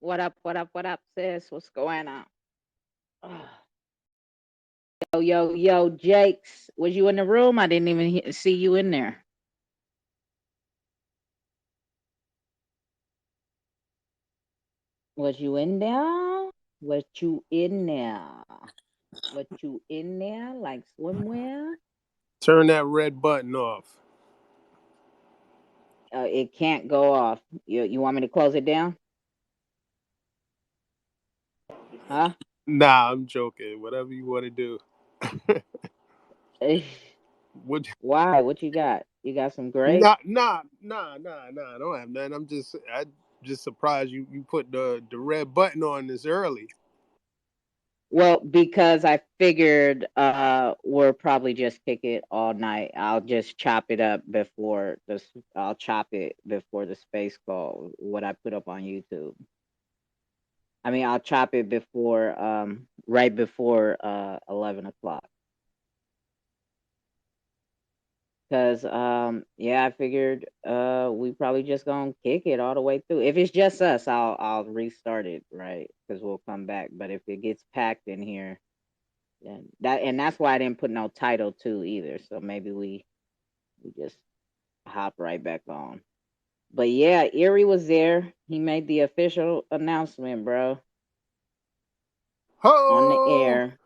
What up? What up? What up, sis? What's going on? Yo, yo, yo, Jakes. Was you in the room? I didn't even see you in there. Was you in there? Was you in there? What you in there? Like swimwear? Turn that red button off. It can't go off. You want me to close it down? Huh? Nah, I'm joking. Whatever you want to do. What? Why? What you got? You got some grapes? Nah. I don't have nothing. I just surprised you put the red button on this early. Well, because I figured we'll probably just kick it all night. I'll just chop it up before this. I'll chop it before the space call. What I put up on YouTube. I mean, I'll chop it before right before 11 o'clock. Cause yeah, I figured we probably just gonna kick it all the way through. If it's just us, I'll restart it, right? Because we'll come back. But if it gets packed in here. And that's why I didn't put no title too either. So maybe we just hop right back on. But yeah, Erie was there. He made the official announcement, bro, on the Ho! air.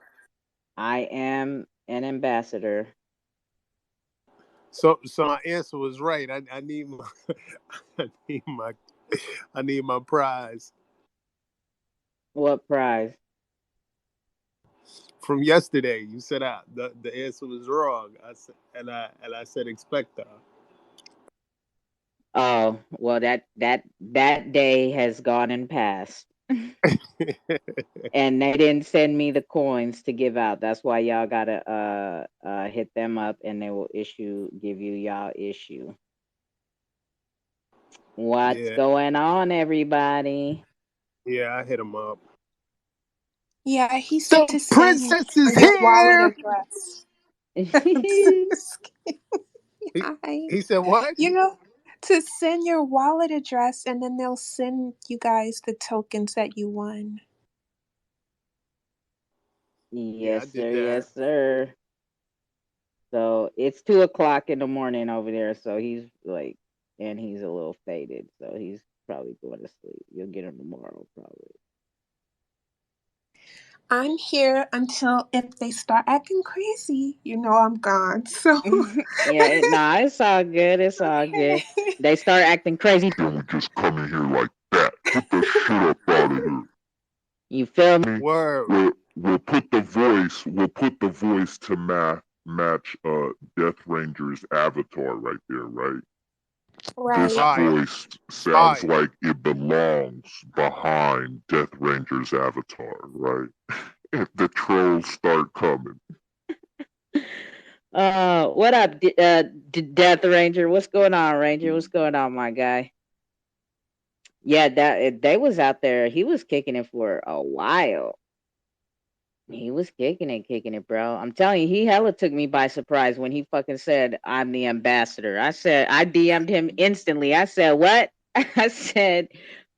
I am an ambassador. So my answer was right. I need my I need my I need my prize What prize? from yesterday. You said the answer was wrong. I said expector. Oh, well that day has gone and passed. And they didn't send me the coins to give out. That's why y'all gotta hit them up and they will give you y'all issue. What's Yeah, going on, everybody? yeah. I hit him up. Yeah, he said The to send princess is your wallet here. address. He, Hi. he said what? You know, to send your wallet address and then they'll send you guys the tokens that you won. Yeah, I Yes, did sir. that. Yes, sir. So it's 2 o'clock in the morning over there. So he's like, and he's a little faded. So he's probably going to sleep. You'll get him tomorrow, probably. I'm here until if they start acting crazy, I'm gone. So Yeah, nah, it's all good. It's all good. okay. They start acting crazy. Then we just come in here like that. Get the shit up out of here. You feel me? Word. We'll put the voice to match Death Ranger's avatar right there, right? This Right. Fire. voice sounds Fire. like it belongs behind Death Ranger's avatar, right? If the trolls start coming. What up, Death Ranger? What's going on, Ranger? What's going on, my guy? Yeah, they was out there. He was kicking it for a while. He was kicking it, bro. I'm telling you, he hella took me by surprise when he fucking said I'm the ambassador. I DM'd him instantly. I said, what? I said,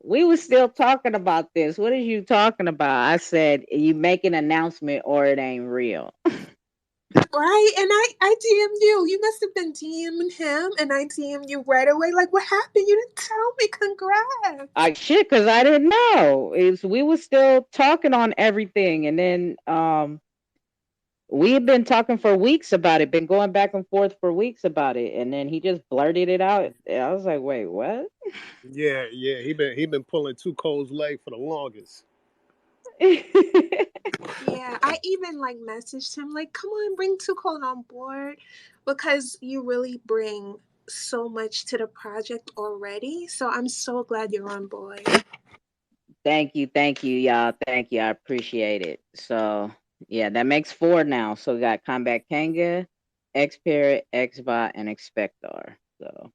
we were still talking about this. What are you talking about? I said, you make an announcement or it ain't real. Right. And I DM'd you. You must have been DMing him and I DM'd you right away. Like, what happened? You didn't tell me. Congrats. I shit, cause I didn't know. We were still talking on everything, and then we had been talking for weeks about it, been going back and forth for weeks about it, and then he just blurted it out. I was like, wait, what? Yeah. He been pulling Two Cole's leg for the longest. Yeah, I even like messaged him like, "Come on, bring Tukon on board because you really bring so much to the project already. So I'm so glad you're on board." Thank you, y'all. Thank you. I appreciate it. So yeah, that makes four now. So we got Combat Kanga, Xparrot, Xbot, and Expector. So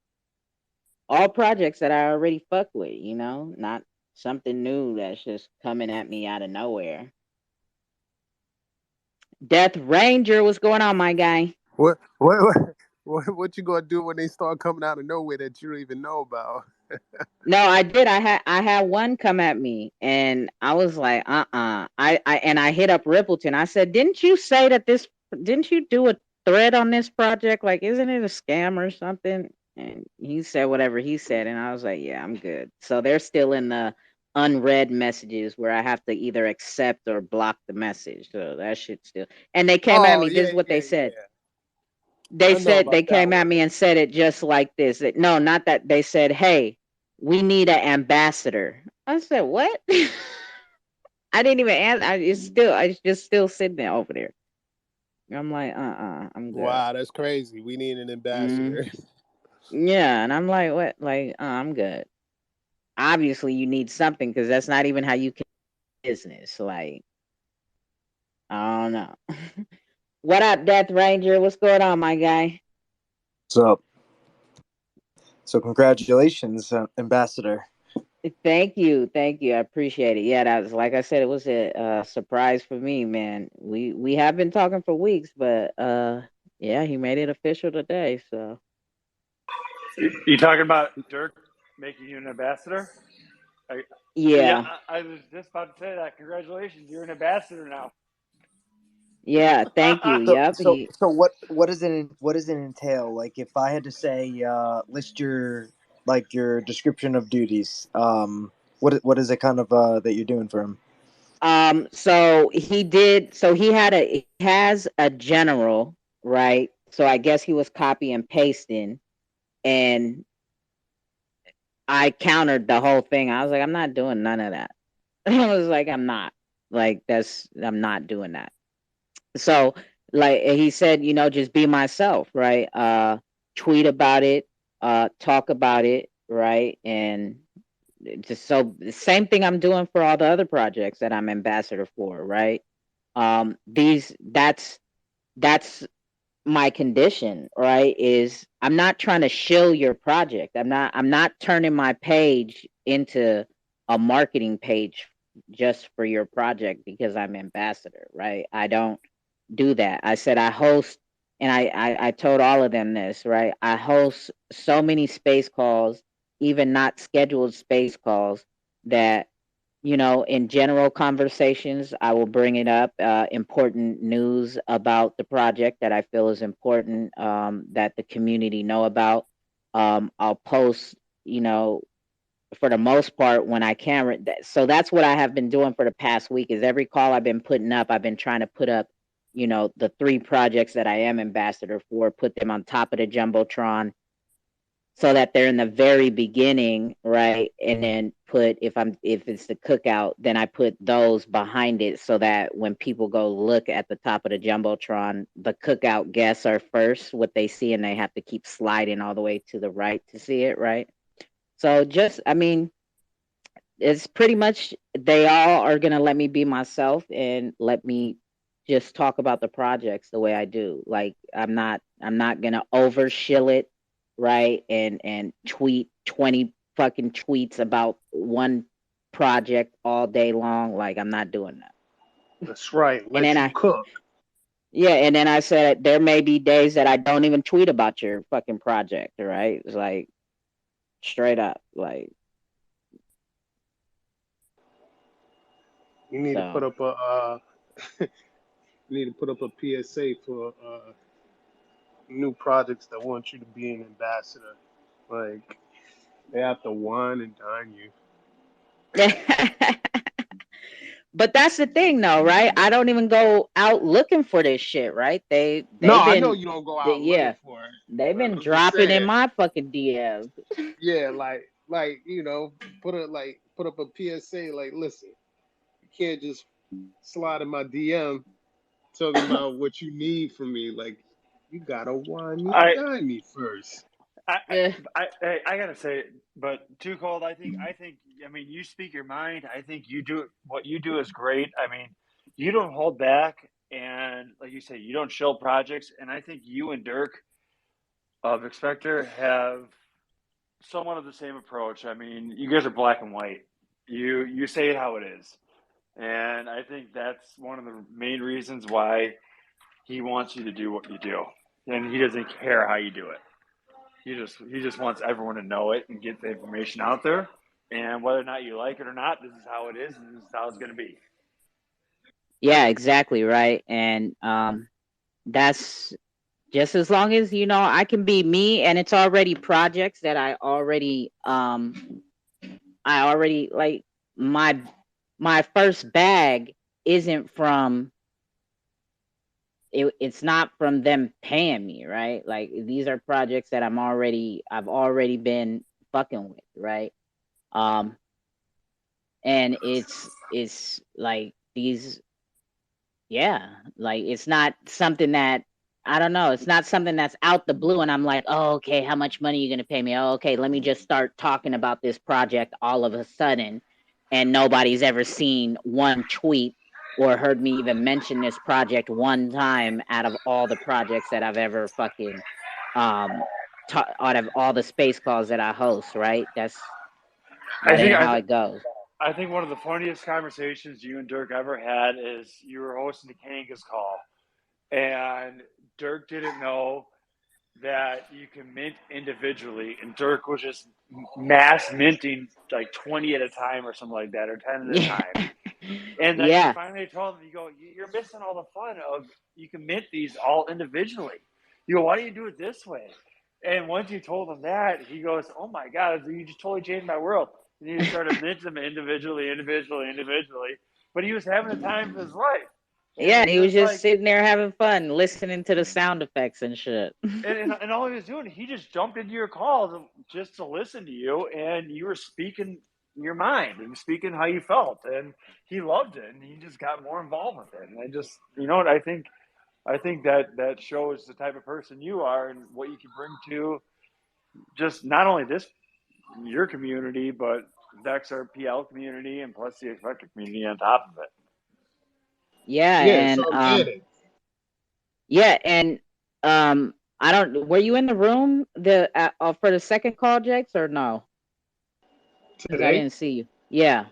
all projects that I already fuck with, not something new that's just coming at me out of nowhere. Death Ranger, what's going on, my guy? What you gonna do when they start coming out of nowhere that you don't even know about? No, I did. I had one come at me, and I was like, I hit up Rippleton. I said, didn't you say that this? Didn't you do a thread on this project? Like, isn't it a scam or something? And he said whatever he said, and I was like, yeah, I'm good. So they're still in the unread messages where I have to either accept or block the message. So that shit still. And they came at Oh me. This is yeah, what they yeah, said. yeah. They I know said they about that came at one. me and said it just like this. No, not that. They said, "Hey, we need an ambassador." I said, "What?" I didn't even answer. I just still sitting there over there. I'm like, I'm good. Wow, that's crazy. We need an Mm, ambassador. yeah, and I'm like, what? Like, I'm good. Obviously, you need something because that's not even how you can business. Like, I don't know. What up, Death Ranger? What's going on, my guy? So, so congratulations, Ambassador. Thank you. I appreciate it. Yeah, that was like I said, it was a surprise for me, man. We have been talking for weeks, but yeah, he made it official today. So You talking about Dirk making you an ambassador? I, yeah, yeah, I was just about to say that. Congratulations, you're an ambassador now. yeah, thank you. So, Yep, so, so what does it entail? Like, if I had to say, list your your description of duties, what is it kind of that you're doing for him? So he did. So he has a general, right? So I guess he was copy and pasting, and I countered the whole thing. I was like, I'm not doing none of that. I was like, I'm not. I'm not doing that. So like he said, just be myself, right? Tweet about it, talk about it, right? And just so the same thing I'm doing for all the other projects that I'm ambassador for, right? These that's my condition, right? Is I'm not trying to shill your project. I'm not turning my page into a marketing page just for your project because I'm ambassador, right? I don't do that. I said I host, and I told all of them this, right? I host so many space calls, even not scheduled space calls, that in general conversations, I will bring it up. Important news about the project that I feel is important, that the community know about. I'll post, you know, for the most part when I can. So that's what I have been doing for the past week. Is every call I've been putting up, I've been trying to put up, the three projects that I am ambassador for, put them on top of the jumbotron so that they're in the very beginning, right? And then put if it's the cookout, then I put those behind it so that when people go look at the top of the jumbotron, the cookout guests are first what they see, and they have to keep sliding all the way to the right to see it, right? So just, I mean, it's pretty much they all are gonna let me be myself and let me just talk about the projects the way I do. Like I'm not gonna overshill it, right? And tweet 20 fucking tweets about one project all day long. Like I'm not doing that. That's right. And Let then you I cook. yeah, and then I said there may be days that I don't even tweet about your fucking project, right? It's like straight up. Like You need to put so up a you need to put up a PSA for new projects that want you to be an ambassador. Like they have to wine and dine you. But that's the thing though, right? I don't even go out looking for this shit, right? They No, they've I know been you don't go they, out looking yeah, for it, they've but been I'm just dropping in saying. my fucking DMs. Yeah, put up a PSA. Like, listen, you can't just slide in my DM talking about what you need from me. Like, you gotta wine me and I, dine me first. I, Yeah. I gotta say, but too cold. I mean, you speak your mind. I think you do what you do is great. I mean, you don't hold back, and like you say, you don't shill projects. And I think you and Dirk of Expector have somewhat of the same approach. I mean, you guys are black and white. You say it how it is, and I think that's one of the main reasons why he wants you to do what you do, and he doesn't care how you do it. He just wants everyone to know it and get the information out there. And whether or not you like it or not, this is how it is, and this is how it's going to be. Yeah, exactly, right. And that's just as long as I can be me, and it's already projects that I already like my first bag isn't from it's not from them paying me, right? Like these are projects that I've already been fucking with, right? Um and it's like these yeah, like it's not something that I don't know, it's not something that's out the blue and I'm like, "Oh, okay, how much money are you going to pay me? Oh, okay, let me just start talking about this project all of a sudden." And nobody's ever seen one tweet or heard me even mention this project one time out of all the projects that I've ever fucking out of all the space calls that I host, right? I That think ain't I, how th- it goes. I think one of the funniest conversations you and Dirk ever had is you were hosting the Kangas call, and Dirk didn't know that you can mint individually, and Dirk was just mass minting like 20 at a time or something like that, or 10 at a Yeah. time. And like you Yeah. finally told him, you go, you're missing all the fun of you can mint these all individually. You go, why do you do it this way? And once you told him that, he goes, oh my God, you just totally changed my world. And he started minting them individually. But he was having the time of his life. Yeah, And and he he was was just like, sitting there having fun, listening to the sound effects and shit. and all he was doing, he just jumped into your call just to listen to you, and you were speaking your mind and speaking how you felt, and he loved it, and he just got more involved with it. And I just, you know what, I think that that shows the type of person you are and what you can bring to just not only this your community, but the XRPL community, and plus the Xrpl community on top of it. Yeah, Yeah, it's and organic. yeah, and I don't. Were you in the room for the second call, Jakes, or no? Because I Today? didn't see you. Yeah,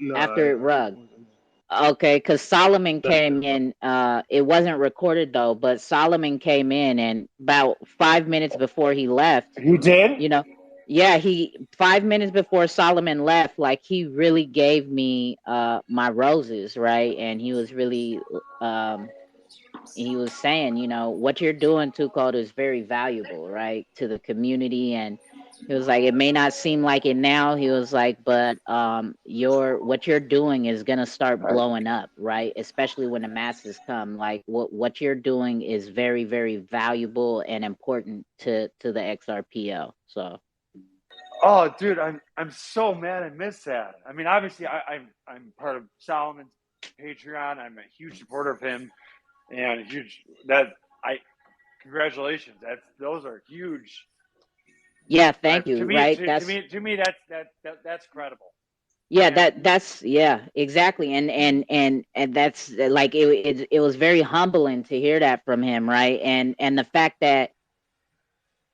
No, after it I rug. wasn't. Okay, because Solomon That's came it. in. It wasn't recorded though, but Solomon came in, and about 5 minutes before he left, He did. you know, yeah, he 5 minutes before Solomon left, like he really gave me my roses, right? And he was saying, what you're doing, Too Cold, is very valuable, right, to the community. And he was like, it may not seem like it now. He was like, but what you're doing is gonna start blowing up, right? Especially when the masses come. Like what you're doing is very, very valuable and important to the XRPL. So Oh, dude, I'm so mad I missed that. I mean, obviously, I'm part of Solomon's Patreon. I'm a huge supporter of him, and huge that I congratulations. Those are huge. yeah, thank you. To me, Right, that's to me, that's credible. yeah, And that's yeah, exactly. And that's like it was very humbling to hear that from him, right? And the fact that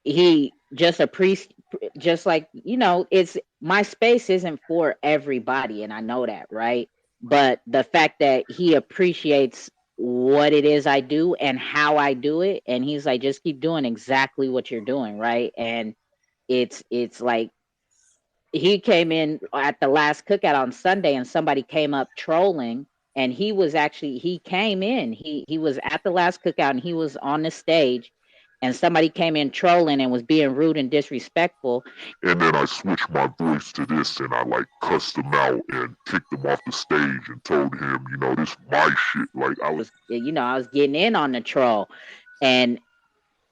he just appreciate, just like, it's my space isn't for everybody, and I know that, right? But the fact that he appreciates what it is I do and how I do it, and he's like, just keep doing exactly what you're doing, right? And it's like he came in at the last cookout on Sunday, and somebody came up trolling, and he came in, he was at the last cookout, and he was on the stage, and somebody came in trolling and was being rude and disrespectful. And then I switched my voice to this and I like cussed him out and kicked him off the stage and told him, this my shit. Like I was I was getting in on the troll, and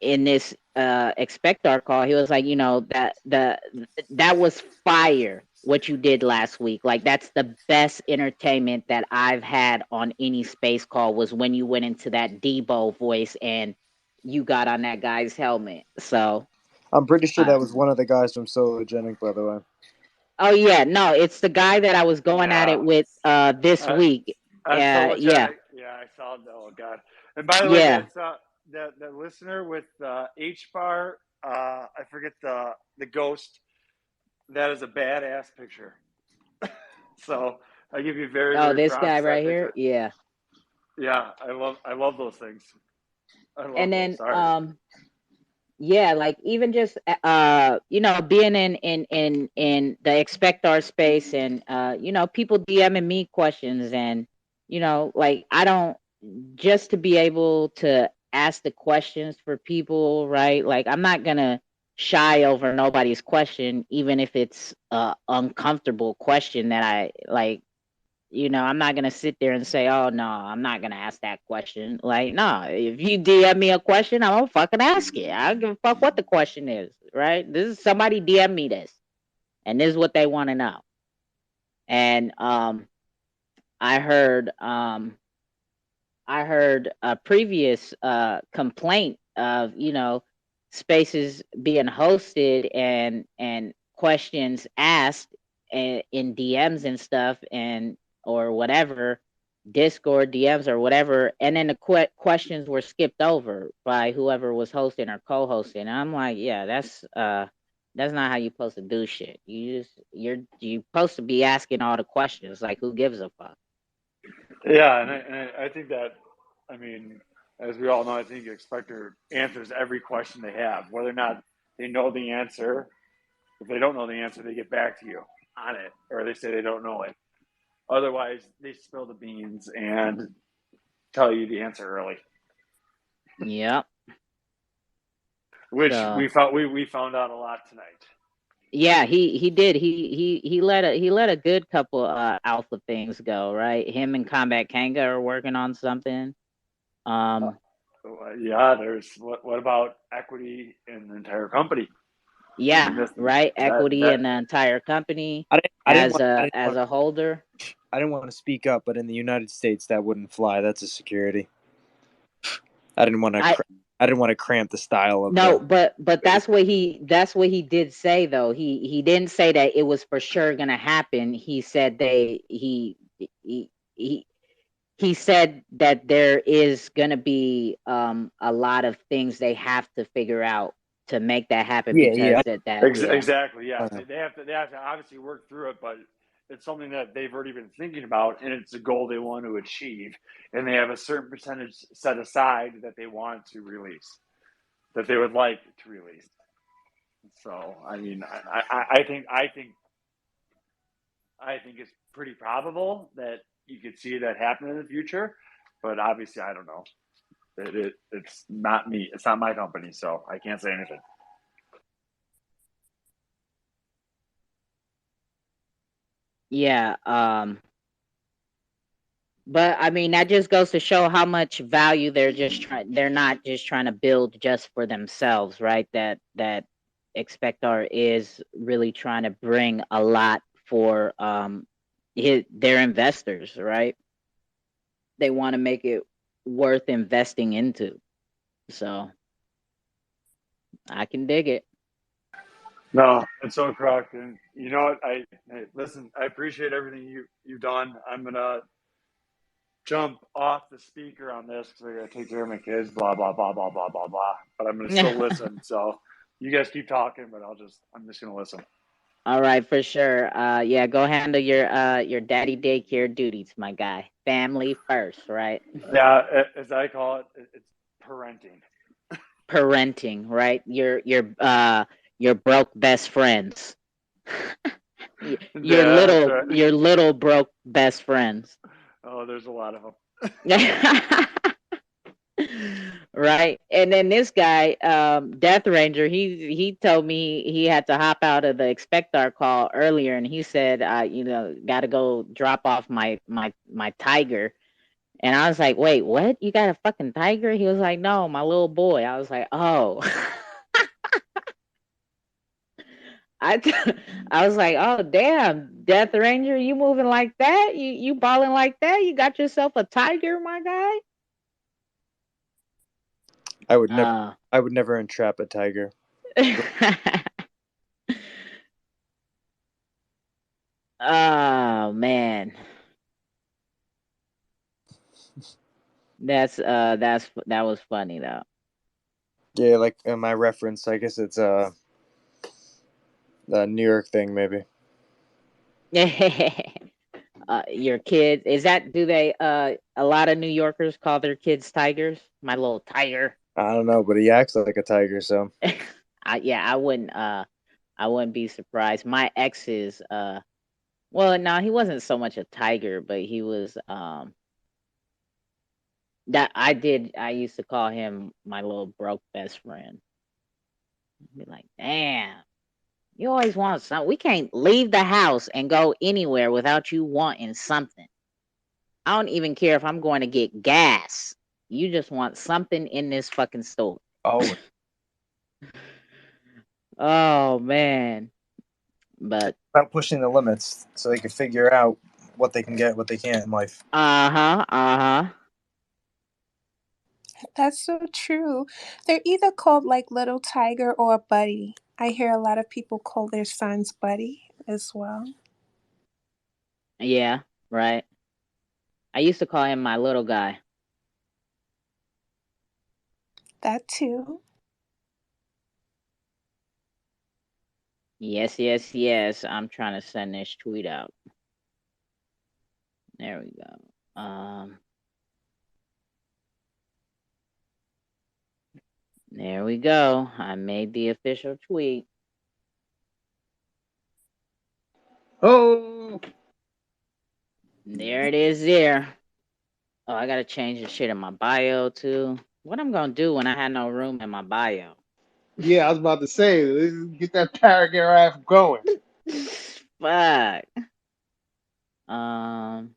in this expector call, he was like, that was fire what you did last week. Like that's the best entertainment that I've had on any space call, was when you went into that Debo voice and you got on that guy's helmet. So I'm pretty sure uh, that was one of the guys from Sologenic, by the way. oh yeah, no, it's the guy that I was going at yeah, it with this uh, week. I'm so Yeah, legit. Yeah, I saw. Oh God! And by the way, yeah. that's that listener with H bar. I forget the ghost. That is a badass picture. So I give you very Oh, very this guy props to right that here. picture. Yeah. Yeah, I love those things. I love And those. then Sorry. Yeah, like even just being in the expector space, and people DMing me questions, and like I don't, just to be able to ask the questions for people, right? Like I'm not gonna shy over nobody's question, even if it's a uncomfortable question that I like. I'm not gonna sit there and say, "Oh no, I'm not gonna ask that question." Like, no, if you DM me a question, I'm gonna fucking ask it. I don't give a fuck what the question is, right? This is somebody DM me this, and this is what they want to know. And I heard um, I heard a previous complaint of spaces being hosted and questions asked in DMs and stuff, and or whatever, Discord DMs or whatever, and then the questions were skipped over by whoever was hosting or co-hosting. And I'm like, yeah, that's not how you supposed to do shit. You're supposed to be asking all the questions. Like, who gives a fuck? Yeah, and I think that, I mean, as we all know, I think Expector answers every question they have, whether or not they know the answer. If they don't know the answer, they get back to you on it, or they say they don't know it. Otherwise, they spill the beans and tell you the answer early. Yep. Which So we found out a lot tonight. yeah, he did. He let a good couple alpha things go, right? Him and Combat Kanga are working on something. Um Yeah, there's what about equity in the entire company? I mean, yeah, right? Equity that in the entire company I didn't as want I a didn't as want a holder. I didn't want to speak up, but in the United States that wouldn't fly. That's a security. I didn't want to. I I didn't want to cramp the style of No, the. but that's what he did say though. He didn't say that it was for sure gonna happen. He said he he he said that there is going to be a lot of things they have to figure out to make that happen, Yeah, yeah. because that yeah. Exactly. Yeah, Uh, they have to obviously work through it, but it's something that they've already been thinking about, and it's a goal they want to achieve, and they have a certain percentage set aside that they want to release, that they would like to release. So, I mean, I think it's pretty probable that you could see that happen in the future, but obviously, I don't know. It's not me. It's not my company, so I can't say anything. Yeah, but I mean that just goes to show how much value they're not just trying to build just for themselves, right? That Expectar is really trying to bring a lot for their investors, right? They want to make it worth investing into. So I can dig it. No, it's so correct. And you know what? Listen. I appreciate everything you've done. I'm gonna jump off the speaker on this because I gotta take care of my kids. Blah blah blah blah blah blah blah. But I'm gonna still listen. So you guys keep talking, but I'm just gonna listen. All right, for sure. Yeah, go handle your daddy daycare duties, my guy. Family first, right? Yeah, as I call it, it's parenting. Parenting, right? Your broke best friends. Your That's little right. your little broke best friends. Oh, there's a lot of them. Right. And then this guy, Death Ranger, he told me he had to hop out of the Expectar call earlier, and he said, gotta go drop off my tiger. And I was like, wait, what? You got a fucking tiger? He was like, no, my little boy. I was like, oh. I t- I was like, oh damn, Death Ranger, you moving like that? You balling like that? You got yourself a tiger, my guy? I would never. Uh I would never entrap a tiger. oh man. That was funny though. Yeah, like my reference. I guess it's a New York thing, maybe. Your kids, is that, do they a lot of New Yorkers call their kids tigers? My little tiger. I don't know, but he acts like a tiger, so. Yeah, I wouldn't be surprised. My ex's well, no, he wasn't so much a tiger, but he was I used to call him my little broke best friend. Be like, damn, you always want something. We can't leave the house and go anywhere without you wanting something. I don't even care if I'm going to get gas. You just want something in this fucking store. Oh, Oh man. But about pushing the limits so they can figure out what they can get, what they can't in life. uh-huh, uh-huh. That's so true. They're either called like Little Tiger or Buddy. I hear a lot of people call their sons Buddy as well. Yeah, right. I used to call him my little guy. That too. Yes, yes, yes. I'm trying to send this tweet out. There we go. There we go. I made the official tweet. Oh, There it is there. Oh, I gotta change the shit in my bio too. What I'm gonna do when I had no room in my bio? yeah, I was about to say, let's get that paragraph going. Fuck. Um,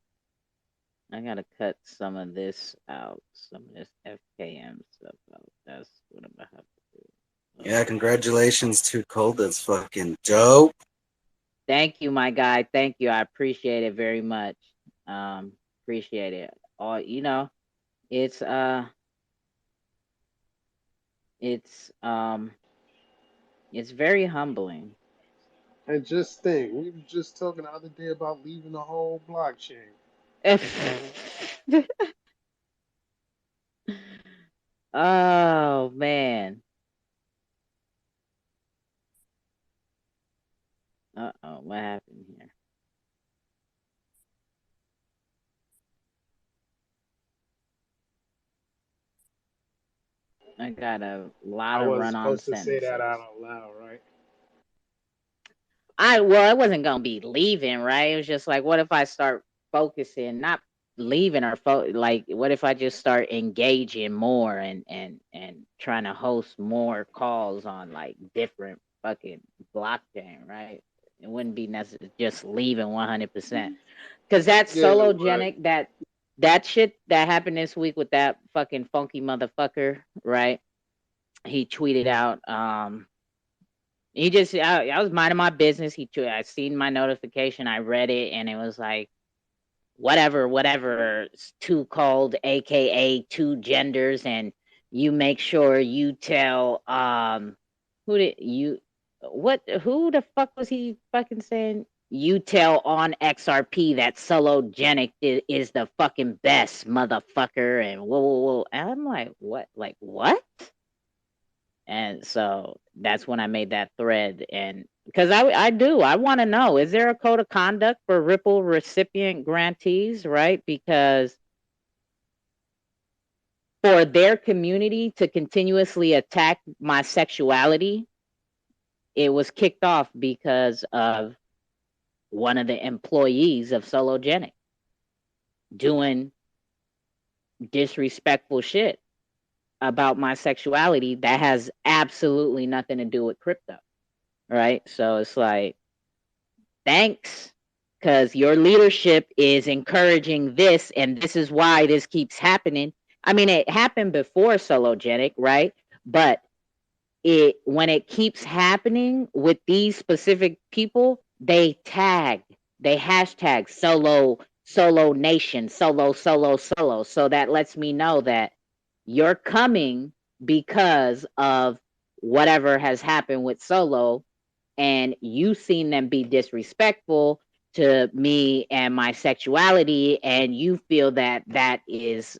I gotta cut some of this out, some of this FKM stuff out. That's what I'm gonna have to do. Yeah, congratulations, Too Cold. That's fucking dope. Thank you, my guy. Thank you. I appreciate it very much. Appreciate it. All it's it's um it's very humbling. And just think, we were just talking the other day about leaving the whole blockchain. Oh man. Uh-oh, what happened here? I got a lot I of wasn't run-on supposed to say that sentences. out loud, right? I wasn't gonna be leaving, right? It was just like, what if I start focusing, not leaving or like, what if I just start engaging more and trying to host more calls on like different fucking blockchain, right? It wouldn't be necessary just leaving 100%, because that's Yeah, right. sologenic. That shit that happened this week with that fucking funky motherfucker, right? He tweeted out, I was minding my business. I seen my notification. I read it, and it was like, whatever. It's too cold, aka two genders, and you make sure you tell who did you what who the fuck was he fucking saying? You tell on XRP that sologenic is the fucking best motherfucker, and whoa. And I'm like, what? Like what? And so that's when I made that thread. And because I want to know, is there a code of conduct for Ripple recipient grantees, right? Because for their community to continuously attack my sexuality, it was kicked off because of one of the employees of Sologenic doing disrespectful shit about my sexuality that has absolutely nothing to do with crypto, right? So it's like, thanks, because your leadership is encouraging this, and this is why this keeps happening. I mean, it happened before Sologenic, right? But when it keeps happening with these specific people, they hashtag solo nation, solo. So that lets me know that you're coming because of whatever has happened with Solo, and you seen them be disrespectful to me and my sexuality, and you feel that that is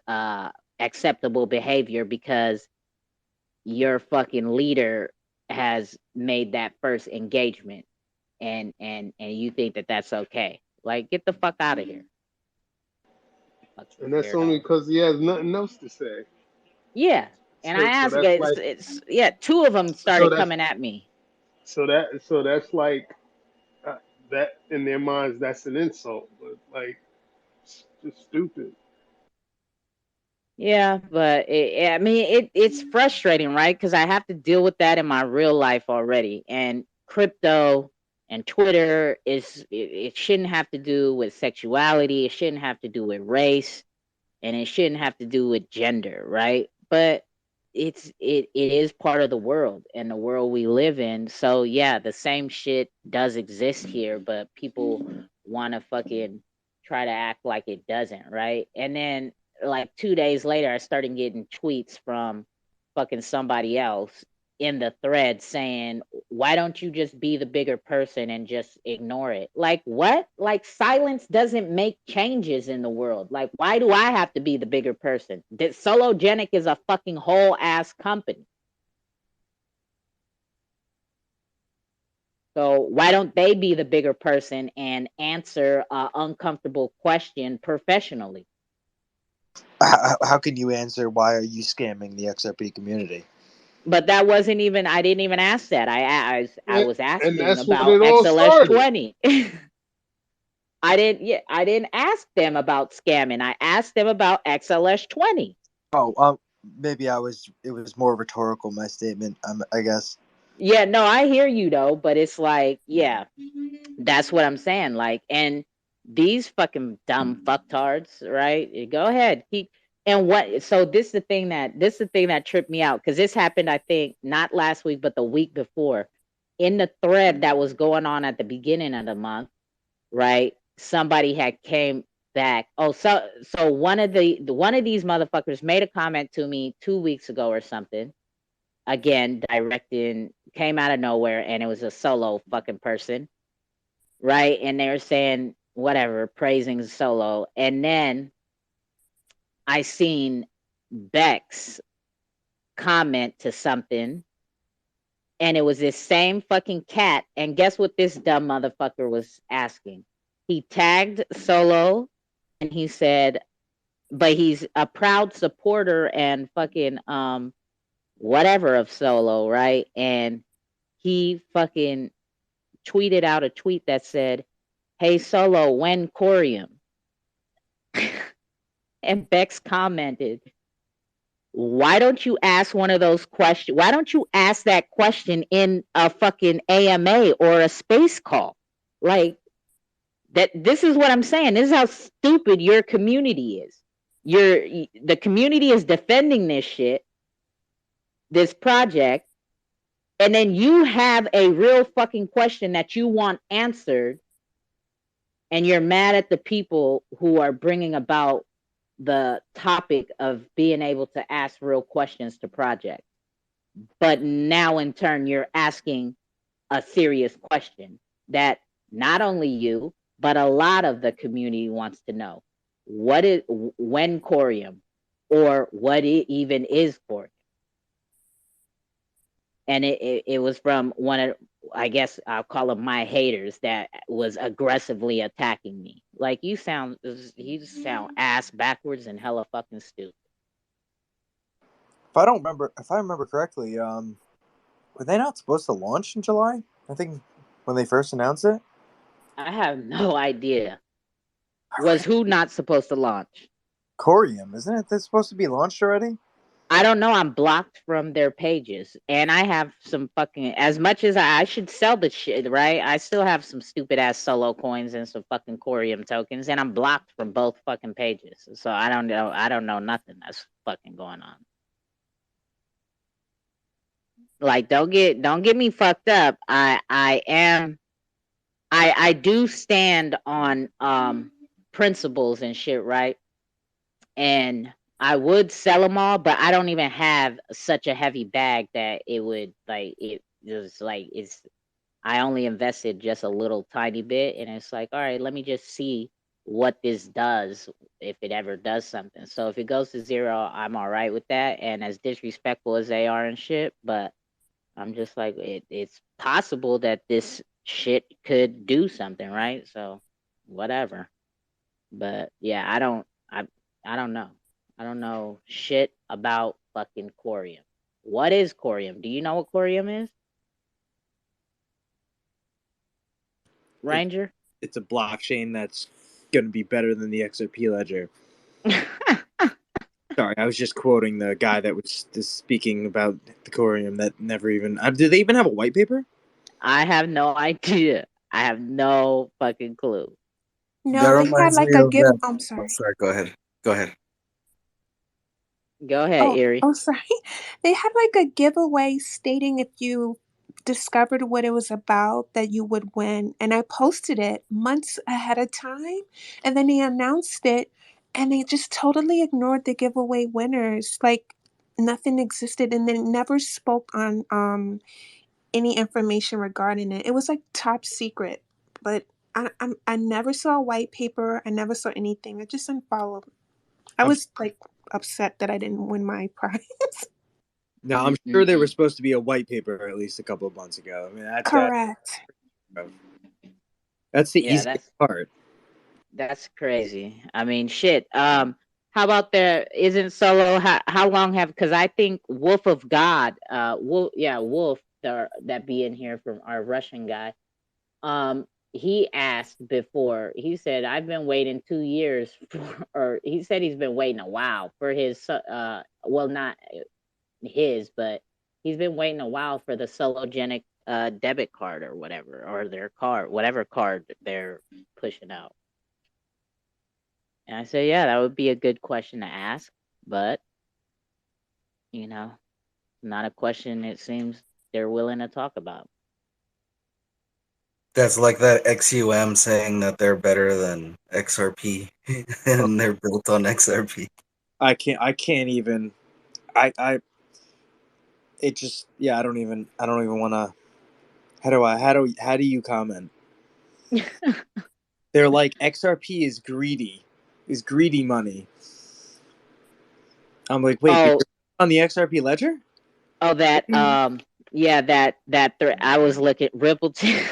acceptable behavior because your fucking leader has made that first engagement, and you think that that's okay. Like, get the fuck out of here, fucking And that's only weirdo. because he has nothing else to say. Yeah, And I so asked, that's guys, like yeah, two of them so started that's coming at me. so that's like that in their minds that's an insult, but like it's just stupid. Yeah, but I mean, it's frustrating, right? Because I have to deal with that in my real life already. And crypto and Twitter it shouldn't have to do with sexuality. It shouldn't have to do with race, and it shouldn't have to do with gender, right? But it is part of the world and the world we live in. So yeah, the same shit does exist here, but people want to fucking try to act like it doesn't, right? And then like 2 days later, I started getting tweets from fucking somebody else in the thread saying, why don't you just be the bigger person and just ignore it? Like, what? Like, silence doesn't make changes in the world. Like, why do I have to be the bigger person? That Sologenic is a fucking whole ass company. So why don't they be the bigger person and answer an uncomfortable question professionally? How can you answer why are you scamming the XRP community? But that wasn't even, I didn't even ask that. I And, was and asking that's when about it all XLS started. 20. I didn't ask them about scamming. I asked them about XLS 20. Oh, maybe it was more rhetorical, my statement, I guess. Yeah, no, I hear you though, but it's like, yeah, that's what I'm saying. Like, and these fucking dumb fucktards, right? Go ahead, keep. And what? So this is the thing that tripped me out, because this happened, I think, not last week, but the week before, in the thread that was going on at the beginning of the month, right? Somebody had came back. Oh, so one of these motherfuckers made a comment to me 2 weeks ago or something. Again, directing, came out of nowhere, and it was a solo fucking person, right? And they were saying whatever, praising Solo. And then I seen Bex comment to something, and it was this same fucking cat. And guess what this dumb motherfucker was asking? He tagged Solo, and he said, but he's a proud supporter and fucking whatever of Solo, right? And he fucking tweeted out a tweet that said, "Hey Solo, when Corium?" And Bex commented, "Why don't you ask one of those questions? Why don't you ask that question in a fucking AMA or a space call?" Like, that, this is what I'm saying. This is how stupid your community is. The community is defending this shit, this project, and then you have a real fucking question that you want answered, and you're mad at the people who are bringing about the topic of being able to ask real questions to projects. But now in turn, you're asking a serious question that not only you, but a lot of the community wants to know. What is, when Corium, or what it even is Corium? And it was from one of, I guess I'll call them my haters, that was aggressively attacking me. Like, you sound ass backwards and hella fucking stupid. If I remember correctly, were they not supposed to launch in July? I think when they first announced it. I have no idea. Was who not supposed to launch? Corium, isn't it? That's supposed to be launched already. I don't know. I'm blocked from their pages, and I have some fucking. As much as I should sell the shit, right? I still have some stupid ass solo coins and some fucking Corium tokens, and I'm blocked from both fucking pages. So I don't know. I don't know nothing that's fucking going on. Like, don't get me fucked up. I do stand on principles and shit, right? And I would sell them all, but I don't even have such a heavy bag that it would, like, it just like, it's, I only invested just a little tiny bit, and it's like, all right, let me just see what this does, if it ever does something. So if it goes to zero, I'm all right with that. And as disrespectful as they are and shit, but I'm just like, it's possible that this shit could do something, right? So whatever. But yeah, I don't know. I don't know shit about fucking Corium. What is Corium? Do you know what Corium is, It, Ranger? it's a blockchain that's going to be better than the XRP ledger. Sorry, I was just quoting the guy that was just speaking about the Corium that never even. Do they even have a white paper? I have no idea. I have no fucking clue. That No, they had reminds like me a of give. that. I'm Oh, sorry. sorry. Go ahead. Go ahead. Go ahead, Oh, Erie. oh, sorry. They had like a giveaway stating if you discovered what it was about that you would win. And I posted it months ahead of time. And then they announced it and they just totally ignored the giveaway winners. Like nothing existed and they never spoke on any information regarding it. It was like top secret. But I never saw a white paper. I never saw anything. I just unfollowed. I I'm, was like upset that I didn't win my prize. no, I'm sure there was Mm-mm-mm. supposed to be a white paper at least a couple of months ago. I mean, Correct. that's the Yeah, easiest part. that's crazy. I mean, shit. How about there isn't solo? How long have? Because I think Wolf of God, Wolf, yeah, Wolf, that be in here from our Russian guy. He asked before. He said, "I've been waiting 2 years for," or he said he's been waiting a while for his. Well, not his, but he's been waiting a while for the Sologenic debit card or whatever, or their card, whatever card they're pushing out. And I said, yeah, that would be a good question to ask, but you know, not a question it seems they're willing to talk about. That's like that XUM saying that they're better than XRP and they're built on XRP. I can't even. I. It just. Yeah. I don't even want to. How do you comment? They're like XRP is greedy. Is greedy money. I'm like, wait, but Oh, you're on the XRP ledger? oh, What that do you? yeah, I was looking Rippleton.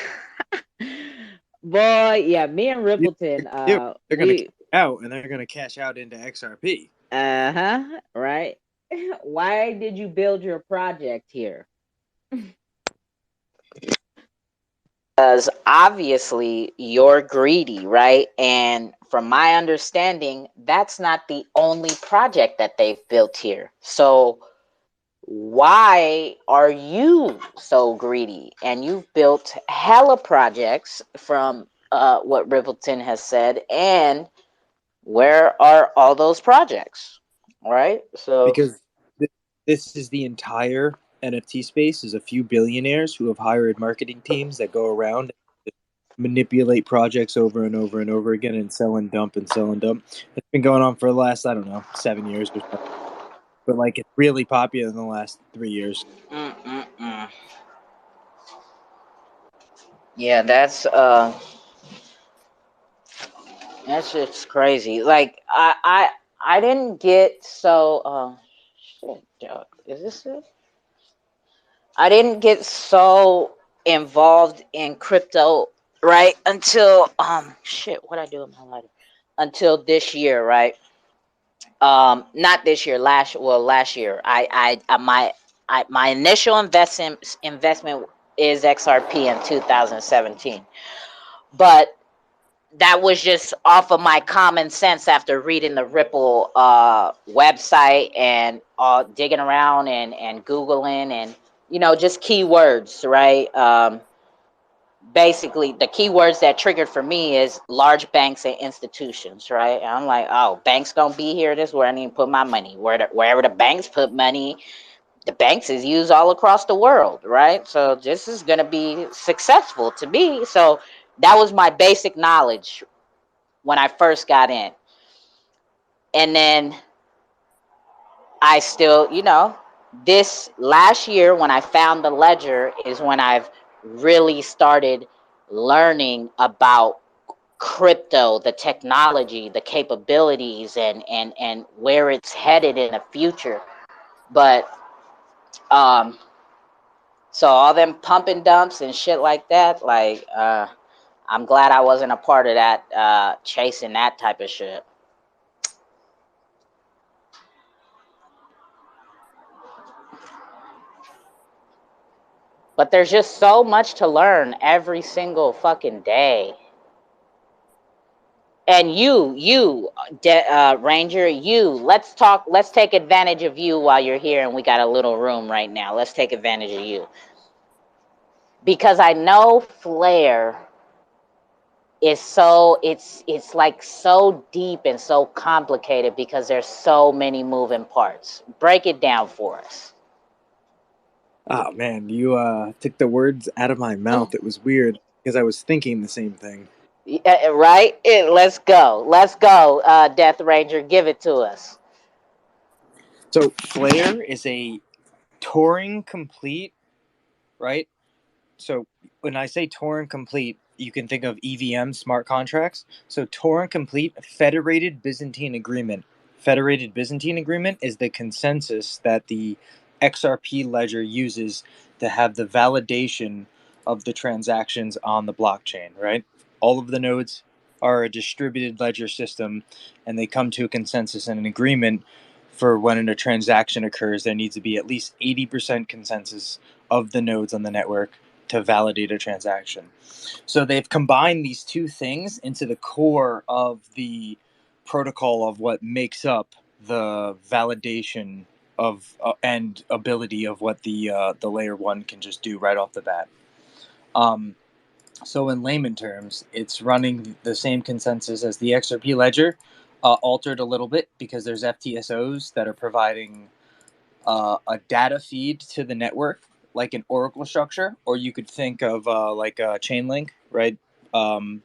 Boy, yeah, me and You know Rippleton, what they're gonna do? They're gonna cash we out and they're gonna cash out into XRP. right. Why did you build your project here? Because obviously you're greedy, right? And from my understanding, that's not the only project that they've built here. So why are you so greedy? And you've built hella projects from what Rippleton has said. And where are all those projects? Right? So, Because this is the entire NFT space is a few billionaires who have hired marketing teams that go around and manipulate projects over and over and over again and sell and dump and sell and dump. It's been going on for the last, I don't know, 7 years or so. But like it's really popular in the last 3 years. mm-mm-mm. Yeah, that's just crazy. Like I didn't get so shit, Joe. Is this it? I didn't get so involved in crypto, right, until shit, what I do with my lighter? Until this year, right? Not this year, last year. My initial investment is XRP in 2017. But that was just off of my common sense after reading the Ripple website and digging around and Googling and, just keywords, right? Basically, the keywords that triggered for me is large banks and institutions, right? And I'm like, oh, banks gonna be here. This is where I need to put my money. Wherever the banks put money, the banks is used all across the world, right? So this is gonna be successful to me. So that was my basic knowledge when I first got in. And then I still, this last year when I found the ledger is when I've really started learning about crypto, the technology, the capabilities, and where it's headed in the future. But um so all them pump and dumps and shit like that, like I'm glad I wasn't a part of that chasing that type of shit. But there's just so much to learn every single fucking day. And Ranger, let's take advantage of you while you're here and we got a little room right now. Let's take advantage of you. Because I know Flare is it's like so deep and so complicated because there's so many moving parts. Break it down for us. Oh man, you took the words out of my mouth. It was weird because I was thinking the same thing. Right? Let's go. Let's go, Death Ranger. Give it to us. So Flare is a Turing complete, right? So when I say Turing complete, you can think of EVM smart contracts. So Turing complete federated Byzantine agreement. Federated Byzantine agreement is the consensus that the XRP ledger uses to have the validation of the transactions on the blockchain, right? All of the nodes are a distributed ledger system and they come to a consensus and an agreement for when a transaction occurs. There needs to be at least 80% consensus of the nodes on the network to validate a transaction. So they've combined these two things into the core of the protocol of what makes up the validation of and ability of what the layer one can just do right off the bat. So in layman terms, it's running the same consensus as the XRP ledger, altered a little bit because there's FTSOs that are providing a data feed to the network, like an Oracle structure, or you could think of like a chain link, right?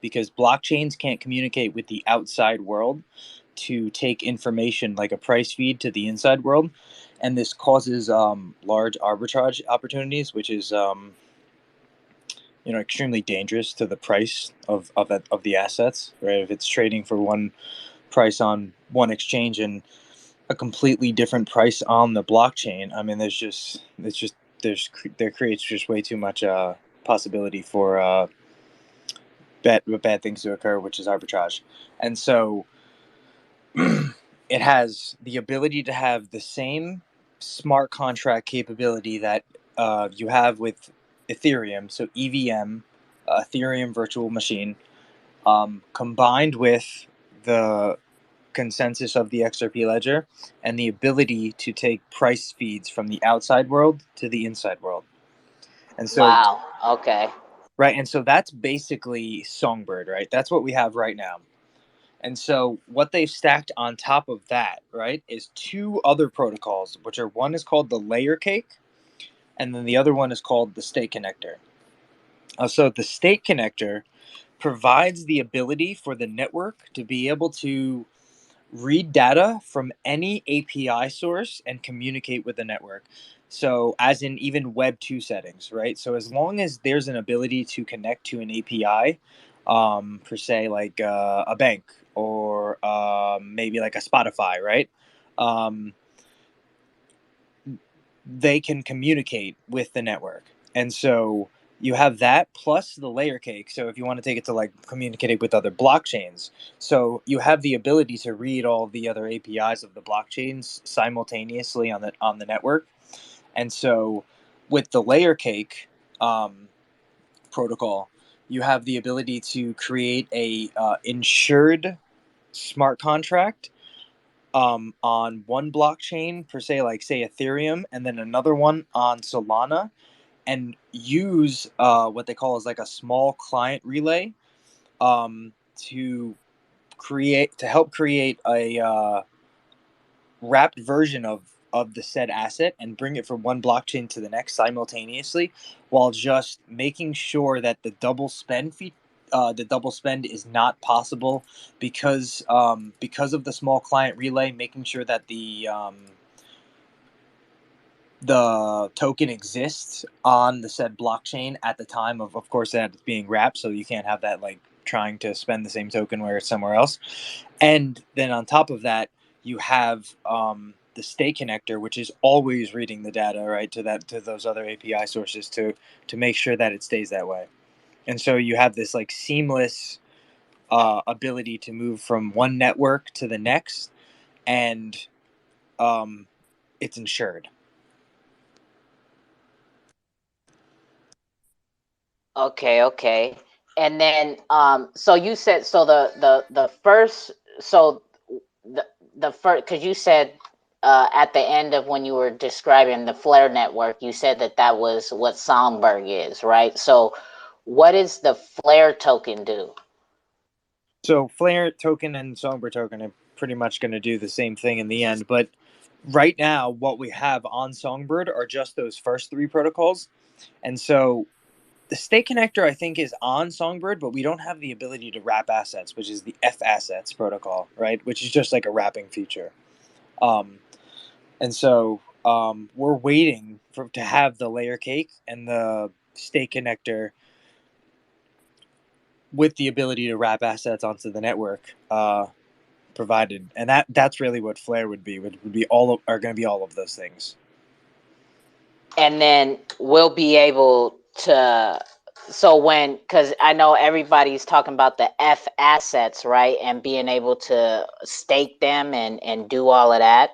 Because blockchains can't communicate with the outside world to take information like a price feed to the inside world, and this causes large arbitrage opportunities, which is extremely dangerous to the price of the assets, right? If it's trading for one price on one exchange and a completely different price on the blockchain, I mean, there creates just way too much possibility for bad things to occur, which is arbitrage. And so it has the ability to have the same smart contract capability that you have with Ethereum, so EVM, Ethereum Virtual Machine, combined with the consensus of the XRP ledger and the ability to take price feeds from the outside world to the inside world. And so, Wow. Okay. right, and so that's basically Songbird, right? That's what we have right now. And so what they've stacked on top of that, right, is two other protocols, which are one is called the layer cake, and then the other one is called the state connector. So the state connector provides the ability for the network to be able to read data from any API source and communicate with the network. So, as in even Web 2 settings, right? So, as long as there's an ability to connect to an API, per se, like a bank or maybe like a Spotify, right? Um, they can communicate with the network. And so you have that plus the layer cake. So if you want to take it to like communicating with other blockchains, so you have the ability to read all the other APIs of the blockchains simultaneously on the network. And so with the layer cake protocol, you have the ability to create a insured smart contract on one blockchain per se, like say Ethereum, and then another one on Solana, and use what they call is like a small client relay to help create a wrapped version of the said asset and bring it from one blockchain to the next simultaneously, while just making sure that the double spend is not possible because of the small client relay, making sure that the token exists on the said blockchain at the time of course that it's being wrapped, so you can't have that like trying to spend the same token where it's somewhere else. And then on top of that, you have the state connector, which is always reading the data right to those other API sources to make sure that it stays that way. And so you have this like seamless ability to move from one network to the next, and it's insured. Okay. And then so you said so the first so the the first because you said at the end of when you were describing the Flare network, you said that that was what Songbird is, right? So what does the Flare token do? So Flare token and Songbird token are pretty much going to do the same thing in the end. But right now, what we have on Songbird are just those first three protocols. And so the stake connector, I think, is on Songbird, but we don't have the ability to wrap assets, which is the F assets protocol, right? Which is just like a wrapping feature. Um, and so we're waiting to have the layer cake and the stake connector with the ability to wrap assets onto the network provided, and that's really what Flare would be are going to be all of those things. And then we'll be able to so when because I know everybody's talking about the F assets, right? And being able to stake them and do all of that.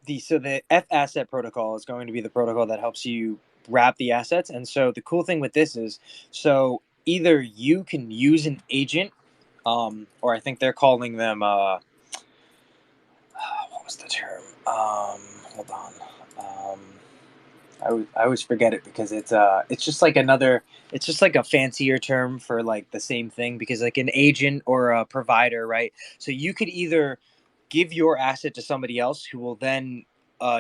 The F asset protocol is going to be the protocol that helps you wrap the assets. And so the cool thing with this is, so either you can use an agent, or I think they're calling them what was the term? Hold on. Um, I always forget it because it's just like another, it's just like a fancier term for like the same thing, because like an agent or a provider, right? So you could either give your asset to somebody else who will then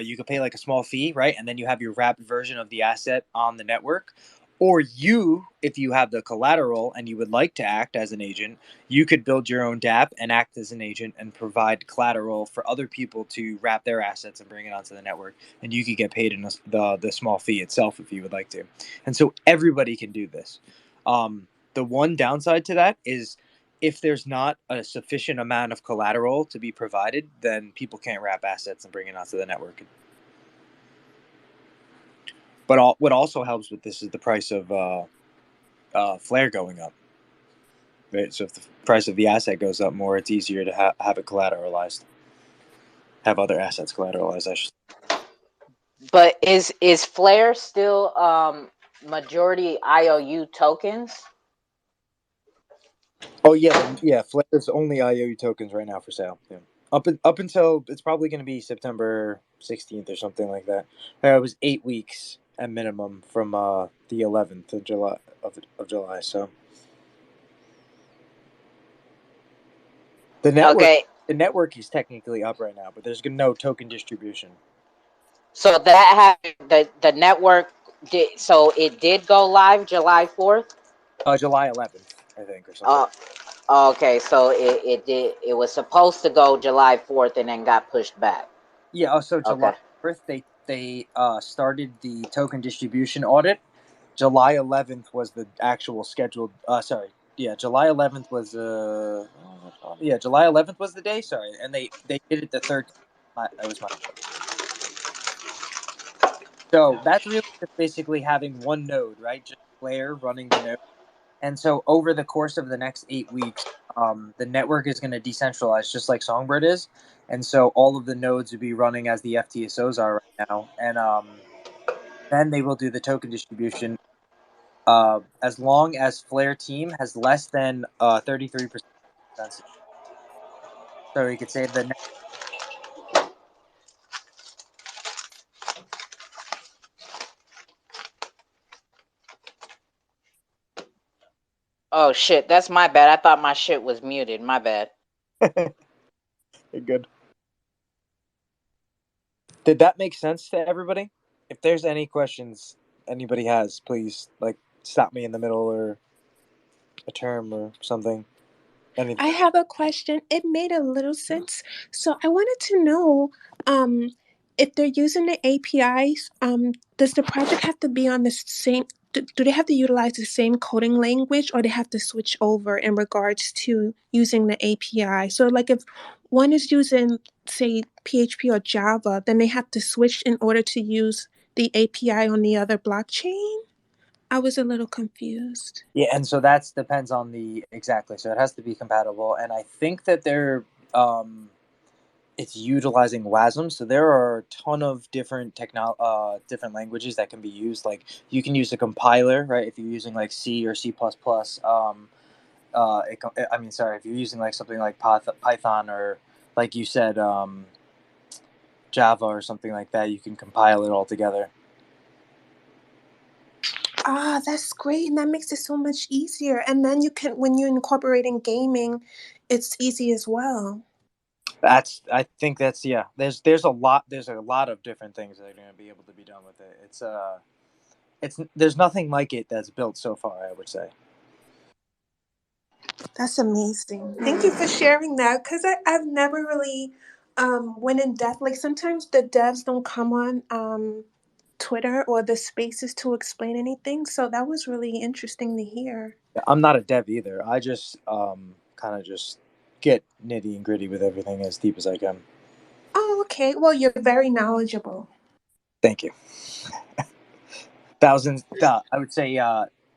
you could pay like a small fee, right? And then you have your wrapped version of the asset on the network. Or you, if you have the collateral and you would like to act as an agent, you could build your own DApp and act as an agent and provide collateral for other people to wrap their assets and bring it onto the network. And you could get paid in the small fee itself if you would like to. And so everybody can do this. The one downside to that is if there's not a sufficient amount of collateral to be provided, then people can't wrap assets and bring it onto the network. But what also helps with this is the price of Flare going up. Right? So if the price of the asset goes up more, it's easier to have it collateralized, have other assets collateralized. I should say. But is Flare still majority IOU tokens? Oh yeah, Flare's only IOU tokens right now for sale. Yeah. Up until it's probably going to be September 16th or something like that. It was 8 weeks at minimum from the 11th of July. So the network Okay, the network is technically up right now, but there's no token distribution. so that happened. The network did so it did go live July 4th. July 11th, I think, or something. Uh, okay, so it was supposed to go July 4th and then got pushed back. Yeah. Also, July Okay. 4th, they started the token distribution audit. July 11th was the actual scheduled. Sorry, yeah, July 11th was yeah, July 11th was the day. Sorry, and they did it the 13th. That was my. So that's really just basically having one node, right? Just Flare running the node. And so over the course of the next 8 weeks, the network is going to decentralize just like Songbird is. And so all of the nodes will be running as the FTSOs are right now. And then they will do the token distribution. As long as Flare team has less than 33%. So you could say the Oh shit, that's my bad. I thought my shit was muted. My bad. good. Did that make sense to everybody? If there's any questions anybody has, please like stop me in the middle or a term or something. Anything. I have a question. It made a little sense. So I wanted to know um, if they're using the APIs, does the project have to be on the same, do they have to utilize the same coding language, or they have to switch over in regards to using the API? So, like if one is using, say, PHP or Java, then they have to switch in order to use the API on the other blockchain? I was a little confused. Yeah, and so that depends on the exactly. So it has to be compatible, and I think that they're um, it's utilizing WASM. So there are a ton of different different languages that can be used. Like you can use a compiler, right? If you're using like C or C++. I mean, sorry, if you're using like something like Python or like you said, Java or something like that, you can compile it all together. Ah, that's great, and that makes it so much easier. And then you can, when you're incorporating gaming, it's easy as well. I think that's yeah. There's a lot of different things that are going to be able to be done with it. It's there's nothing like it that's built so far, I would say. That's amazing. Thank you for sharing that, because I've never really went in depth. Like sometimes the devs don't come on Twitter or the spaces to explain anything. So that was really interesting to hear. Yeah, I'm not a dev either. I just kind of just get nitty and gritty with everything as deep as I can. Oh, okay. Well, you're very knowledgeable. Thank you. I would say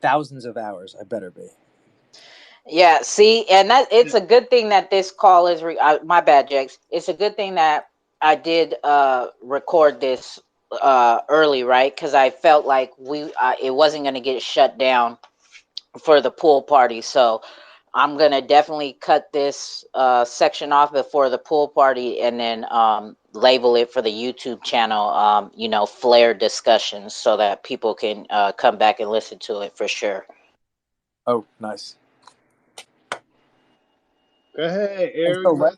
thousands of hours. I better be. Yeah, see, and that it's a good thing that this call is my bad, Jakes. It's a good thing that I did record this early, right? Because I felt like it wasn't going to get shut down for the pool party. So I'm gonna definitely cut this section off before the pool party, and then label it for the YouTube channel. Flare discussions, so that people can come back and listen to it for sure. Oh, nice. Go ahead, And Eric. so Let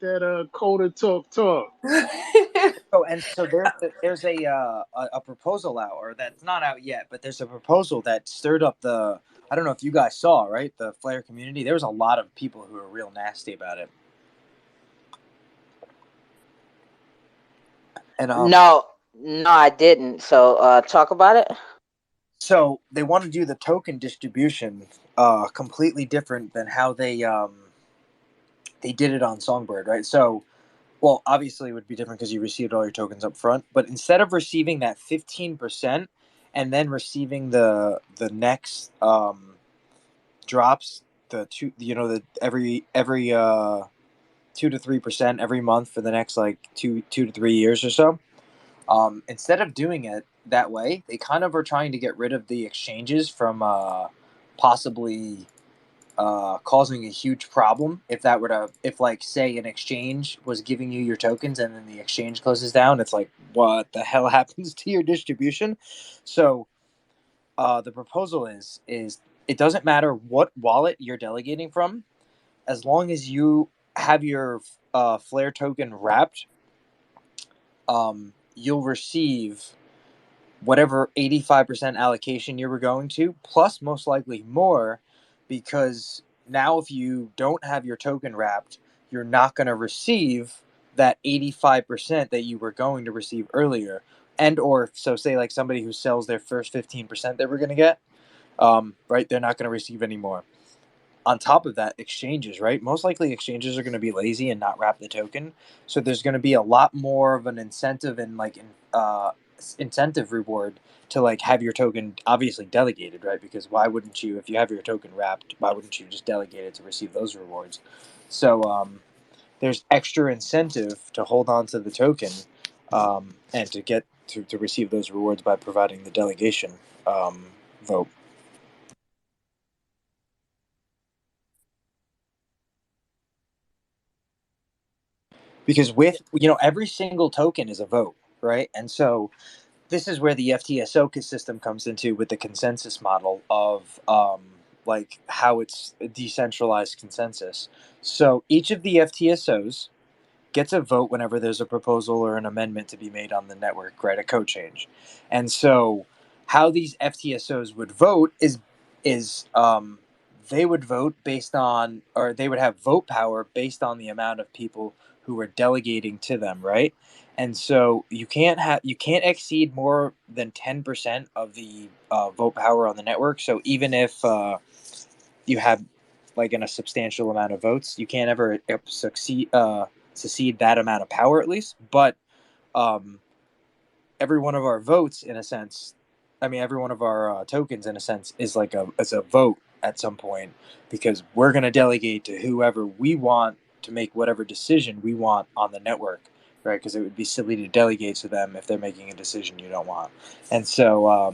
that coder talk. there's a proposal out, or that's not out yet, but there's a proposal that stirred up the. I don't know if you guys saw, right? The Flare community. There was a lot of people who were real nasty about it. And No, no, I didn't. So talk about it. so they want to do the token distribution completely different than how they did it on Songbird, right? So, well, obviously it would be different because you received all your tokens up front, but instead of receiving that 15% and then receiving the next drops, the two, the every 2 to 3% every month for the next like 2 to 3 years or so. Instead of doing it that way, they kind of are trying to get rid of the exchanges from possibly causing a huge problem if like say an exchange was giving you your tokens and then the exchange closes down. It's like what the hell happens to your distribution? So the proposal is it doesn't matter what wallet you're delegating from, as long as you have your Flare token wrapped, you'll receive whatever 85% allocation you were going to, plus most likely more, because now if you don't have your token wrapped, you're not going to receive that 85% that you were going to receive earlier. And or so say like somebody who sells their first 15% they were going to get, right? They're not going to receive any more. On top of that, exchanges, right? Most likely exchanges are going to be lazy and not wrap the token. So there's going to be a lot more of an incentive and incentive reward to like have your token obviously delegated, right? Because why wouldn't you, if you have your token wrapped, why wouldn't you just delegate it to receive those rewards? So there's extra incentive to hold on to the token and to get to receive those rewards by providing the delegation vote. Because with every single token is a vote, right? And so this is where the FTSO system comes into with the consensus model of like how it's a decentralized consensus. So each of the FTSOs gets a vote whenever there's a proposal or an amendment to be made on the network, right? A code change. And so how these FTSOs would vote is they would vote based on, or they would have vote power based on the amount of people who are delegating to them, right? And so you can't exceed more than 10% of the vote power on the network. So even if you have like in a substantial amount of votes, you can't ever succeed that amount of power at least. But um, every one of our votes, in a sense, I mean, every one of our tokens, in a sense, is like a vote at some point because we're going to delegate to whoever we want to make whatever decision we want on the network, right? Because it would be silly to delegate to them if they're making a decision you don't want. And so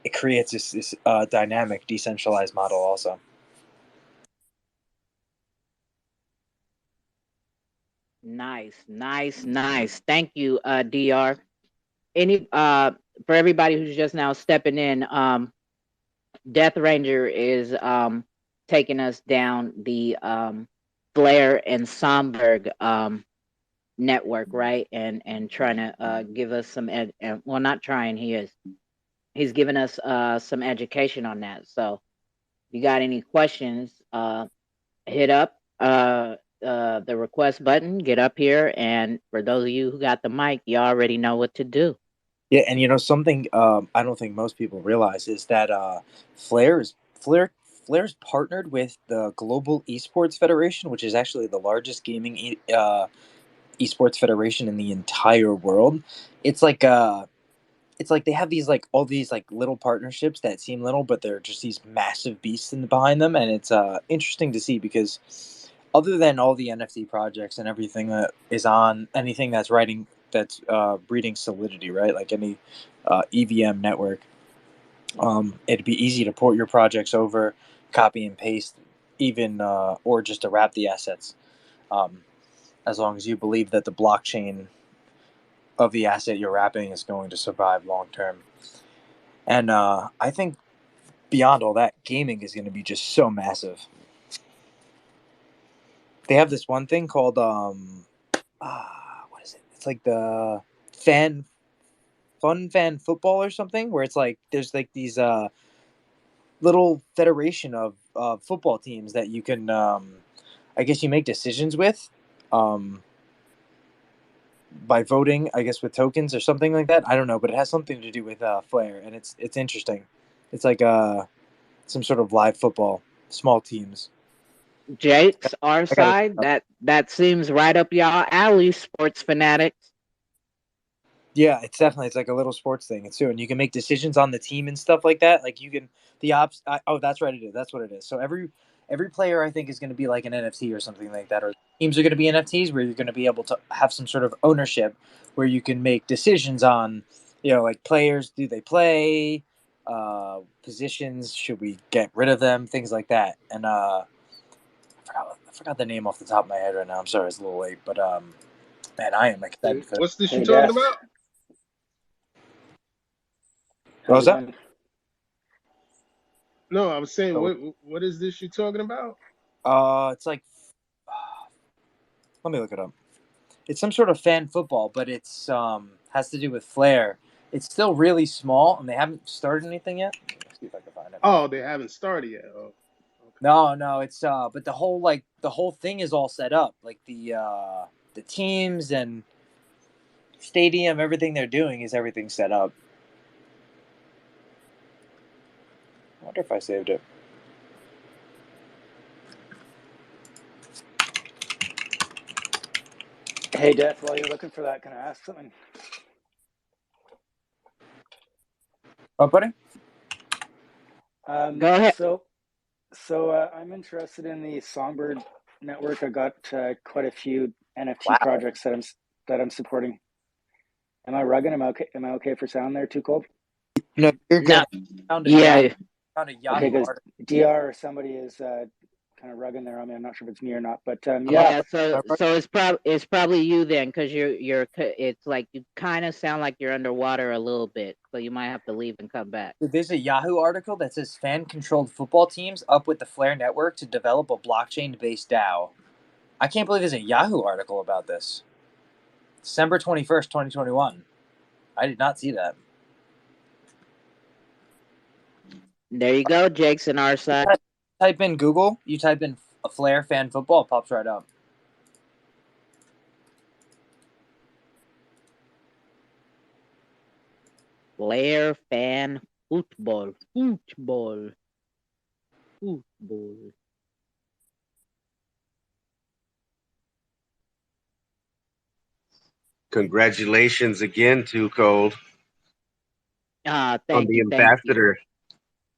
it creates this dynamic, decentralized model also. Nice, nice, nice. Thank you, Dr. Any For everybody who's just now stepping in, Death Ranger is taking us down the Blair and Somberg network, right? And trying to give us some well, not trying, he's giving us some education on that. So if you got any questions, hit up the request button, get up here, and for those of you who got the mic, you already know what to do. Yeah, and something I don't think most people realize is that Flair's partnered with the Global Esports Federation, which is actually the largest gaming esports federation in the entire world. It's like they have these like all these like little partnerships that seem little, but they're just these massive beasts behind them, and it's interesting to see because other than all the NFT projects and everything that is on anything that's breeding solidity, right? Like any EVM network, it'd be easy to port your projects over, copy and paste, even or just to wrap the assets, as long as you believe that the blockchain of the asset you're wrapping is going to survive long term. And I think beyond all that, gaming is going to be just so massive. They have this one thing called what is it? It's like the fan football or something, where it's like there's like these little federation of football teams that you can I guess you make decisions with by voting, I guess with tokens or something like that. I don't know, but it has something to do with Flair, and it's interesting. It's like some sort of live football, small teams. Jake's our I got side. That seems right up y'all alley, sports fanatics. Yeah, it's like a little sports thing too, and you can make decisions on the team and stuff like that. Like you can the ops. Oh, that's right, it is. That's what it is. So every player I think is going to be like an NFT or something like that, or teams are going to be NFTs where you're going to be able to have some sort of ownership where you can make decisions on, like players, do they play, positions, should we get rid of them, things like that. And I forgot the name off the top of my head right now. I'm sorry, it's a little late, but man, I am excited for that. What's this you Hey, talking Death. about? What was How's it that? going? No, I was saying, Oh. what is this you talking about? It's like, let me look it up. It's some sort of fan football, but it's has to do with Flair. It's still really small, and they haven't started anything yet. Let's see if I can find it. Oh, they haven't started yet. Oh, okay. No, it's but the whole thing is all set up, like the teams and stadium, everything they're doing is everything set up. I wonder if I saved it. Hey, Death, while you're looking for that, can I ask something? Oh, buddy. Go ahead. So I'm interested in the Songbird network. I got quite a few NFT Wow. projects that I'm supporting. Am I rugging? Am I okay for sound there? Too cold? No, you're No, good. Found a yeah, Yahoo Okay, because article. DR or somebody is kind of rugging there on me. I'm not sure if it's me or not, but yeah. yeah. So it's probably you then, because it's like you kind of sound like you're underwater a little bit, so you might have to leave and come back. There's a Yahoo article that says fan-controlled football teams up with the Flare network to develop a blockchain-based DAO. I can't believe there's a Yahoo article about this. December 21st, 2021. I did not see that. There you go, Jake's in our side. Type in Google. You type in a Flare fan football, it pops right up. Blair fan football. Football. Congratulations again, Too Cold, on Thank the you, thank you. ambassador.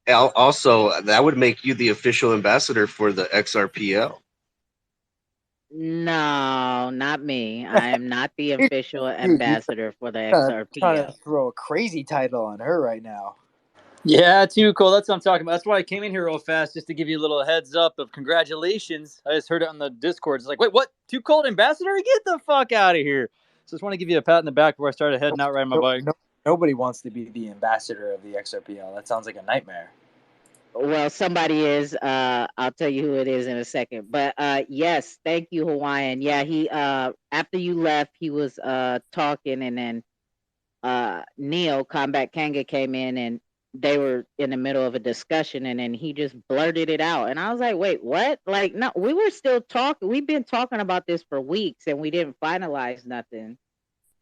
Also, that would make you the official ambassador for the XRPL. No, not me. I am not the official Dude, you're ambassador for the trying to XRPL. throw a crazy title on her right now. Yeah, too cool. That's what I'm talking about. That's why I came in here real fast, just to give you a little heads up of congratulations. I just heard it on the Discord. It's like, wait, what? Too cold ambassador? Get the fuck out of here. So just want to give you a pat in the back before I started heading out riding my bike. Nobody wants to be the ambassador of the Xrpl. That sounds like a nightmare. Well, somebody is. I'll tell you who it is in a second. But yes, thank you, Hawaiian. Yeah, he after you left, he was talking, and then Neo Combat Kanga came in, and they were in the middle of a discussion, and then he just blurted it out, and I was like, "Wait, what?" Like, no, we were still talking. We've been talking about this for weeks, and we didn't finalize nothing.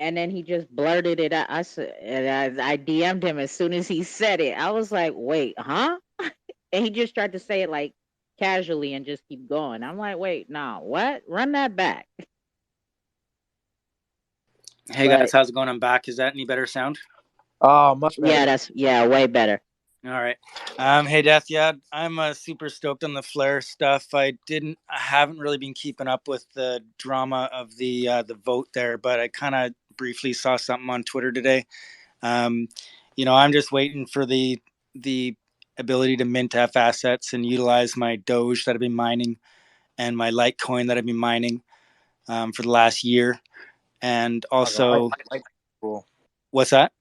And then he just blurted it out. I DM'd him as soon as he said it. I was like, "Wait, huh?" And he just tried to say it like casually and just keep going. I'm like, "Wait, nah, what? Run that back." Hey But guys, how's it going? I'm back. Is that any better sound? Oh, much better. Yeah, way better. All right. Hey Death, yeah, I'm super stoked on the Flare stuff. I haven't really been keeping up with the drama of the vote there, but I kind of briefly saw something on Twitter today. Um, I'm just waiting for the ability to mint F assets and utilize my Doge that I've been mining and my Litecoin that I've been mining for the last year. And also, Cool. What's that?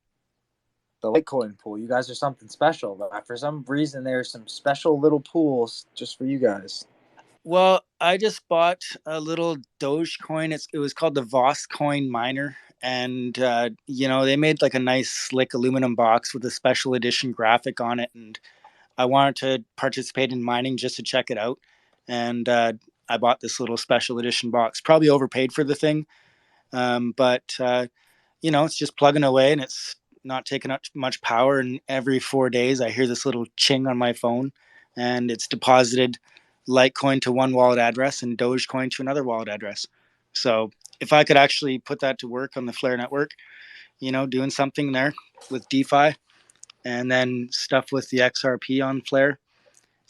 The Litecoin pool. You guys are something special. But for some reason, there's some special little pools just for you guys. Well, I just bought a little Dogecoin. It was called the Voss Coin Miner, and they made like a nice slick aluminum box with a special edition graphic on it, and I wanted to participate in mining just to check it out, and I bought this little special edition box. Probably overpaid for the thing, but it's just plugging away, and it's not taking up much power. And every 4 days, I hear this little ching on my phone, and it's deposited Litecoin to one wallet address and Dogecoin to another wallet address. So if I could actually put that to work on the Flare network, doing something there with DeFi, and then stuff with the XRP on Flare.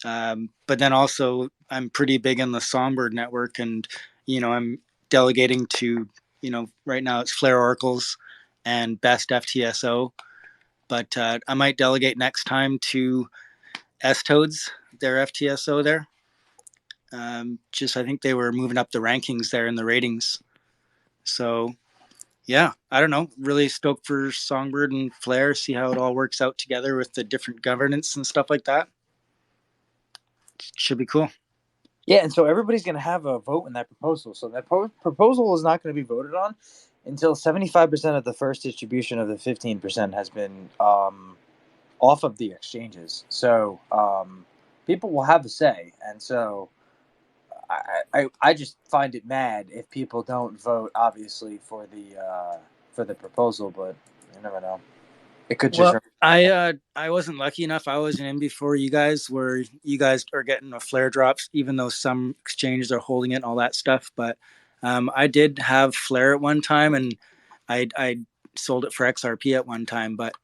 But then also, I'm pretty big in the Songbird network, and I'm delegating to right now it's Flare Oracles and Best FTSO, but I might delegate next time to S Toads, their FTSO there. Just I think they were moving up the rankings there in the ratings. So yeah, I don't know. Really stoked for Songbird and Flare. See how it all works out together with the different governance and stuff like that. Should be cool. Yeah, and so everybody's going to have a vote in that proposal. So that proposal is not going to be voted on until 75% of the first distribution of the 15% has been off of the exchanges. So people will have a say, and so I just find it mad if people don't vote, obviously, for the proposal. But you never know. It could just. Well, I wasn't lucky enough. I wasn't in before you guys, where you guys are getting a Flare drops, even though some exchanges are holding it and all that stuff. But I did have Flare at one time, and I sold it for XRP at one time. But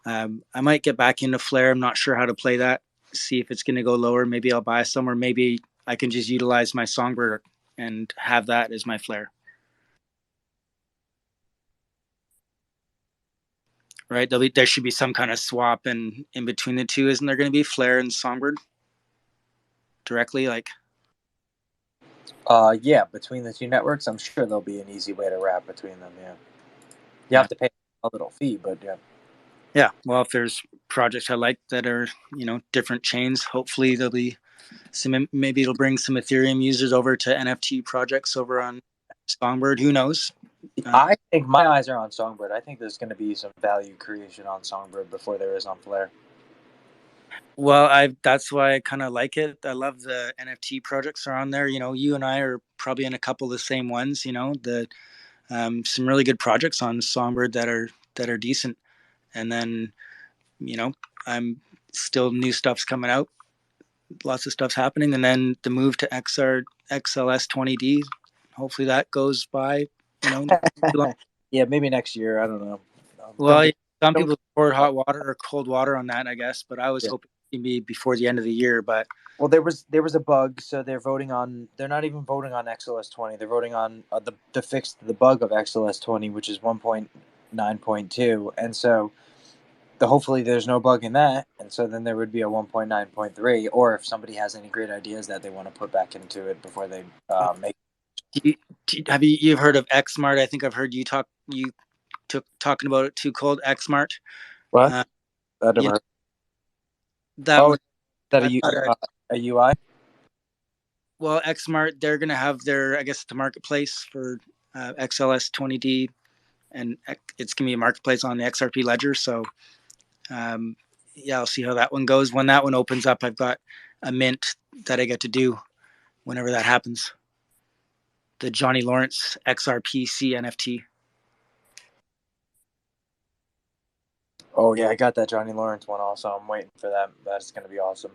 I might get back into Flare. I'm not sure how to play that. See if it's going to go lower. Maybe I'll buy some, or maybe I can just utilize my Songbird and have that as my Flare. Right? There should be some kind of swap in between the two. Isn't there going to be Flare and Songbird directly? Like, yeah, between the two networks, I'm sure there'll be an easy way to wrap between them. Yeah, you have to pay a little fee, but yeah. Yeah, well, if there's projects I like that are different chains, hopefully there'll be some. Maybe it'll bring some Ethereum users over to NFT projects over on Songbird. Who knows? I think my eyes are on Songbird. I think there's going to be some value creation on Songbird before there is on Flare. Well, that's why I kind of like it. I love the NFT projects are on there. You and I are probably in a couple of the same ones. Some really good projects on Songbird that are decent. And then, I'm still new stuff's coming out. Lots of stuff's happening. And then the move to XLS 20D. Hopefully that goes by. Yeah, maybe next year. I don't know. Well, some people pour hot water or cold water on that, I guess. But I was hoping be before the end of the year. But well, there was a bug, so they're voting on. They're not even voting on XLS 20. They're voting on the fix the bug of XLS 20, which is 1.9.2, and so hopefully there's no bug in that, and so then there would be a 1.9.3, or if somebody has any great ideas that they want to put back into it before they make. Have you've heard of Xmart? I think I've heard you talking about it too. Cold Xmart. What? I never heard. That was that a UI. Well, Xmart, they're going to have their, I guess, the marketplace for XLS 20D, and it's going to be a marketplace on the XRP ledger. So, yeah, I'll see how that one goes. When that one opens up, I've got a mint that I get to do whenever that happens. The Johnny Lawrence XRPC NFT. Oh yeah, I got that Johnny Lawrence one also. I'm waiting for that. That's going to be awesome.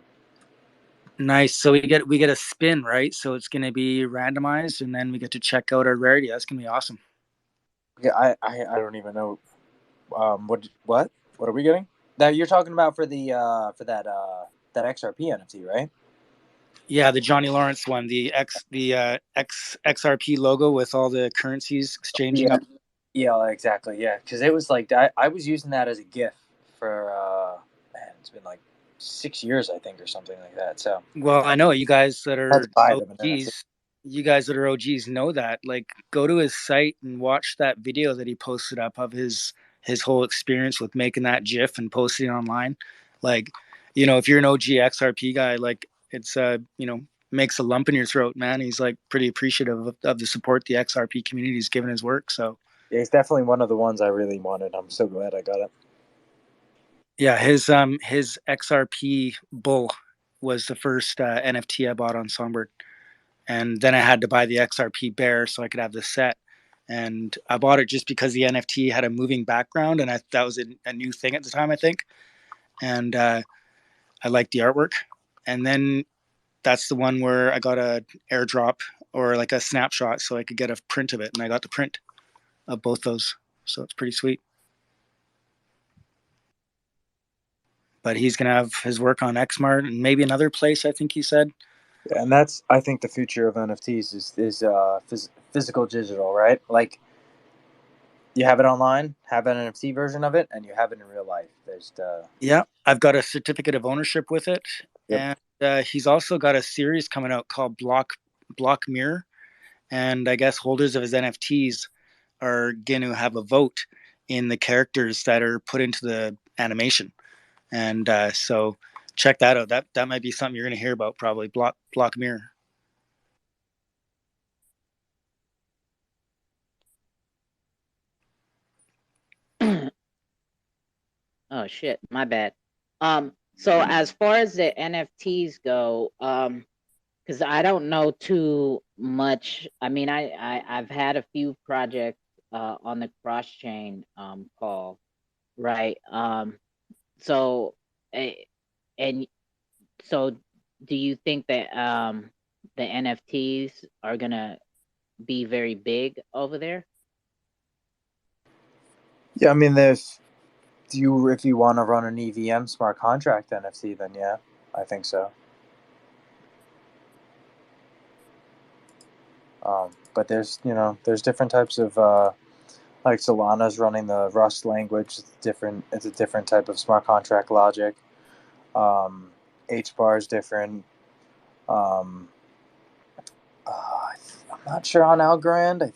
Nice. So we get a spin, right? So it's going to be randomized, and then we get to check out our rarity. That's going to be awesome. Yeah, I don't even know. What are we getting? That you're talking about for the for that XRP NFT, right? Yeah, the Johnny Lawrence one, the XRP logo with all the currencies exchanging up. Yeah, exactly. Yeah, because it was like I was using that as a GIF for man, it's been like 6 years, I think, or something like that. So well, I know you guys that are OGs. You guys that are OGs know that. Like, go to his site and watch that video that he posted up of his whole experience with making that GIF and posting it online. Like, if you're an OG XRP guy, like it's makes a lump in your throat, man. He's like pretty appreciative of the support the XRP community has given his work. So yeah, he's definitely one of the ones I really wanted. I'm so glad I got it. Yeah, his XRP bull was the first NFT I bought on Songbird, and then I had to buy the XRP bear so I could have the set. And I bought it just because the NFT had a moving background, and that was a new thing at the time, I think. And I liked the artwork. And then that's the one where I got a airdrop or like a snapshot so I could get a print of it, and I got the print of both those. So it's pretty sweet. But he's gonna have his work on Xmart and maybe another place, I think he said. Yeah, and that's I think the future of NFTs is physical digital, right? Like you have it online, have an NFT version of it, and you have it in real life. Yeah, I've got a certificate of ownership with it, yep. And he's also got a series coming out called Block Mirror, and I guess holders of his NFTs are going to have a vote in the characters that are put into the animation, and so check that out. That might be something you're going to hear about probably. Block Mirror. Oh shit, my bad. So as far as the NFTs go, because I don't know too much. I mean, I've had a few projects on the cross chain call, right? So eh, and so do you think that the NFTs are gonna be very big over there? Yeah, I mean, if you want to run an EVM smart contract NFT, then yeah, I think so. But there's different types of like Solana's running the Rust language. It's different. It's a different type of smart contract logic. HBAR is different. Um, I'm not sure on Algorand.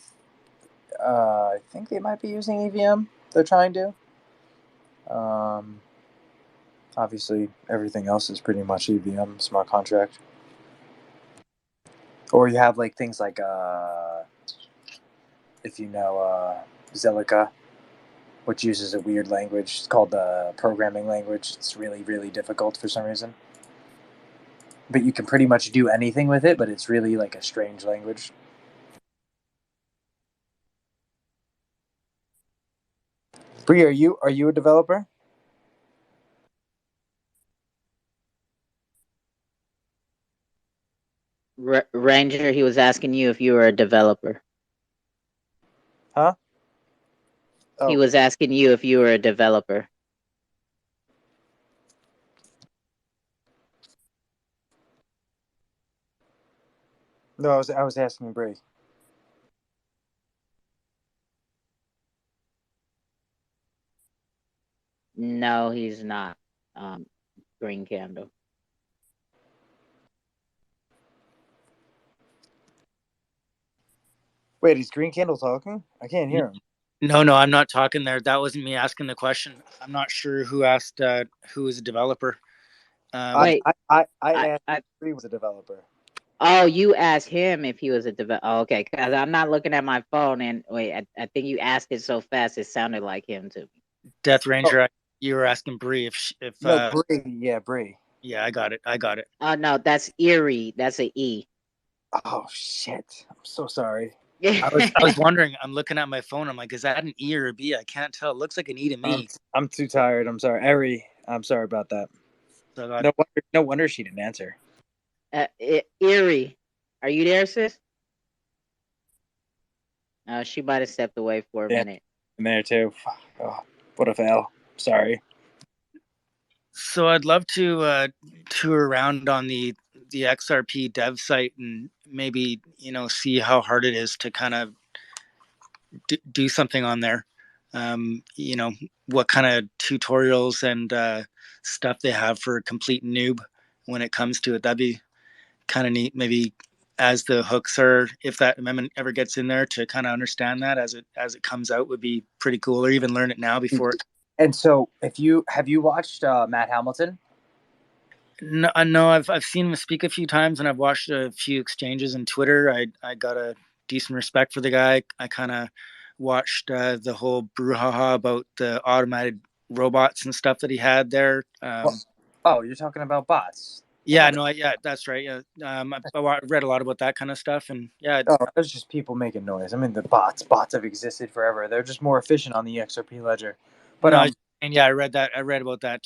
I think they might be using EVM. They're trying to. Obviously, everything else is pretty much EVM smart contract. Or you have like things like if you know Zelica, which uses a weird language. It's called the programming language. It's really, really difficult for some reason. But you can pretty much do anything with it, but it's really like a strange language. Bree, are you a developer? Ranger, he was asking you if you were a developer. Huh? He Oh, was asking you if you were a developer. No, I was asking Bree. No, he's not. Green Candle. Wait, is Green Candle talking? I can't hear him. No, I'm not talking there. That wasn't me asking the question. I'm not sure who asked who is a developer. Wait, I I, asked I, if Bree was a developer. oh, you asked him if he was a developer. Oh, okay, because I'm not looking at my phone, and wait, I think you asked it so fast it sounded like him to me. Death Oh Ranger, you were asking Bree if no, Bree. Yeah, Bree. yeah, I got it. I got it. Oh no, that's Erie. That's a E. Oh shit! I'm so sorry. I was wondering. I'm looking at my phone. I'm like, is that an E or a B? I can't tell. It looks like an E to me. I'm too tired. I'm sorry, Eri. I'm sorry about that. So No wonder she didn't answer. Erie, are you there, sis? She might have stepped away for a Yeah, minute. in there too. Oh, what a fail. Sorry. So I'd love to tour around on the XRP dev site and maybe see how hard it is to kind of do something on there. What kind of tutorials and stuff they have for a complete noob when it comes to it. That'd be kind of neat. Maybe as the hooks are, if that amendment ever gets in there, to kind of understand that as it comes out would be pretty cool. Or even learn it now before it. And so, if you have you watched Matt Hamilton? No, no, I've seen him speak a few times, and I've watched a few exchanges on Twitter. I got a decent respect for the guy. I kind of watched the whole brouhaha about the automated robots and stuff that he had there. Oh, you're talking about bots. Yeah, no, yeah, that's right. Yeah, I read a lot about that kind of stuff, and yeah, Oh, there's just people making noise. I mean, the bots have existed forever. They're just more efficient on the XRP ledger. But no, and yeah, I read that. I read about that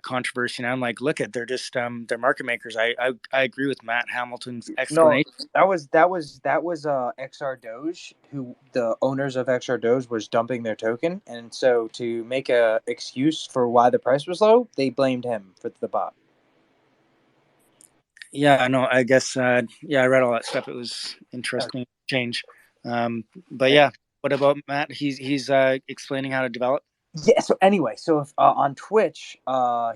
controversy, and I'm like, look at they're just they're market makers. I agree with Matt Hamilton's no, explanation. that was XR Doge, who the owners of XR Doge was dumping their token, and so to make a excuse for why the price was low, they blamed him for the bot. Yeah, I know. I guess yeah, I read all that stuff. It was interesting change. But yeah, what about Matt? He's explaining how to develop. Yeah. So anyway, so if on Twitch,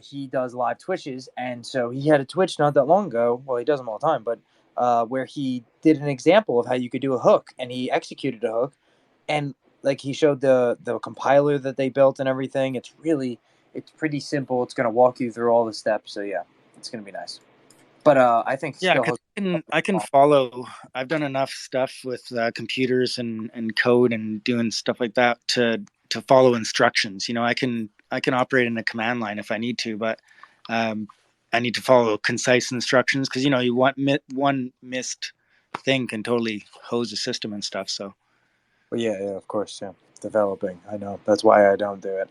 he does live Twitches, and so he had a Twitch not that long ago. Well, he does them all the time, but where he did an example of how you could do a hook, and he executed a hook, and like he showed the compiler that they built and everything. It's pretty simple. It's gonna walk you through all the steps. So yeah, it's gonna be nice. But I think Yeah, still because I can follow. I've done enough stuff with computers and code and doing stuff like that to follow instructions. I can operate in a command line if I need to, but I need to follow concise instructions because you want one missed thing can totally hose the system and stuff. So Well, yeah, of course, yeah. Developing, I know. That's why I don't do it.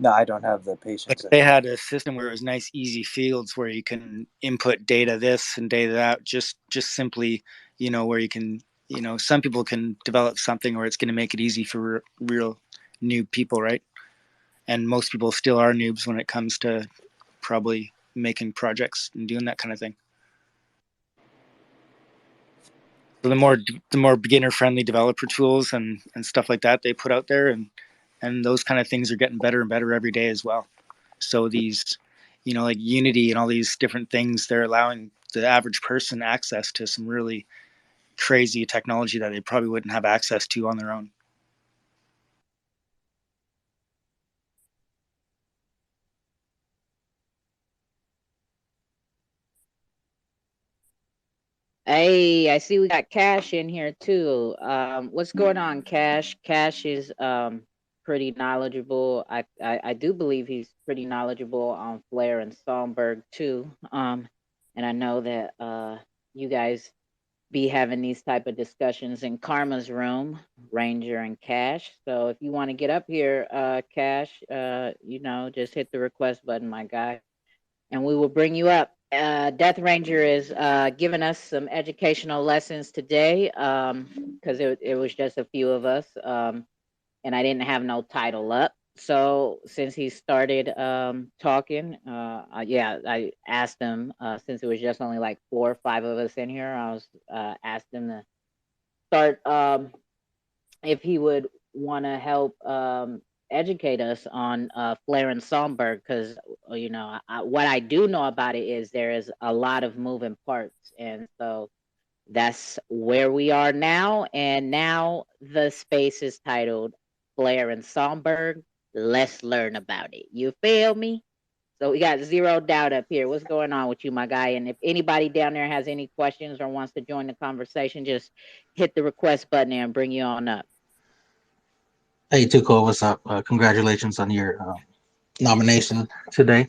No, I don't have the like patience. they had a system where it was nice, easy fields where you can input data this and data that, just simply, where you can, some people can develop something where it's going to make it easy for real new people, right? And most people still are noobs when it comes to probably making projects and doing that kind of thing. So the more beginner friendly developer tools and stuff like that they put out there, and those kind of things are getting better and better every day as well. So these, like Unity and all these different things, they're allowing the average person access to some really crazy technology that they probably wouldn't have access to on their own. Hey, I see we got Cash in here too. What's going on, Cash? Cash is pretty knowledgeable. I do believe he's pretty knowledgeable on Flair and Songbird too. And I know that you guys be having these type of discussions in Karma's room, Ranger and Cash. So if you want to get up here, Cash, just hit the request button, my guy, and we will bring you up. Death Ranger is giving us some educational lessons today because it was just a few of us, and I didn't have no title up. So since he started talking, yeah, I asked him since it was just only like 4 or 5 of us in here. I was asked him to start if he would want to help educate us on Flair and Songbird because what I do know about it is there is a lot of moving parts, and so that's where we are now. And now the space is titled Flair and Songbird. Let's learn about it. You feel me? So we got Zero Doubt up here. What's going on with you, my guy? And if anybody down there has any questions or wants to join the conversation, just hit the request button and bring you on up. Hey, Tuko, what's up? Congratulations on your nomination today.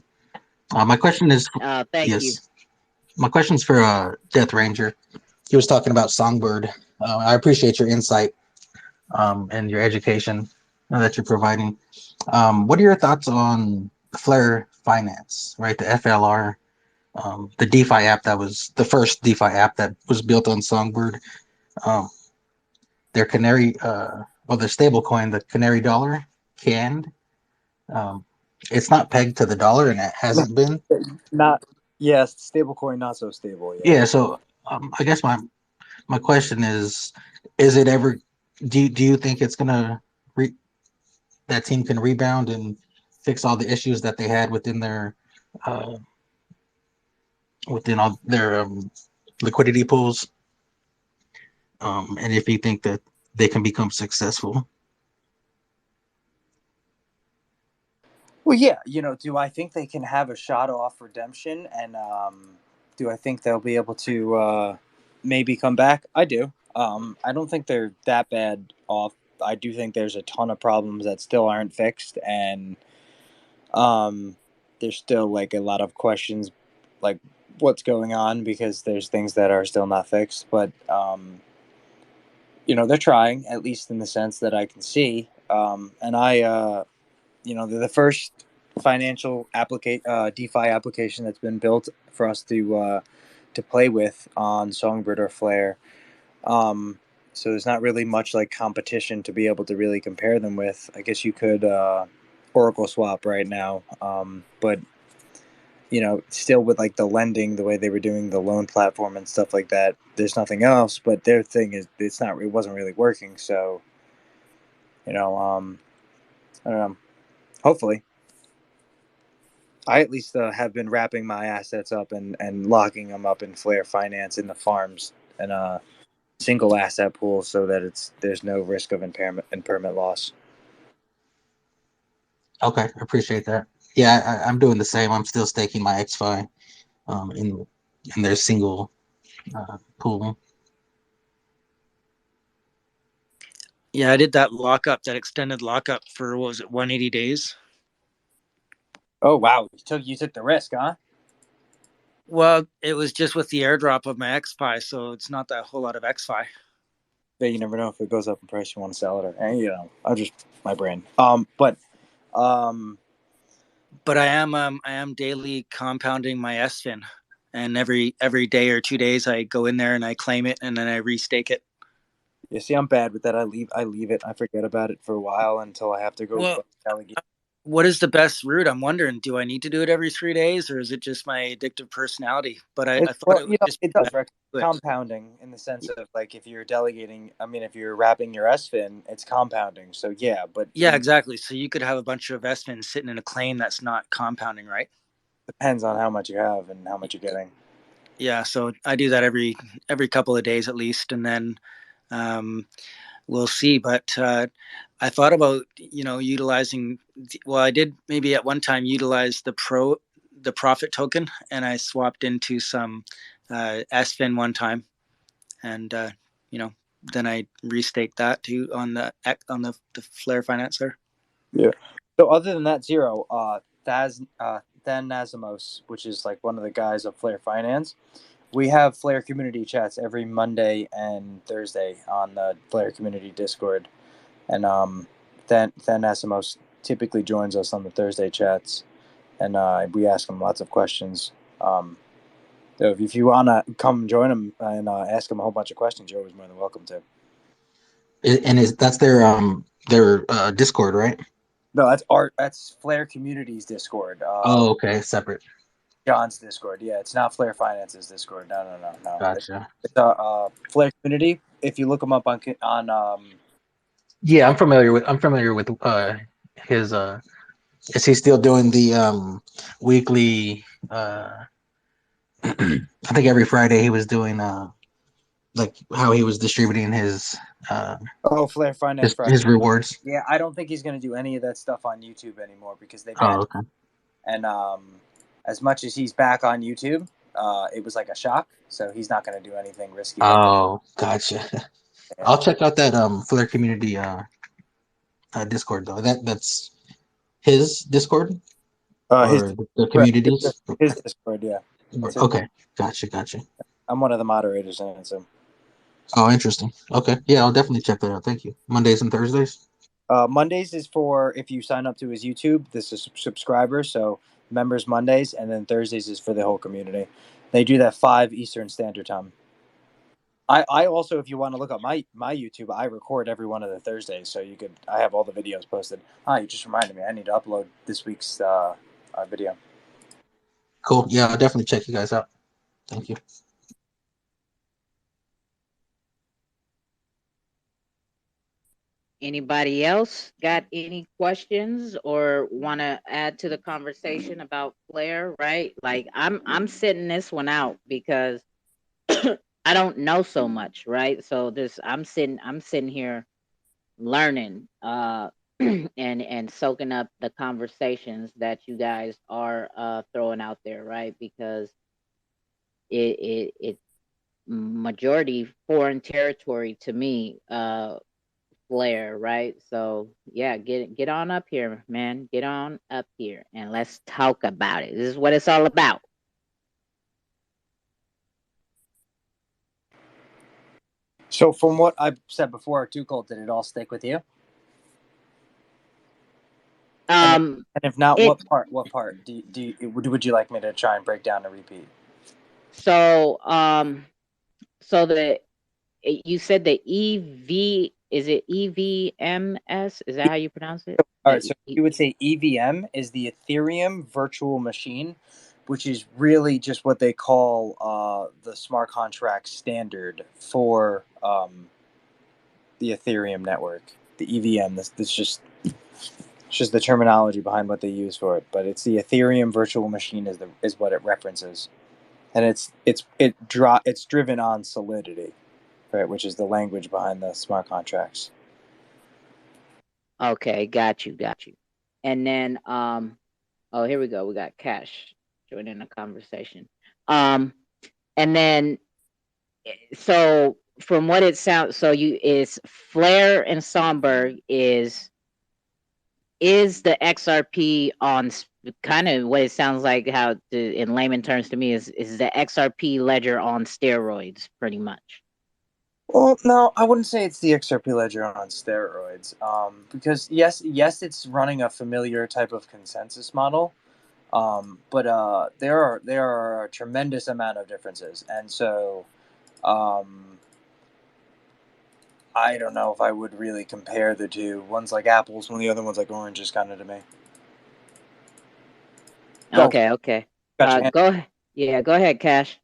My question is, Thank you. yes, my question's for Death Ranger. He was talking about Songbird. I appreciate your insight and your education that you're providing. What are your thoughts on Flare Finance, right? The FLR, the DeFi app that was the first DeFi app that was built on Songbird. Um, their Canary, their stable coin, the Canary Dollar, canned. Um, it's not pegged to the dollar, and it hasn't been. Not yes, stablecoin not so stable. Yeah. Yeah, so I guess my question is it ever? Do you think it's gonna that team can rebound and fix all the issues that they had uh, within all their liquidity pools? And if you think that they can become successful? Well, yeah. Do I think they can have a shot off redemption, and do I think they'll be able to maybe come back? I do. I don't think they're that bad off. I do think there's a ton of problems that still aren't fixed, and um, there's still like a lot of questions, like what's going on because there's things that are still not fixed. But they're trying, at least in the sense that I can see. And they're the first DeFi application that's been built for us to play with on Songbird or Flare. So there's not really much like competition to be able to really compare them with. I guess you could Oracle swap right now, but still with like the lending, the way they were doing the loan platform and stuff like that, there's nothing else. But their thing is, it wasn't really working. So, I don't know. Hopefully, I at least have been wrapping my assets up and locking them up in Flare Finance in the farms and single asset pool so that there's no risk of impairment loss. Okay, I appreciate that. Yeah, I'm doing the same. I'm still staking my XFi in their single pool. Yeah, I did that extended lockup for what was it, 180 days? Oh wow, you took the risk, huh? Well, it was just with the airdrop of my XFi, so it's not that whole lot of XFi. But you never know if it goes up in price, you want to sell it, or I'll just my brain. But I am daily compounding my SFIN, and every day or 2 days I go in there and I claim it and then I restake it. You see, I'm bad with that. I leave it. I forget about it for a while until I have to go. Well, what is the best route? I'm wondering, do I need to do it every 3 days, or is it just my addictive personality? But I thought it would just it does compounding in the sense of like if you're delegating. I mean, if you're wrapping your SFIN, it's compounding. So yeah, but yeah, exactly. So you could have a bunch of SFIN sitting in a claim that's not compounding, right? Depends on how much you have and how much you're getting. Yeah, so I do that every couple of days at least, and then we'll see. But I thought about utilizing. Well, I did maybe at one time utilize the profit token, and I swapped into some SFIN one time, and then I restaked that too on the Flare Financer. Yeah. So other than that, Zero, Dan Nazimos, which is like one of the guys of Flare Finance, we have Flare community chats every Monday and Thursday on the Flare community Discord, and Dan Nazimos typically joins us on the Thursday chats, and we ask him lots of questions. So if you wanna come join him and ask him a whole bunch of questions, you're always more than welcome to. And that's their Discord, right? No, that's art. That's Flare Community's Discord. Oh, okay, separate. John's Discord. Yeah, it's not Flare Finance's Discord. No. Gotcha. It's a Flare Community. If you look him up on Yeah, I'm familiar with his is he still doing the weekly I think every Friday he was doing like how he was distributing his Flare Finance Friday. his rewards. Yeah, I don't think he's going to do any of that stuff on YouTube anymore because they Oh, banned okay. him. And as much as he's back on YouTube, it was like a shock. So he's not going to do anything risky like that. Oh, gotcha. Yeah. I'll check out that Flare Community Discord though. That's his Discord or the communities. His Discord, yeah. Okay, gotcha. I'm one of the moderators in it, so. Oh, interesting. Okay, yeah, I'll definitely check that out. Thank you. Mondays and Thursdays. Mondays is for if you sign up to his YouTube. This is subscribers, so members Mondays, and then Thursdays is for the whole community. They do that 5 Eastern Standard Time. I also, if you want to look up my YouTube, I record every one of the Thursdays, so I have all the videos posted. You just reminded me, I need to upload this week's video. Cool. Yeah, I'll definitely check you guys out. Thank you. Anybody else got any questions or want to add to the conversation about Flare? Right, like I'm sitting this one out because I don't know so much, right? So I'm sitting here learning and soaking up the conversations that you guys are throwing out there, right? Because it majority foreign territory to me, Flare, right? So yeah, get on up here, man. Get on up here and let's talk about it. This is what it's all about. So from what I said before, Tuchel, did it all stick with you? And if not, what part? What part would you like me to try and break down and repeat? So you said the EV, is it EVMS? Is that how you pronounce it? All right, so you would say EVM is the Ethereum virtual machine, which is really just what they call the smart contract standard for the Ethereum network. The EVM, that's just the terminology behind what they use for it, but it's the Ethereum virtual machine is what it references, and it's driven on Solidity, right, which is the language behind the smart contracts. Okay, got you. And then oh, here we go. We got Cash joining the conversation. And then so from what it sounds, so is Flare and Songbird is the XRP on kind of what it sounds like, how in layman terms to me is the XRP ledger on steroids pretty much. Well, no, I wouldn't say it's the Xrpl ledger on steroids, because yes, it's running a familiar type of consensus model, but there are a tremendous amount of differences, and so I don't know if I would really compare the two. One's like apples, when the other one's like oranges, kind of to me. Okay. Go ahead. Yeah, go ahead, Cash.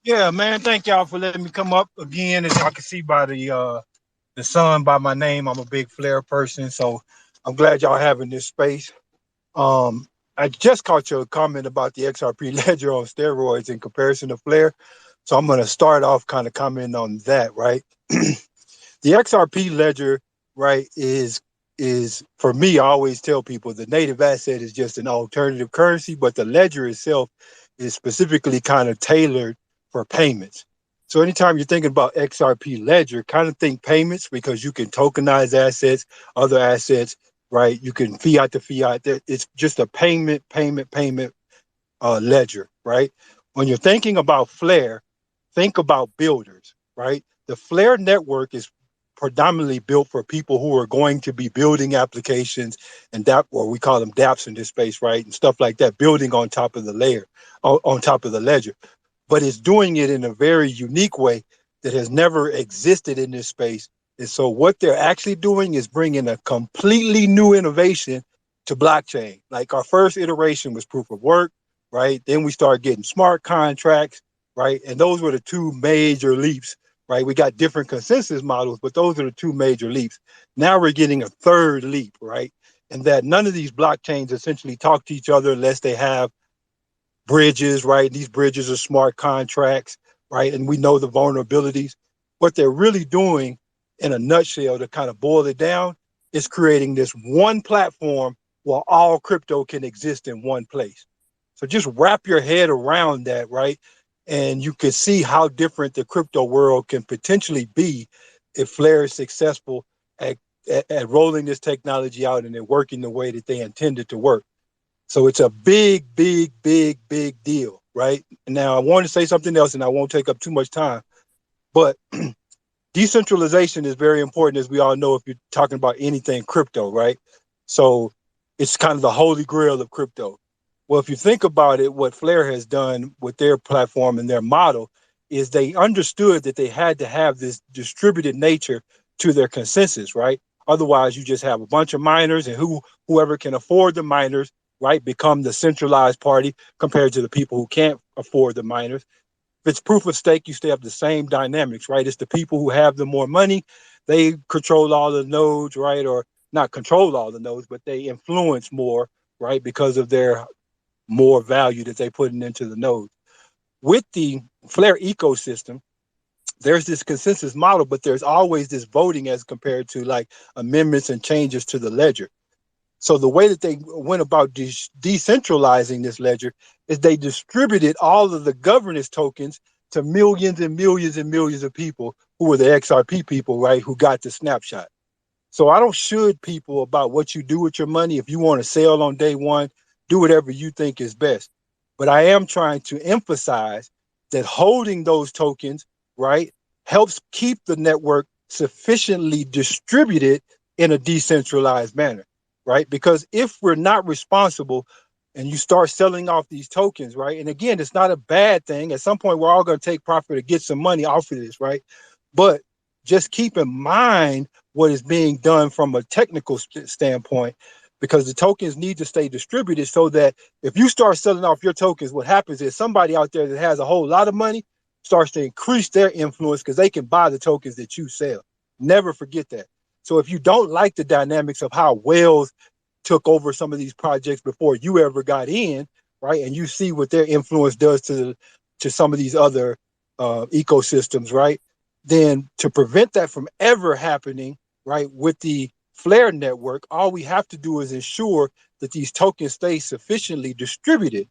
Yeah, man. Thank y'all for letting me come up again. As y'all can see by the sun, by my name, I'm a big Flare person, so I'm glad y'all having this space. I just caught your comment about the XRP ledger on steroids in comparison to Flare, so I'm going to start off kind of commenting on that. Right, the XRP ledger, right, is for me. I always tell people the native asset is just an alternative currency, but the ledger itself is specifically kind of tailored for payments. So anytime you're thinking about XRP ledger, kind of think payments, because you can tokenize assets, other assets, right? You can fiat to fiat. It's just a payment ledger, right? When you're thinking about Flare, think about builders, right? The Flare network is predominantly built for people who are going to be building applications and or we call them dApps in this space, right? And stuff like that, building on top of the layer, on top of the ledger. But it's doing it in a very unique way that has never existed in this space. And so what they're actually doing is bringing a completely new innovation to blockchain. Like our first iteration was proof of work, right? Then we started getting smart contracts, right? And those were the two major leaps, right? We got different consensus models, but those are the two major leaps. Now we're getting a third leap, right? And that none of these blockchains essentially talk to each other unless they have bridges, right? These bridges are smart contracts, right? And we know the vulnerabilities. What they're really doing, in a nutshell, to kind of boil it down, is creating this one platform where all crypto can exist in one place. So just wrap your head around that, right? And you can see how different the crypto world can potentially be if Flare is successful at rolling this technology out and it working the way that they intended to work. So it's a big, big, big, big deal, right? Now, I want to say something else, and I won't take up too much time, but decentralization is very important, as we all know, if you're talking about anything crypto, right? So it's kind of the holy grail of crypto. Well, if you think about it, what Flare has done with their platform and their model is they understood that they had to have this distributed nature to their consensus, right? Otherwise, you just have a bunch of miners, and whoever can afford the miners, right, become the centralized party compared to the people who can't afford the miners. If it's proof of stake, you still have the same dynamics, right? It's the people who have the more money, they control all the nodes, right? Or not control all the nodes, but they influence more, right? Because of their more value that they're putting into the nodes. With the Flare ecosystem, there's this consensus model, but there's always this voting as compared to like amendments and changes to the ledger. So the way that they went about decentralizing this ledger is they distributed all of the governance tokens to millions and millions and millions of people who were the XRP people, right, who got the snapshot. So I don't should people about what you do with your money. If you want to sell on day one, do whatever you think is best. But I am trying to emphasize that holding those tokens, right, helps keep the network sufficiently distributed in a decentralized manner, right? Because if we're not responsible and you start selling off these tokens, right? And again, it's not a bad thing. At some point, we're all going to take profit or get some money off of this, right? But just keep in mind what is being done from a technical standpoint, because the tokens need to stay distributed so that if you start selling off your tokens, what happens is somebody out there that has a whole lot of money starts to increase their influence because they can buy the tokens that you sell. Never forget that. So if you don't like the dynamics of how whales took over some of these projects before you ever got in, right, and you see what their influence does to some of these other ecosystems, right, then to prevent that from ever happening, right, with the Flare network, all we have to do is ensure that these tokens stay sufficiently distributed.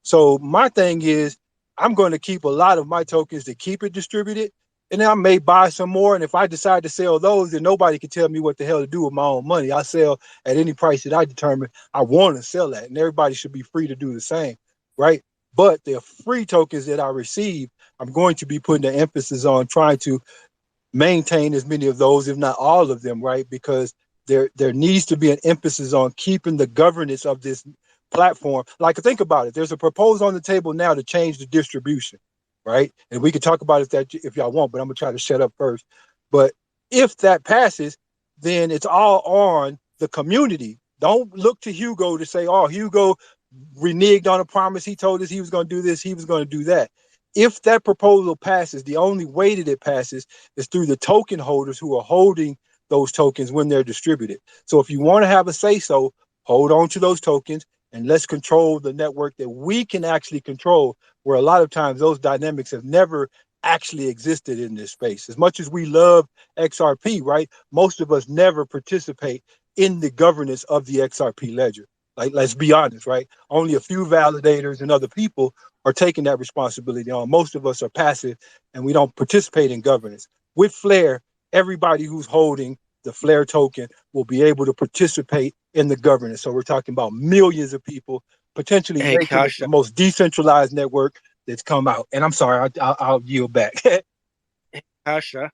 So my thing is, I'm going to keep a lot of my tokens to keep it distributed, and then I may buy some more. And if I decide to sell those, then nobody can tell me what the hell to do with my own money. I sell at any price that I determine I want to sell at, and everybody should be free to do the same, right? But the free tokens that I receive, I'm going to be putting the emphasis on trying to maintain as many of those, if not all of them, right? Because there needs to be an emphasis on keeping the governance of this platform. Like, think about it. There's a proposal on the table now to change the distribution, right? And we can talk about it if y'all want, but I'm gonna try to shut up first. But if that passes, then it's all on the community. Don't look to Hugo to say, oh, Hugo reneged on a promise. He told us he was going to do this, he was going to do that. If that proposal passes, the only way that it passes is through the token holders who are holding those tokens when they're distributed. So if you want to have a say so, hold on to those tokens and let's control the network that we can actually control, where a lot of times those dynamics have never actually existed in this space. As much as we love XRP, right? Most of us never participate in the governance of the XRP ledger. Like, let's be honest, right? Only a few validators and other people are taking that responsibility on. Most of us are passive and we don't participate in governance. With Flare, everybody who's holding the Flare token will be able to participate in the governance. So we're talking about millions of people potentially Hey, making it the most decentralized network that's come out. And I'm sorry, I'll yield back. Kasha,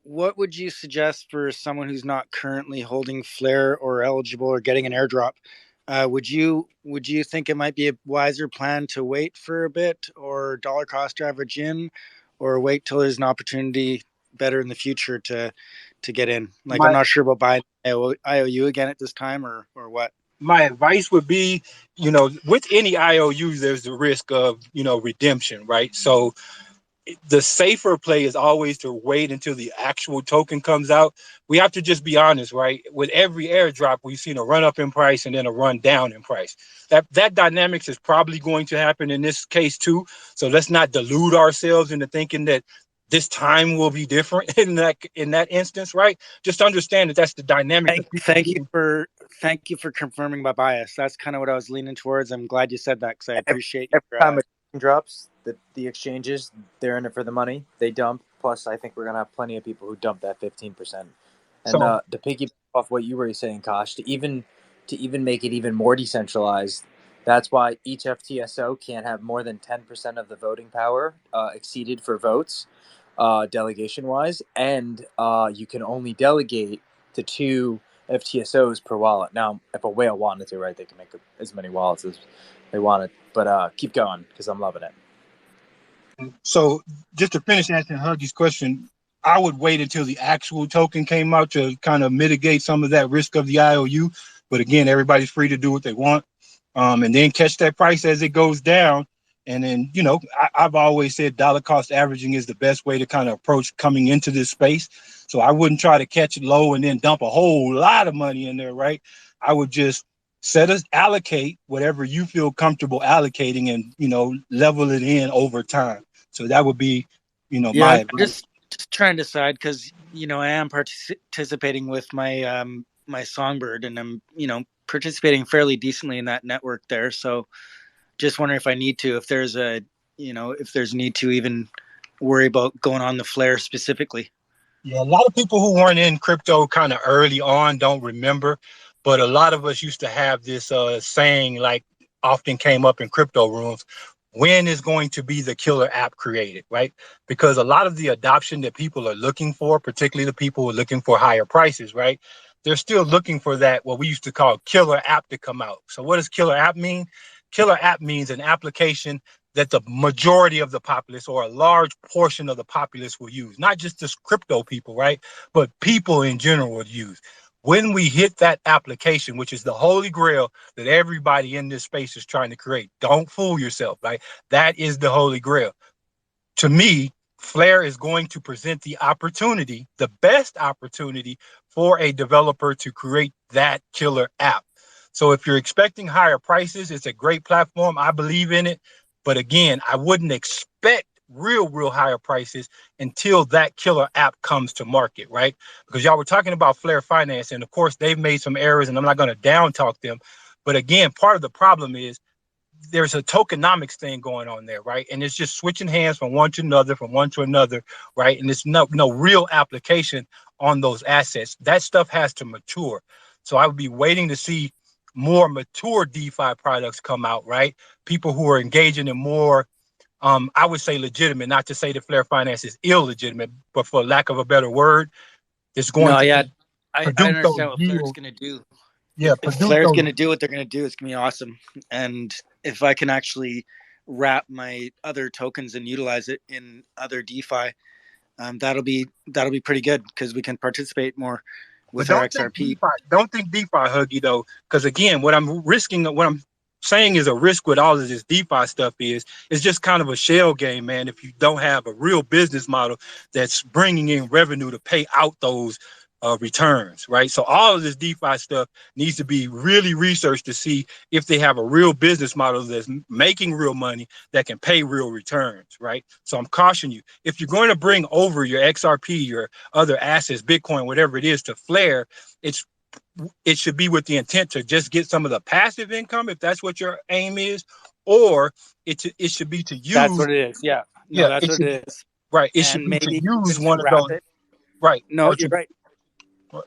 what would you suggest for someone who's not currently holding Flare or eligible or getting an airdrop? Would you think it might be a wiser plan to wait for a bit, or dollar cost average in, or wait till there's an opportunity better in the future to get in? Like, I'm not sure about buying IOU again at this time, or what. my advice would be, with any IOUs, there's the risk of, redemption, right? So the safer play is always to wait until the actual token comes out. We have to just be honest, right? With every airdrop, we've seen a run up in price and then a run down in price. That dynamics is probably going to happen in this case too. So let's not delude ourselves into thinking that this time will be different in that instance, right? Just understand that that's the dynamic that people Thank you for confirming my bias. That's kind of what I was leaning towards. I'm glad you said that because I appreciate Every your. time a token drops, the exchanges, they're in it for the money. They dump. Plus, I think we're gonna have plenty of people who dump that 15%. And So to piggyback off what you were saying, Kosh, to even make it even more decentralized, that's why each FTSO can't have more than 10% of the voting power exceeded for votes, delegation wise, and you can only delegate to 2 FTSOs per wallet. Now, if a whale wanted to, right, they can make as many wallets as they wanted. But keep going because I'm loving it. So just to finish answering Huggy's question, I would wait until the actual token came out to kind of mitigate some of that risk of the IOU. But again, everybody's free to do what they want, and then catch that price as it goes down. And then, I've always said dollar cost averaging is the best way to kind of approach coming into this space. So I wouldn't try to catch it low and then dump a whole lot of money in there, right? I would just allocate whatever you feel comfortable allocating and, level it in over time. So that would be, Yeah, my I'm advice. just trying to decide because I am participating with my my Songbird, and I'm participating fairly decently in that network there. So just wondering if I need to, if there's if there's need to even worry about going on the flare specifically. Yeah, a lot of people who weren't in crypto kind of early on don't remember, but a lot of us used to have this saying, like often came up in crypto rooms: when is going to be the killer app created, right? Because a lot of the adoption that people are looking for, particularly the people who are looking for higher prices, right? They're still looking for that, what we used to call killer app to come out. So what does killer app mean? Killer app means an application that the majority of the populace or a large portion of the populace will use, not just the crypto people, right? But people in general would use. When we hit that application, which is the holy grail that everybody in this space is trying to create, don't fool yourself, right? That is the holy grail. To me, Flare is going to present the opportunity, the best opportunity for a developer to create that killer app. So if you're expecting higher prices, it's a great platform. I believe in it. But again, I wouldn't expect real higher prices until that killer app comes to market, right? Because y'all were talking about Flare Finance, and of course, they've made some errors, and I'm not going to down talk them. But again, part of the problem is there's a tokenomics thing going on there, right? And it's just switching hands from one to another, right? And there's no real application on those assets. That stuff has to mature. So I would be waiting to see more mature DeFi products come out, right? People who are engaging in more, I would say legitimate, not to say that Flare Finance is illegitimate, but for lack of a better word, it's going No, to yeah, I produce those understand what Flare's yields. going to do. Yeah, If produce Flare's those. going to do what they're going to do, it's going to be awesome. And if I can actually wrap my other tokens and utilize it in other DeFi, that'll be pretty good because we can participate more But with our XRP. don't think DeFi, Huggy, though, because again, what I'm saying is a risk with all of this DeFi stuff is it's just kind of a shell game, man. If you don't have a real business model that's bringing in revenue to pay out those returns, right? So all of this DeFi stuff needs to be really researched to see if they have a real business model that's making real money that can pay real returns, right? So I'm cautioning you, if you're going to bring over your XRP, your other assets, Bitcoin, whatever it is, to Flare, it should be with the intent to just get some of the passive income, if that's what your aim is, or it should be to That's use. what it is. Yeah. No, Yeah, that's it what should. it is. Right, it should And be to maybe use even to one of wrap those. it. Right, No, you're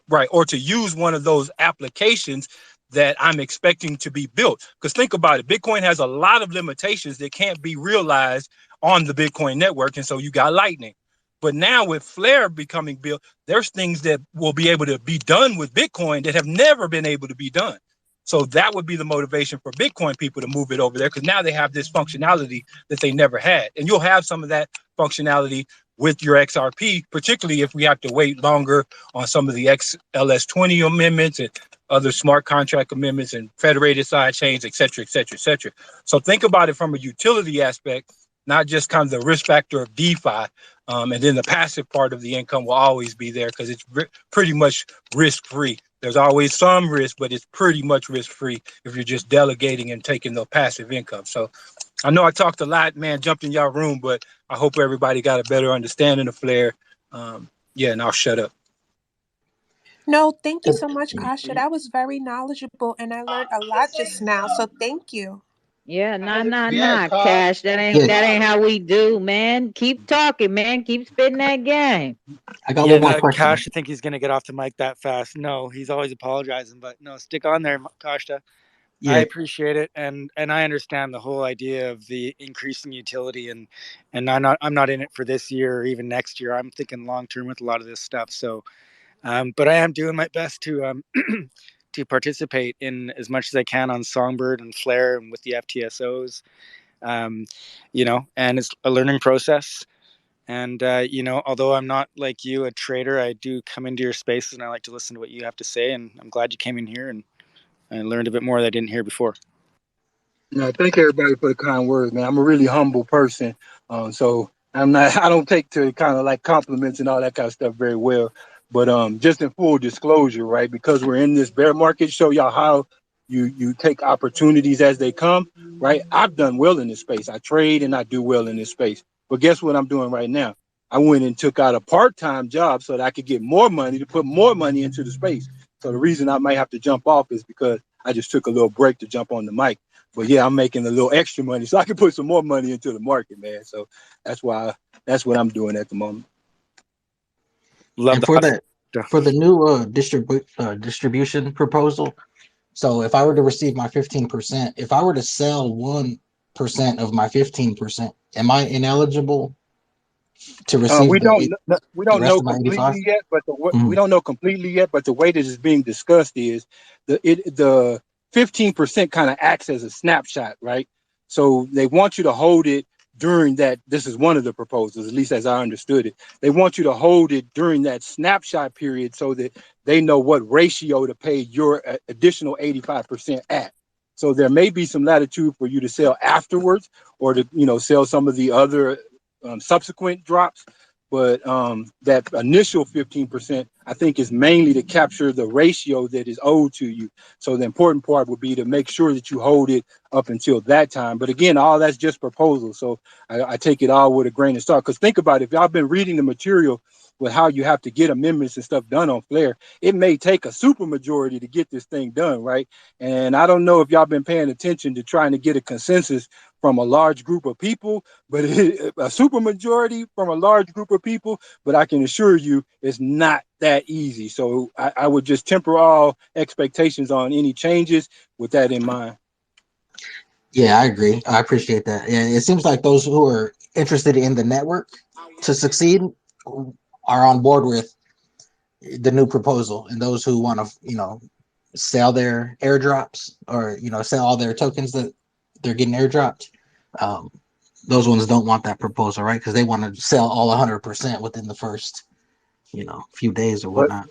right. or to use one of those applications that I'm expecting to be built. Because think about it, Bitcoin has a lot of limitations that can't be realized on the Bitcoin network, and so you got Lightning. But now with Flare becoming built, there's things that will be able to be done with Bitcoin that have never been able to be done. So that would be the motivation for Bitcoin people to move it over there, because now they have this functionality that they never had. And you'll have some of that functionality with your XRP, particularly if we have to wait longer on some of the XLS20 amendments and other smart contract amendments and federated side chains, et cetera, et cetera, et cetera. So think about it from a utility aspect, not just kind of the risk factor of DeFi. And then the passive part of the income will always be there because it's pretty much risk-free. There's always some risk, but it's pretty much risk-free if you're just delegating and taking the passive income. So I know I talked a lot, man, jumped in y'all room, but I hope everybody got a better understanding of Flare. Yeah, and I'll shut up. No, thank you so much, Kasha. That was very knowledgeable, and I learned a lot just now. So thank you. Yeah, Yeah, Kosh. Cash. That ain't Yeah, that ain't how we do, man. Keep talking, man. Keep spitting that game. I got Yeah, one more no, question. Kosh, I think he's going to get off the mic that fast. No, he's always apologizing, but no, stick on there, Kashta. I Yeah, appreciate it, and I understand the whole idea of the increasing utility, and I'm not in it for this year or even next year. I'm thinking long term with a lot of this stuff. So, but I am doing my best to to participate in as much as I can on Songbird and Flare and with the FTSOs. You know, and it's a learning process. And you know, although I'm not like you, a trader, I do come into your spaces and I like to listen to what you have to say. And I'm glad you came in here and I learned a bit more that I didn't hear before. No, thank everybody for the kind words, man. I'm a really humble person, so I'm not. I don't take to kind of like compliments and all that kind of stuff very well. But just in full disclosure, right? Because we're in this bear market, show y'all how you take opportunities as they come, right? I've done well in this space. I trade and I do well in this space. But guess what I'm doing right now? I went and took out a part-time job so that I could get more money to put more money into the space. So the reason I might have to jump off is because I just took a little break to jump on the mic. But yeah, I'm making a little extra money so I can put some more money into the market, man. So that's what I'm doing at the moment. Love and the for the new distribution proposal. So if I were to receive my 15%, if I were to sell 1% of my 15%, am I ineligible to receive We don't the rest know of my 85? completely yet, but we Mm. don't know completely yet. But the way that is being discussed is the 15% kind of acts as a snapshot, right? So they want you to hold it during that. This is one of the proposals, at least as I understood it. They want you to hold it during that snapshot period so that they know what ratio to pay your additional 85% at. So there may be some latitude for you to sell afterwards, or to sell some of the other subsequent drops, but that initial 15%, I think, is mainly to capture the ratio that is owed to you. So the important part would be to make sure that you hold it up until that time. But again, all that's just proposal. So I take it all with a grain of salt. Because think about it, if y'all been reading the material with how you have to get amendments and stuff done on Flare, it may take a super majority to get this thing done, right? And I don't know if y'all been paying attention to trying to get a consensus from a large group of people, but a super majority from a large group of people. But I can assure you it's not that easy. So I would just temper all expectations on any changes with that in mind. Yeah, I agree. I appreciate that. And it seems like those who are interested in the network to succeed are on board with the new proposal, and those who want to, sell their airdrops or sell all their tokens that they're getting airdropped. Um, those ones don't want that proposal, right? Because they want to sell all 100% within the first, few days or But whatnot.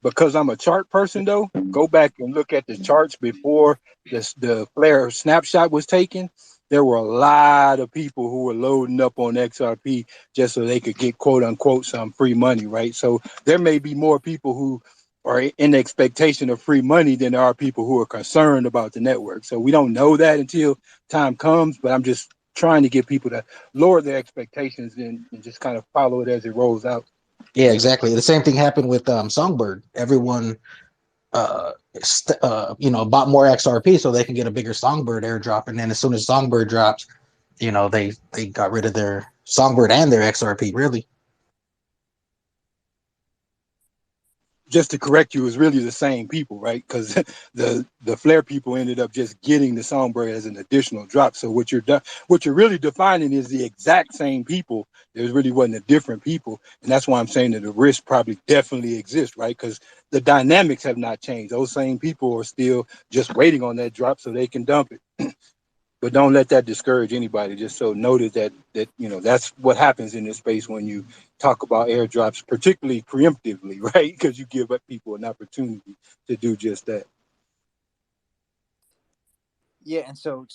because I'm a chart person, though, go back and look at the charts before the Flare snapshot was taken. There were a lot of people who were loading up on XRP just so they could get quote unquote some free money, right? So there may be more people who are in expectation of free money than there are people who are concerned about the network. So we don't know that until time comes, but I'm just trying to get people to lower their expectations and just kind of follow it as it rolls out. Yeah, exactly. The same thing happened with Songbird. Everyone, bought more XRP so they can get a bigger Songbird airdrop, and then as soon as Songbird drops, they got rid of their Songbird and their XRP. Really. Just to correct you, is really the same people, right? Because the Flare people ended up just getting the Songbird as an additional drop. So what you're really defining is the exact same people. There really wasn't a different people, and that's why I'm saying that the risk probably definitely exists, right? Because the dynamics have not changed. Those same people are still just waiting on that drop so they can dump it. but don't let that discourage anybody. Just so noted that that's what happens in this space when you talk about airdrops, particularly preemptively, right? Because you give up people an opportunity to do just that. Yeah, and so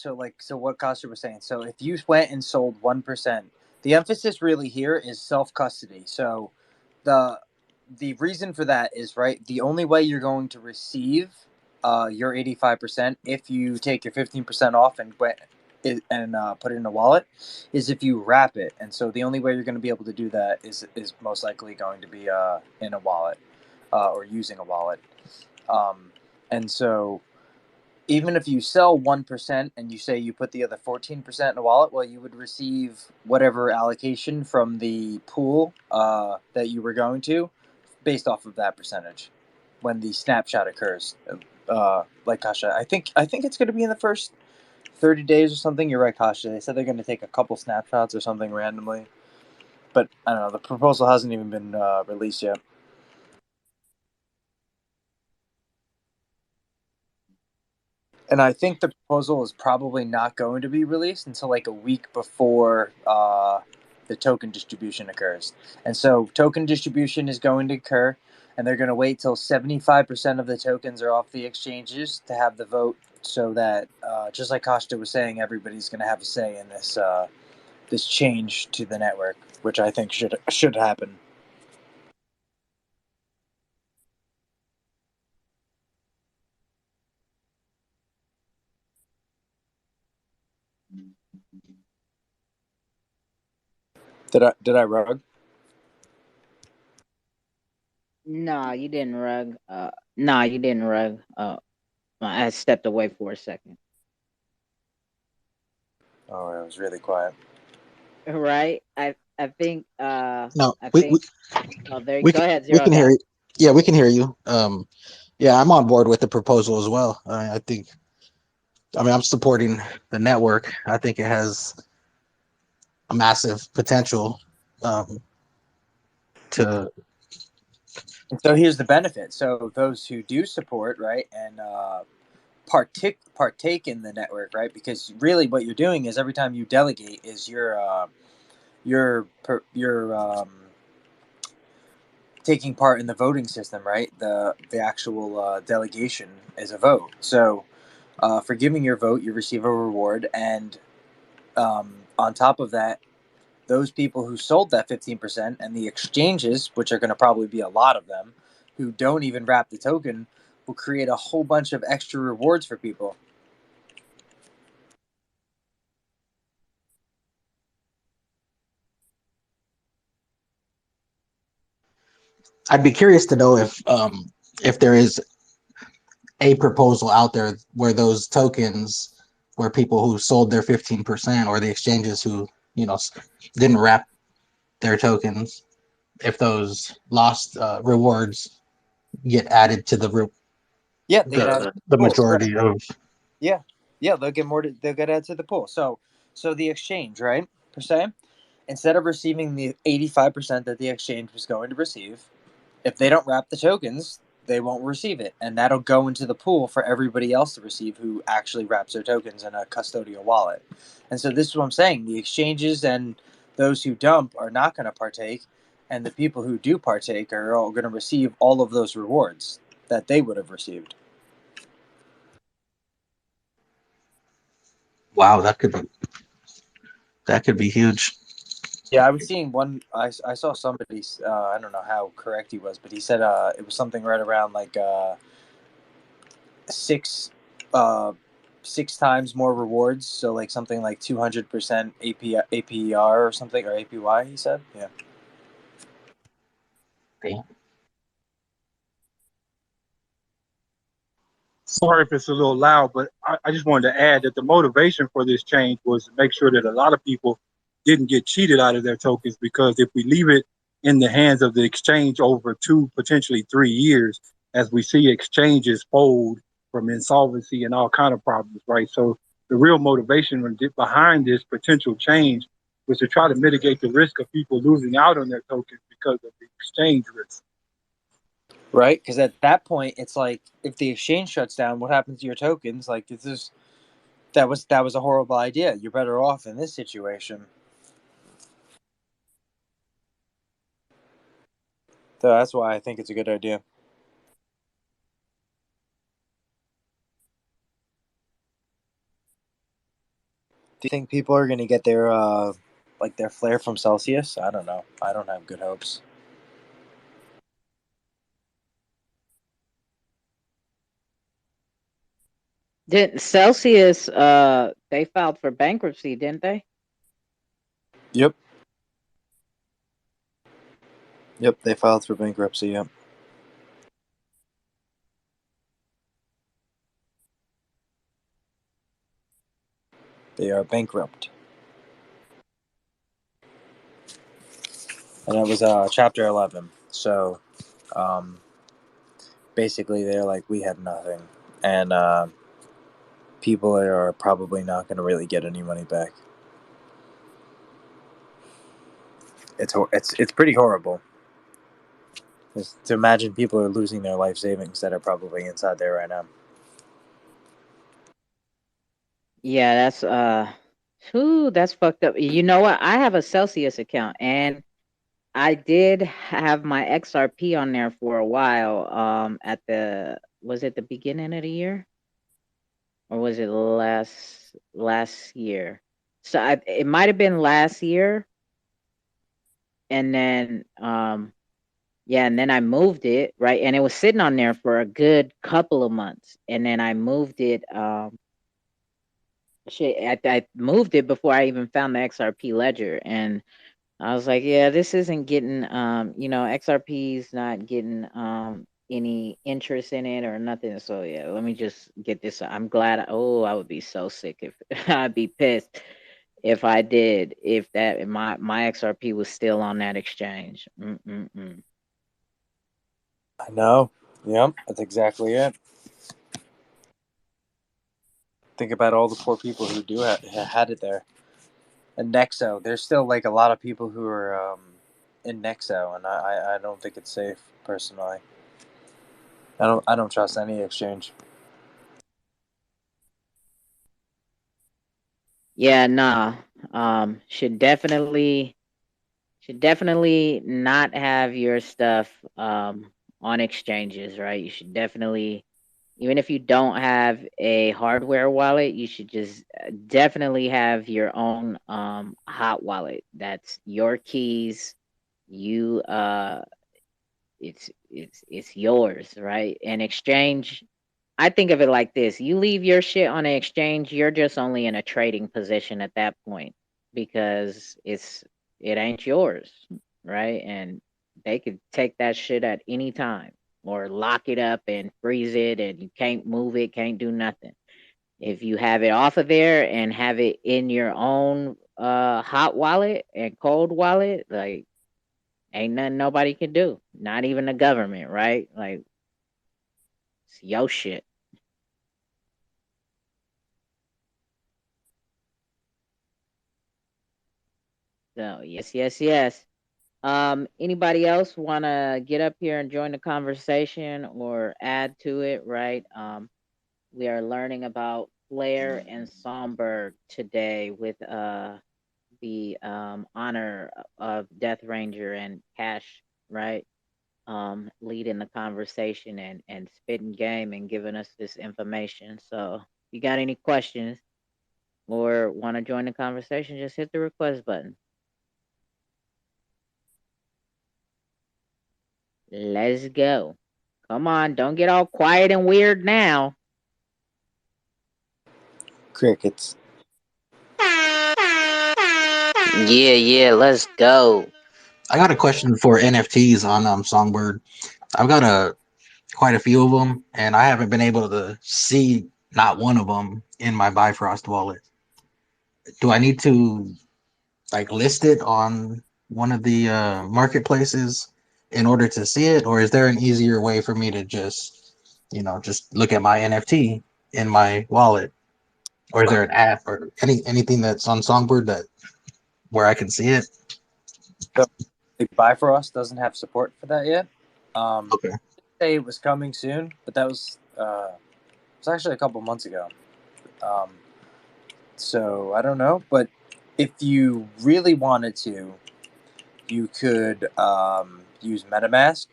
what Costa was saying. So if you went and sold 1%, the emphasis really here is self custody. So the the reason for that is right. The only way you're going to receive your 85% if you take your 15% off and put it in a wallet is if you wrap it. And so the only way you're going to be able to do that is most likely going to be in a wallet or using a wallet. And so even if you sell 1% and you say you put the other 14% in a wallet, well, you would receive whatever allocation from the pool that you were going to based off of that percentage when the snapshot occurs. Like Kasha, I think it's going to be in the first 30 days or something. You're right, Kasha. They said they're going to take a couple snapshots or something randomly. But I don't know. The proposal hasn't even been released yet. And I think the proposal is probably not going to be released until like a week before the token distribution occurs. And so token distribution is going to occur, and they're going to wait till 75% of the tokens are off the exchanges to have the vote, so that just like Costa was saying, everybody's going to have a say in this change to the network, which I think should happen. Did I rug? No, you didn't rug. No, you didn't rug. I stepped away for a second. Oh, it was really quiet. Right? I think No, I we think oh there we go can ahead, we Zero. can hear Go. you. Yeah, we can hear you. Yeah, I'm on board with the proposal as well. I think. I mean, I'm supporting the network. I think it has a massive potential to. And so here's the benefit. So those who do support, right, and partake in the network, right? Because really, what you're doing is every time you delegate, is you're taking part in the voting system, right? The actual delegation is a vote. So for giving your vote, you receive a reward, and on top of that, those people who sold that 15% and the exchanges, which are going to probably be a lot of them, who don't even wrap the token, will create a whole bunch of extra rewards for people. I'd be curious to know if there is a proposal out there where those tokens, where people who sold their 15% or the exchanges who didn't wrap their tokens, if those lost rewards get added to Yeah, they get added to the the pool. Correct. majority of. Yeah, yeah, they'll get more. They'll get added to the pool. So the exchange, right, per se, instead of receiving the 85% that the exchange was going to receive, if they don't wrap the tokens, they won't receive it, and that'll go into the pool for everybody else to receive who actually wraps their tokens in a custodial wallet. And so this is what I'm saying: the exchanges and those who dump are not going to partake, and the people who do partake are all going to receive all of those rewards that they would have received. Wow, that could be huge. Yeah, I was seeing one. I saw somebody. I don't know how correct he was, but he said it was something right around like six uh, six times more rewards. So like something like 200% APR or something, or APY. He said, yeah. Damn. Sorry if it's a little loud, but I just wanted to add that the motivation for this change was to make sure that a lot of people didn't get cheated out of their tokens, because if we leave it in the hands of the exchange over 2, potentially 3 years, as we see exchanges fold from insolvency and all kind of problems, right? So the real motivation behind this potential change was to try to mitigate the risk of people losing out on their tokens because of the exchange risk. Right, because at that point, it's like if the exchange shuts down, what happens to your tokens? Like, this is that was a horrible idea. You're better off in this situation. So that's why I think it's a good idea. Do you think people are going to get their their flair from Celsius? I don't know. I don't have good hopes. Did Celsius? They filed for bankruptcy, didn't they? Yep. Yep. They filed for bankruptcy. Yep. They are bankrupt. And it was Chapter 11. So, basically, they're like, we have nothing, and people are probably not going to really get any money back. It's pretty horrible. Just to imagine people are losing their life savings that are probably inside there right now. Yeah, that's fucked up. You know what? I have a Celsius account, and I did have my XRP on there for a while. Was it the beginning of the year, or was it last year? So it might have been last year, and then yeah, and then I moved it, right, and it was sitting on there for a good couple of months, and then I moved it. I moved it before I even found the XRP ledger, and I was like, yeah, this isn't getting, XRP's not getting any interest in it or nothing. So yeah, let me just get this. I'm glad. I would be so sick if I'd be pissed if I did, if my XRP was still on that exchange. Mm-mm-mm. I know. Yep, that's exactly it. Think about all the poor people who had it there. And Nexo, there's still like a lot of people who are in Nexo, and I don't think it's safe personally. I don't trust any exchange. Yeah, nah. Should definitely not have your stuff on exchanges, right? You should definitely, even if you don't have a hardware wallet, you should just definitely have your own hot wallet. That's your keys. You it's yours, right? And exchange, I think of it like this: you leave your shit on an exchange, you're just only in a trading position at that point, because it ain't yours, right? And they could take that shit at any time, or lock it up and freeze it, and you can't move it, can't do nothing. If you have it off of there and have it in your own hot wallet and cold wallet, like, ain't nothing nobody can do, not even the government, right? Like, it's your shit. So yes, yes, yes. Anybody else want to get up here and join the conversation or add to it? Right. We are learning about Flair and Songbird today with the honor of Death Ranger and Cash. Right. Leading the conversation and spitting game and giving us this information. So, if you got any questions or want to join the conversation, just hit the request button. Let's go. Come on, don't get all quiet and weird now. Crickets. Yeah, yeah, let's go. I got a question for NFTs on Songbird. I've got quite a few of them, and I haven't been able to see not one of them in my Bifrost wallet. Do I need to like list it on one of the marketplaces in order to see it, or is there an easier way for me to just look at my NFT in my wallet, or is there an app or anything that's on Songbird that where I can see it? So, the Bifrost doesn't have support for that yet. Okay. Say it was coming soon, but that was it was actually a couple months ago. Um, So I don't know, but if you really wanted to, you could use MetaMask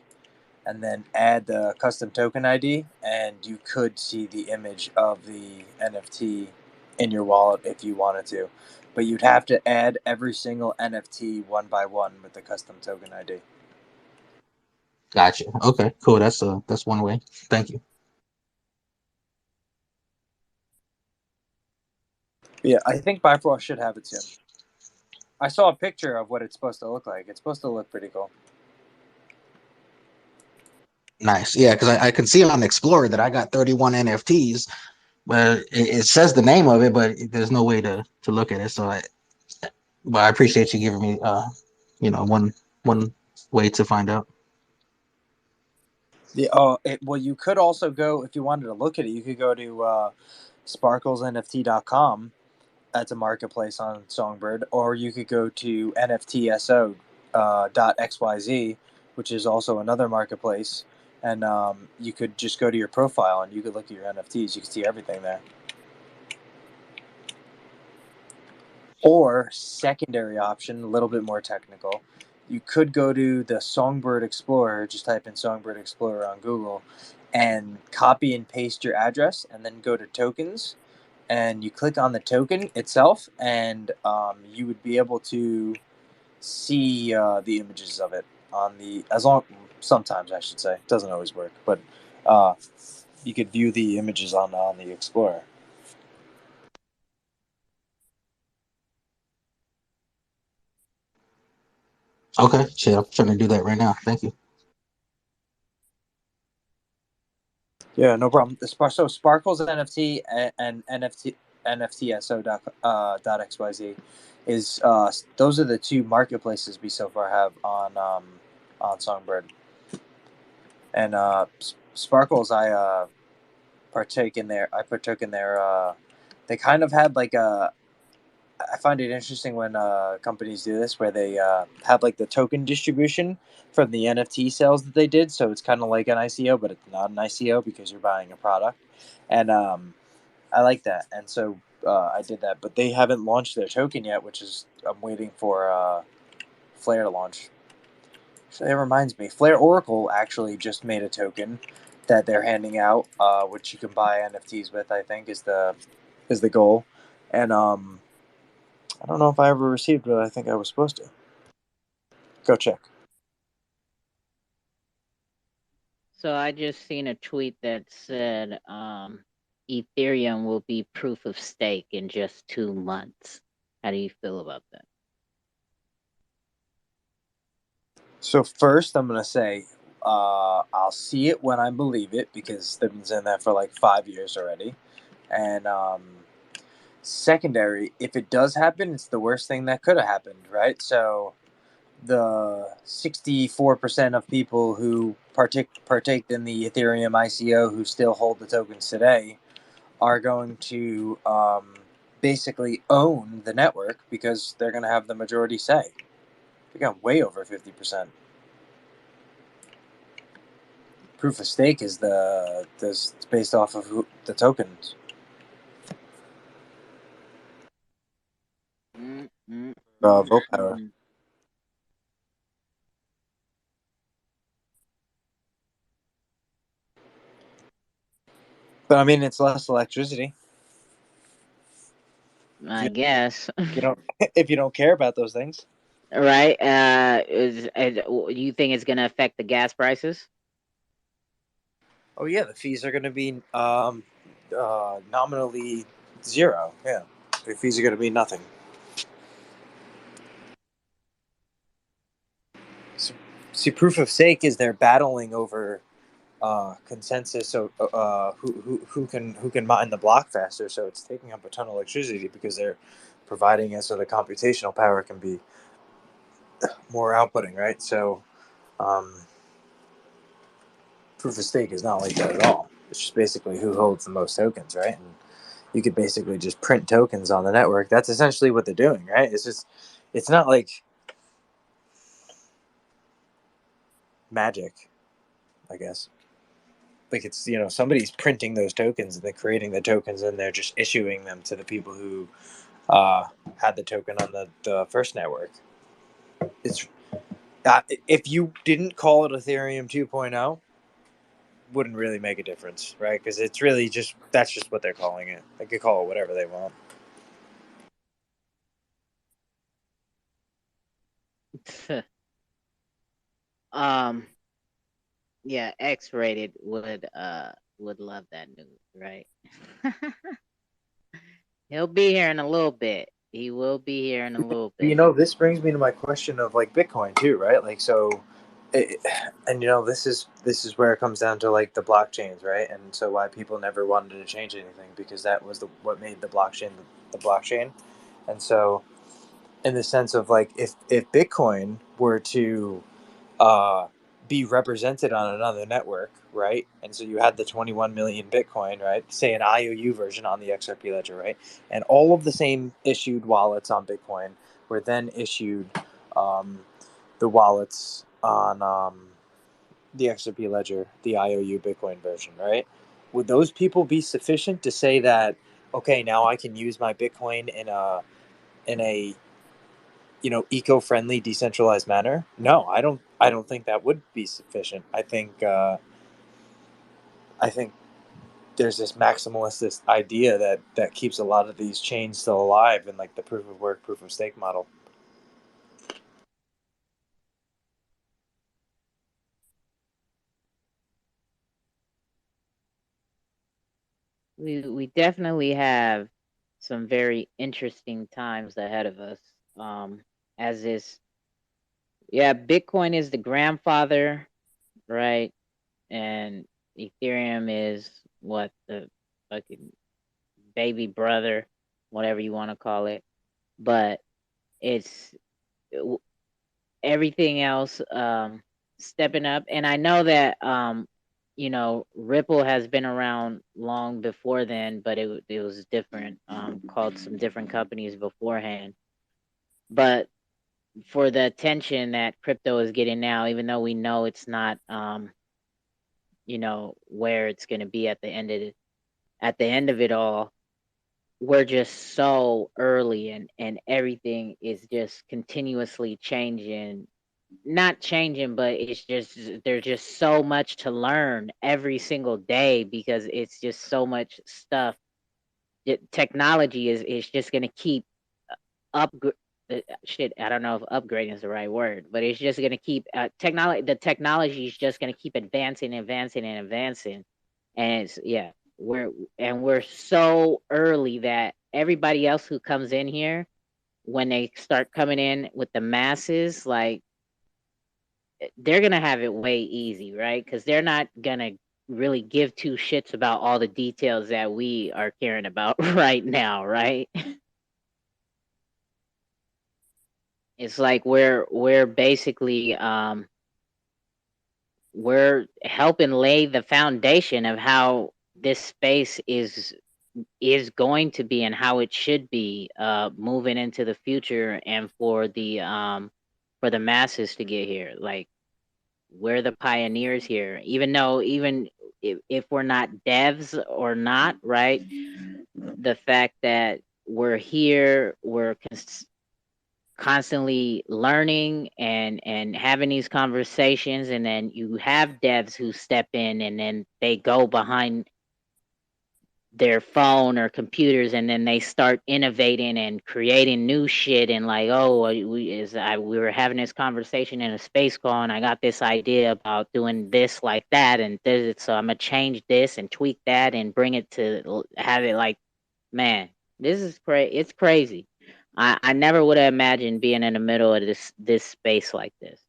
and then add the custom token ID, and you could see the image of the NFT in your wallet if you wanted to. But you'd have to add every single NFT one by one with the custom token ID. Gotcha. Okay, cool. That's one way. Thank you. Yeah, I think Bifrost should have it soon. I saw a picture of what it's supposed to look like. It's supposed to look pretty cool. Nice. Yeah, because I can see on Explorer that I got 31 NFTs, but it says the name of it, but there's no way to look at it. But I appreciate you giving me one way to find out. Yeah. Well, you could also go if you wanted to look at it. You could go to sparklesnft.com. That's a marketplace on Songbird, or you could go to NFTSO .xyz, which is also another marketplace, and you could just go to your profile and you could look at your NFTs. You can see everything there. Or secondary option, a little bit more technical, you could go to the Songbird Explorer, just type in Songbird Explorer on Google, and copy and paste your address, and then go to tokens, and you click on the token itself, and you would be able to see the images of it on the sometimes I should say it doesn't always work, but you could view the images on the Explorer. Okay, shit, I'm trying to do that right now. Thank you. Yeah, no problem. So Sparkles NFT and NFTSO dot XYZ is those are the two marketplaces we so far have on Songbird. And Sparkles, I partake in their. I partook in their. They kind of had like a. I find it interesting when companies do this, where they have like the token distribution from the NFT sales that they did. So it's kind of like an ICO, but it's not an ICO because you're buying a product. And I like that. And so I did that, but they haven't launched their token yet, which is I'm waiting for Flare to launch. So that reminds me, Flare Oracle actually just made a token that they're handing out, which you can buy NFTs with. I think is the goal, and I don't know if I ever received what I think I was supposed to. Go check. So I just seen a tweet that said Ethereum will be proof of stake in just 2 months. How do you feel about that? So first, I'm gonna say I'll see it when I believe it because they've been saying that for like 5 years already, and secondary, if it does happen, it's the worst thing that could have happened, right? So the 64% of people who partake in the Ethereum ICO who still hold the tokens today are going to basically own the network because they're going to have the majority say. They got way over 50%. Proof of stake is it's based off of the tokens. Vote power. But I mean, it's less electricity. I guess. You don't if you don't care about those things. Right? You think it's gonna affect the gas prices? Oh yeah, the fees are going to be nominally zero. Yeah, the fees are going to be nothing. So, see, proof of stake is they're battling over consensus. So who can mine the block faster? So it's taking up a ton of electricity because they're providing it so the computational power can be more outputting, right? So proof of stake is not like that at all. It's just basically who holds the most tokens, right? And you could basically just print tokens on the network. That's essentially what they're doing, right? It's not like magic, I guess. like it's, you know, somebody's printing those tokens and they're creating the tokens and they're just issuing them to the people who had the token on the first network. It's if you didn't call it Ethereum 2.0, wouldn't really make a difference, right? Because it's really just, that's just what they're calling it. They could call it whatever they want. Yeah, X-rated would love that news, right? He'll be here in a little bit. He will be here in a little You bit. know, this brings me to my question of like Bitcoin too, right? Like, so, and you know, this is where it comes down to like the blockchains, right? And so why people never wanted to change anything, because that was what made the blockchain the blockchain. And so, in the sense of like, if Bitcoin were to uh, be represented on another network, right? And so you had the 21 million Bitcoin, right? Say an IOU version on the XRP ledger, right? And all of the same issued wallets on Bitcoin were then issued um, the wallets on the XRP ledger, the IOU Bitcoin version, right? Would those people be sufficient to say that, okay, now I can use my Bitcoin in a you know, eco-friendly, decentralized manner? No, I don't think that would be sufficient. I think there's this maximalist this idea that keeps a lot of these chains still alive in like the proof of work, proof of stake model. We definitely have some very interesting times ahead of us. As this, yeah, Bitcoin is the grandfather, right? And Ethereum is what, the fucking baby brother, whatever you want to call it. But it's everything else stepping up. And I know that you know, Ripple has been around long before then, but it was different, called some different companies beforehand. But for the attention that crypto is getting now, even though we know it's not you know, where it's going to be at the end of it all, we're just so early, and everything is just continuously changing, not changing, but it's just, there's just so much to learn every single day, because it's just so much stuff. Technology is just going to keep up shit, I don't know if upgrading is the right word, but it's just going to keep technology, the technology is just going to keep advancing, advancing, and advancing. And it's, yeah, we're so early that everybody else who comes in here, when they start coming in with the masses, like, they're gonna have it way easy, right? Because they're not gonna really give two shits about all the details that we are caring about right now, right? It's like we're basically we're helping lay the foundation of how this space is going to be and how it should be moving into the future, and for the masses to get here. Like, we're the pioneers here, even though, even if we're not devs or not, right? The fact that we're here, we're constantly learning and having these conversations, and then you have devs who step in and then they go behind their phone or computers, and then they start innovating and creating new shit, and like, oh, we were having this conversation in a space call, and I got this idea about doing this like that, and so I'm gonna change this and tweak that and bring it to have it like, man, this is it's crazy. I never would have imagined being in the middle of this space like this.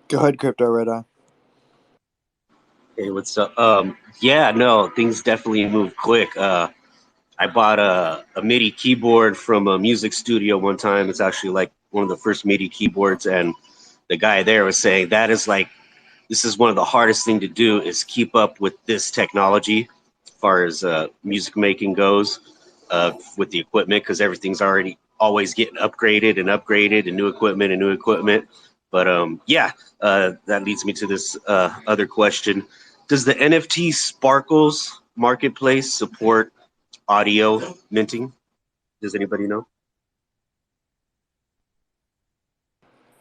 Go ahead, Crypto Red Eye. Hey, what's up? Yeah, no, things definitely move quick. I bought a MIDI keyboard from a music studio one time. It's actually like one of the first MIDI keyboards, and the guy there was saying that is like, this is one of the hardest thing to do, is keep up with this technology as far as music making goes, with the equipment, because everything's already always getting upgraded and upgraded, and new equipment and new equipment. But yeah, that leads me to this other question: does the NFT Sparkles marketplace support audio minting? Does anybody know?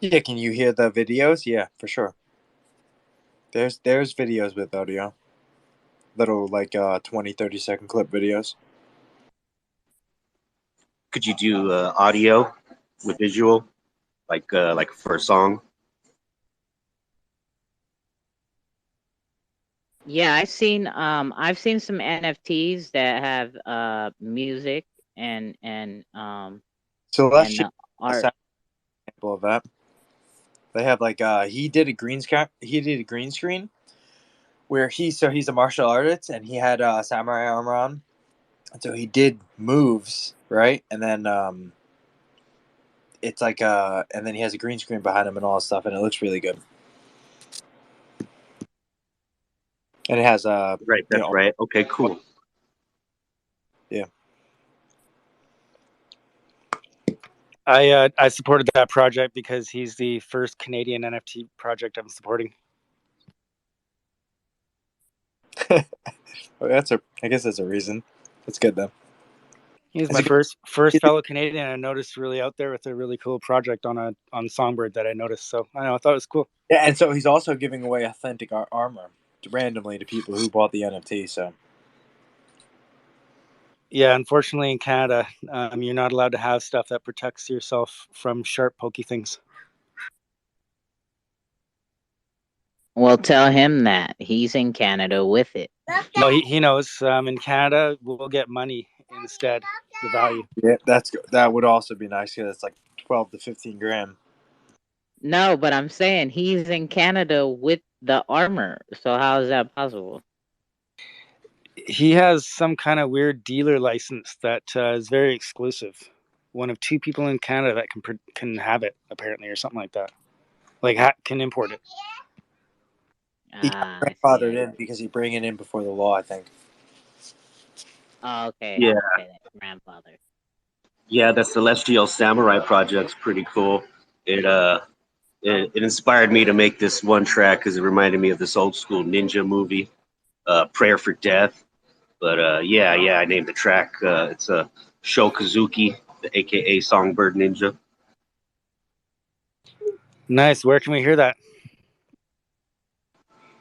Yeah, can you hear the videos? Yeah, for sure. There's videos with audio. Little like 20, 30-second clip videos. Could you do audio with visual, like for a song? Yeah, I've seen some NFTs that have music and and Celestial, a art. sample of that. They have like he did a green screen where he's a martial artist and he had samurai armor on. And so he did moves, right? And then it's like and then he has a green screen behind him and all that stuff and it looks really good. And it has Right, that's right. Okay, cool. Yeah. I supported that project because he's the first Canadian NFT project I'm supporting. I guess that's a reason. That's good though. He's That's my a good, first fellow Canadian I noticed really out there with a really cool project on Songbird that I noticed. So I thought it was cool. yeah, and so he's also giving away authentic armor randomly to people who bought the NFT. So yeah, unfortunately in Canada, you're not allowed to have stuff that protects yourself from sharp, pokey things. Well, tell him that he's in Canada with it. No, he knows. In Canada, we'll get money instead, the value. yeah, that would also be nice because it's like 12 to 15 grand. No, but I'm saying he's in Canada with the armor. So how is that possible? He has some kind of weird dealer license that is very exclusive. One of two people in Canada that can have it, apparently, or something like that. Like can import it. He got I see. grandfathered in because he bring it in before the law, I think. Oh, okay. Yeah, Okay, grandfather. yeah, the Celestial Samurai project's pretty cool. It it inspired me to make this one track because it reminded me of this old school ninja movie, Prayer for Death. But yeah, I named the track. It's a Shokazuki, aka Songbird Ninja. Nice. Where can we hear that?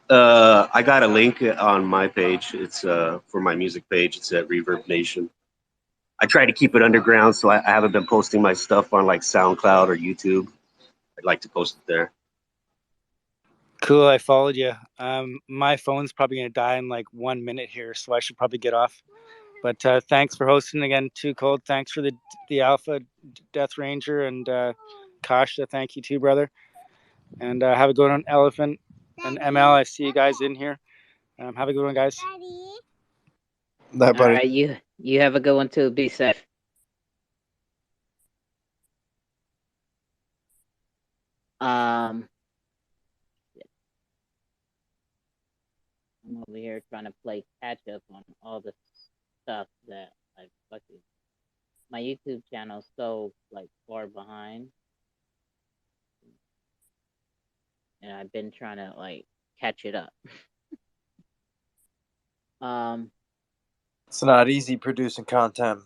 I got a link on my page. It's for my music page. It's at Reverb Nation. I try to keep it underground, so I haven't been posting my stuff on like SoundCloud or YouTube. I'd like to post it there. Cool. I followed you. My phone's probably gonna die in like 1 minute here, so I should probably get off. But thanks for hosting again, Too Cold. Thanks for the Alpha Death Ranger and Kasha. Thank you too, brother. And have a good one, Elephant and ML. I see you guys in here. Have a good one, guys. That All buddy. right, you have a good one too. Be safe. I'm over here trying to play catch up on all the stuff that I fucking my YouTube channel's so like far behind, and I've been trying to like catch it up. um, It's not easy producing content.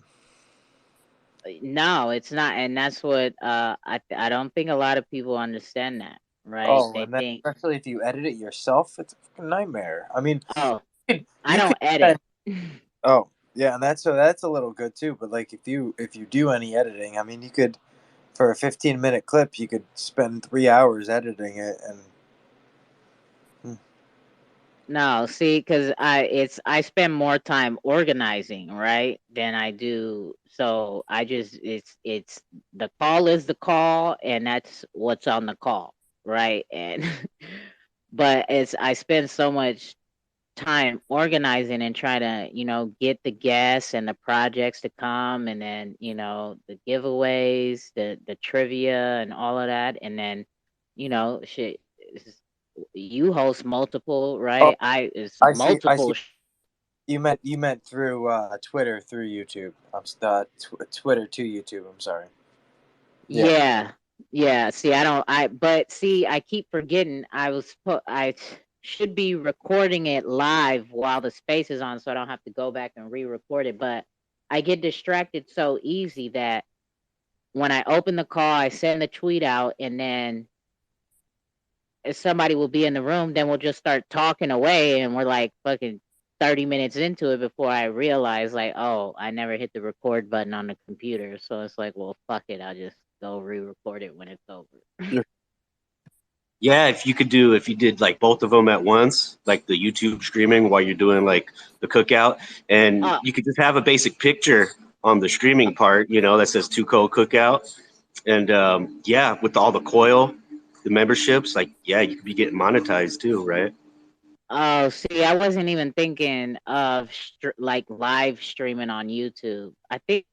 no, it's not, and that's what I don't think a lot of people understand that, right? Oh, They and then think, especially if you edit it yourself, it's a fucking nightmare. I mean, oh, I you could don't edit. oh, yeah, and that's a little good too. But like if you do any editing, I mean, you could for a 15-minute clip, you could spend 3 hours editing it, and No, see, because I spend more time organizing, right, than I do. So I just it's the call is the call, and that's what's on the call, right? And but it's I spend so much time organizing and trying to get the guests and the projects to come, and then the giveaways, the trivia, and all of that, and then shit. You host multiple, oh, right? It's I multiple. see. You meant through Twitter through YouTube. Twitter to YouTube. I'm sorry. Yeah. Yeah, Yeah, see, but see, I keep forgetting I should be recording it live while the space is on so I don't have to go back and re-record it. But I get distracted so easy that when I open the call, I send the tweet out, and then if somebody will be in the room, then we'll just start talking away, and we're like fucking 30 minutes into it before I realize, like, oh, I never hit the record button on the computer. So it's like, well, fuck it. I'll just go re-record it when it's over. Yeah, if you did like both of them at once, like the YouTube streaming while you're doing like the cookout, and Uh, you could just have a basic picture on the streaming part, that says Two Co Cookout, and yeah, with all the coil, the memberships, like yeah, you could be getting monetized too, right? oh, see, I wasn't even thinking of like live streaming on YouTube. I think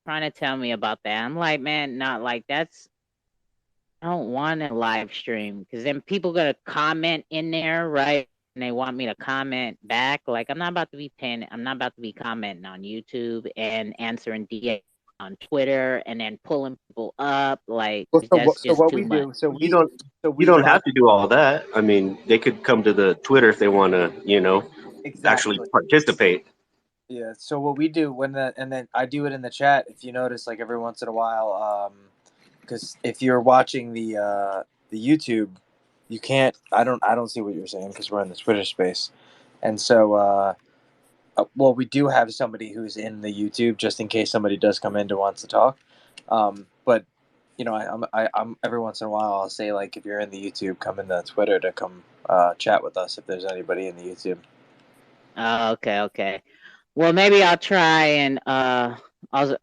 trying to tell me about that. I'm like, man, not like that's. I don't want to live stream because then people gonna comment in there, right? And they want me to comment back. Like I'm not about to be paying. I'm not about to be commenting on YouTube and answering DA on Twitter and then pulling people up. Like Well, that's so just what too we much. do, You don't you we don't live have to do all that. I mean, they could come to the Twitter if they want to, actually exactly. participate. Yeah. So what we do and then I do it in the chat. If you notice, like every once in a while, because if you're watching the YouTube, you can't. I don't see what you're saying because we're in the Twitter space, and so well, we do have somebody who's in the YouTube just in case somebody does come in to wants to talk. But I'm every once in a while I'll say like if you're in the YouTube, come in the Twitter to come chat with us if there's anybody in the YouTube. Oh, okay, okay. Well, maybe I'll try and I'll.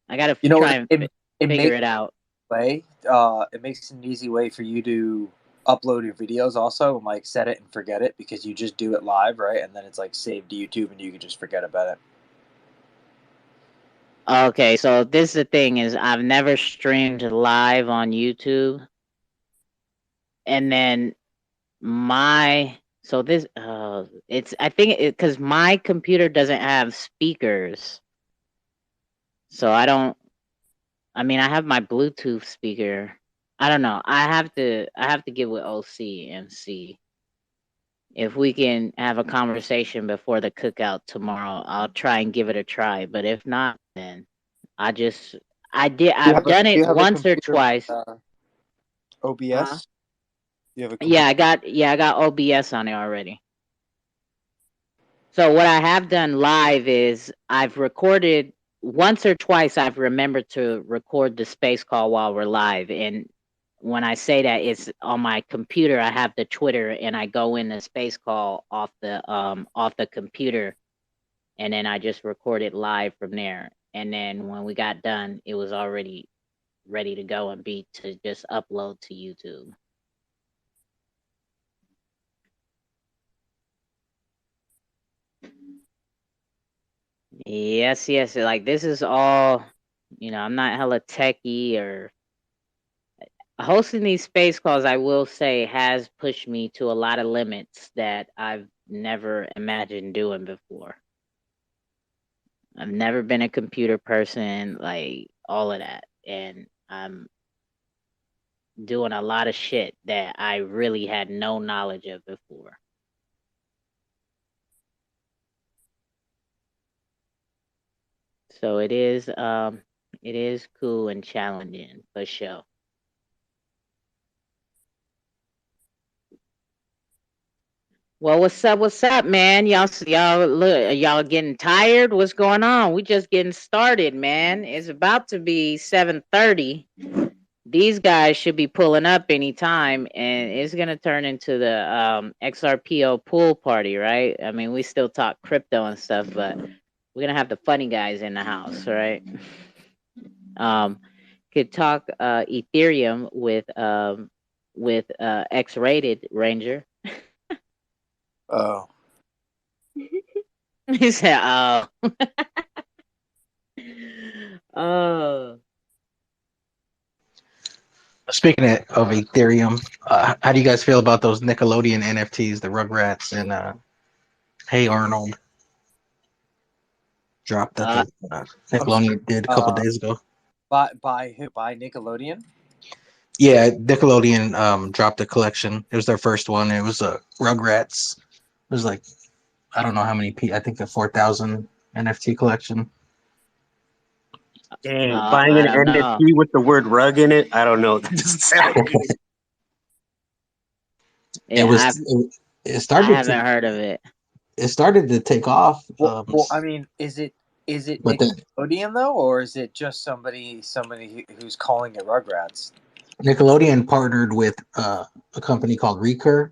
I gotta You know, try and it figure makes it out. way. It makes an easy way for you to upload your videos also and like set it and forget it because you just do it live, right? And then it's like saved to YouTube and you can just forget about it. Okay, so this is the thing is I've never streamed live on YouTube, and then my so this it's I think it because my computer doesn't have speakers, so I don't. I mean, I have my Bluetooth speaker. I don't know. I have to get with OC and see if we can have a conversation before the cookout tomorrow. I'll try and give it a try, but if not, then I just I've done Do it you have a once or computer with twice. Huh? OBS? You have a Yeah, computer. I got OBS on it already. So what I have done live is I've recorded once or twice. I've remembered to record the space call while we're live, and when I say that, it's on my computer. I have the Twitter, and I go in the space call off the computer, and then I just record it live from there. And then when we got done, it was already ready to go and be to just upload to YouTube. Yes, yes. Like this is all, I'm not hella techie or hosting these space calls, I will say, has pushed me to a lot of limits that I've never imagined doing before. I've never been a computer person, like all of that. And I'm doing a lot of shit that I really had no knowledge of before. So it is cool and challenging for sure. Well, what's up, man? Y'all look, y'all getting tired? What's going on? We just getting started, man. It's about to be 7:30. These guys should be pulling up anytime, and it's gonna turn into the XRPO pool party, right? I mean, we still talk crypto and stuff, but we're gonna have the funny guys in the house, right? Um, could talk Ethereum with X-rated Ranger. Oh. He said, "Oh, oh." Speaking of Ethereum, how do you guys feel about those Nickelodeon NFTs, the Rugrats and Hey Arnold drop that Uh, the I'm sorry. Nickelodeon did a couple Uh, days ago? By who? By Nickelodeon? Yeah, Nickelodeon dropped a collection. It was their first one. It was a Rugrats. It was like I don't know how many. I think a 4,000 NFT collection. Dang, buying I an don't know. NFT with the word rug in it, I don't know. That doesn't sound good. It Yeah, was. It I started haven't to. heard of it. It started to take off. Well, I mean, is it But then Nickelodeon though, or is it just somebody who's calling it Rugrats? Nickelodeon partnered with a company called Recur.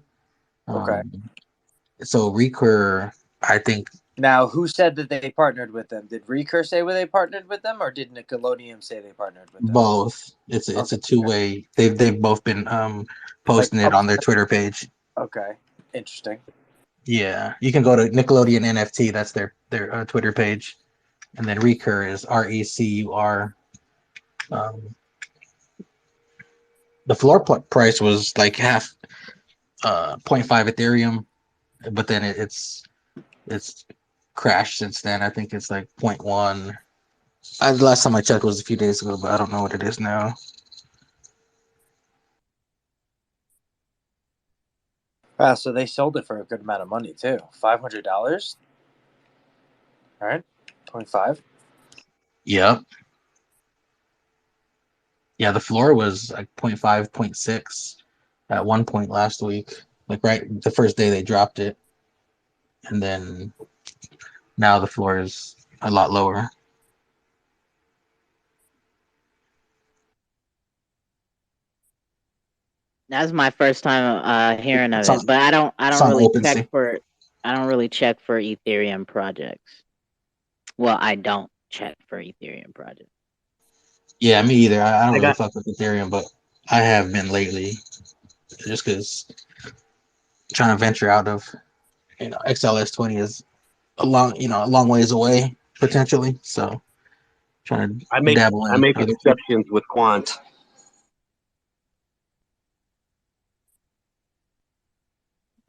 Okay. So Recur, I think Now, who said that they partnered with them? Did Recur say where they partnered with them, or did Nickelodeon say they partnered with them? both. It's Okay. a two-way. They've both been Like, posting it on their Twitter page. okay, interesting. Yeah, you can go to Nickelodeon NFT. That's their Twitter page, and then Recur is RECUR. Um, the floor price was like half, 0.5 Ethereum, but then it's crashed since then. I think it's like 0.1. The last time I checked was a few days ago, but I don't know what it is now. So they sold it for a good amount of money too. $500. All right, 0.5. Yep. Yeah, the floor was like 0.5, 0.6 at one point last week. Like right the first day they dropped it. And then now the floor is a lot lower. That's my first time hearing of It's on it, but I it's don't on really check OpenSea. for Ethereum projects. Well, I don't check for Ethereum projects. Yeah, me either. I don't I really got fuck with Ethereum, but I have been lately just because trying to venture out of XLS20 is a long ways away potentially. So trying to I make dabble I in make other tech. exceptions with quant.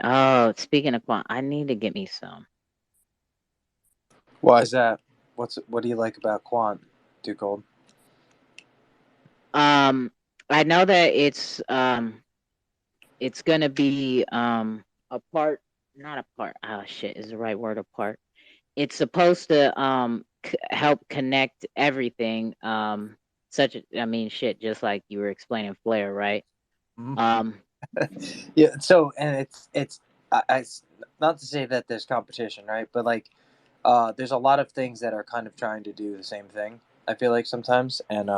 Oh, speaking of quant, I need to get me some. Why is that? What do you like about Quant, Too Cold? I know that it's gonna be a part, not a part. Oh shit, is the right word a part? It's supposed to help connect everything. I mean, shit, just like you were explaining Flare, right? Um, Yeah. So, and I not to say that there's competition, right? But like, there's a lot of things that are kind of trying to do the same thing. I feel like sometimes, and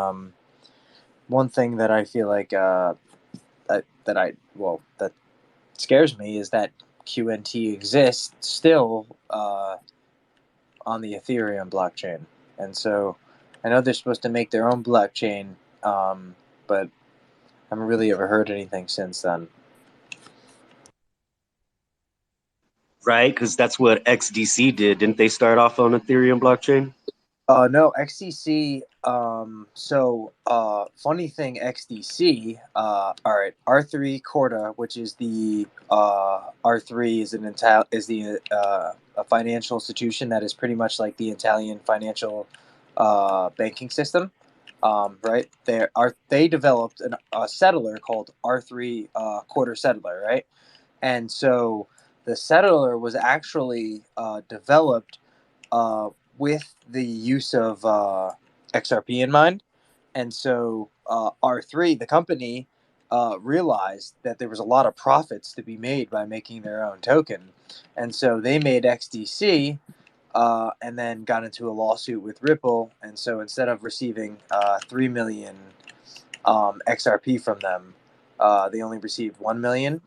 one thing that I feel like that scares me is that QNT exists still on the Ethereum blockchain, and so I know they're supposed to make their own blockchain, but I haven't really ever heard anything since then. Right? Because that's what XDC did. Didn't they start off on Ethereum blockchain? No, XDC. Funny thing, XDC. All right, R3 Corda, which is the R3 is a financial institution that is pretty much like the Italian financial banking system. Right, they developed a settler called R3 Quarter Settler, right? And so the settler was actually developed uh, with the use of XRP in mind. And so R3, the company, realized that there was a lot of profits to be made by making their own token. And so they made XDC and then got into a lawsuit with Ripple. And so instead of receiving 3 million XRP from them, they only received 1 million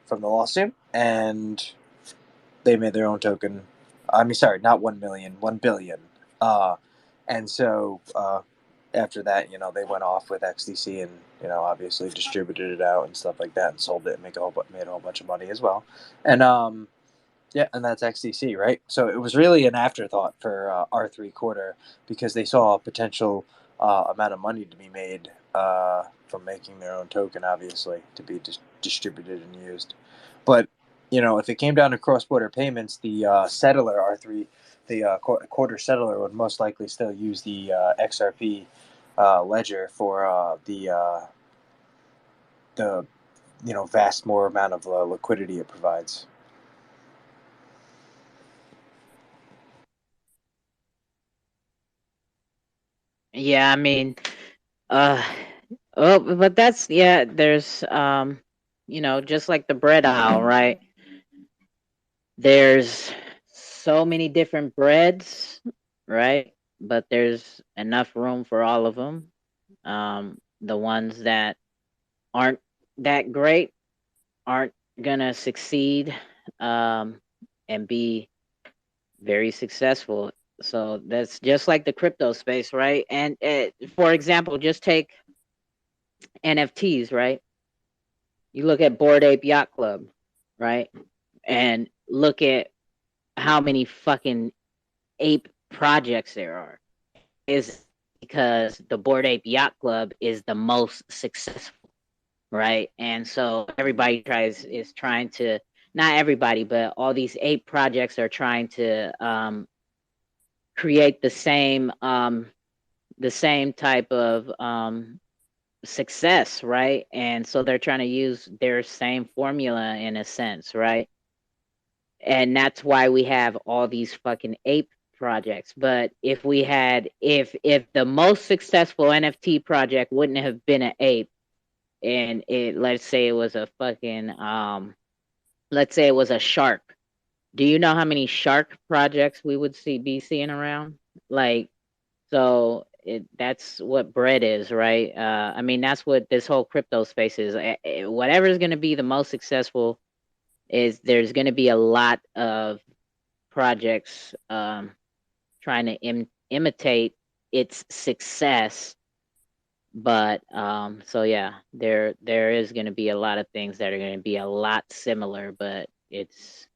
from the lawsuit. And they made their own token. I mean, sorry, not 1 million, 1 billion. And so after that, they went off with XDC and, obviously distributed it out and stuff like that and sold it and made a whole bunch of money as well. And yeah, and that's XDC, right? So it was really an afterthought for R3 Quarter because they saw a potential amount of money to be made from making their own token, obviously, to be distributed and used. But if it came down to cross-border payments, the settler R3, the quarter settler would most likely still use the XRP ledger for the vast more amount of liquidity it provides. Yeah, I mean, uh, but that's there's just like the bread aisle, right? There's so many different breads, right? But there's enough room for all of them. The ones that aren't that great aren't gonna succeed, and be very successful. So that's just like the crypto space, right? And for example, just take NFTs, right? You look at Bored Ape Yacht Club, right? And look at how many fucking ape projects there are. Is because the Bored Ape Yacht Club is the most successful, right? And so everybody is trying to, not everybody, but all these ape projects are trying to create the same type of success, right? And so they're trying to use their same formula in a sense, right? And that's why we have all these fucking ape projects. But if the most successful NFT project wouldn't have been an ape, and let's say it was a fucking let's say it was a shark. Do you know how many shark projects we would be seeing around? Like, so that's what bread is, right? I mean, that's what this whole crypto space is. Whatever is going to be the most successful is there's going to be a lot of projects trying to imitate its success. But so yeah, there is going to be a lot of things that are going to be a lot similar, but it's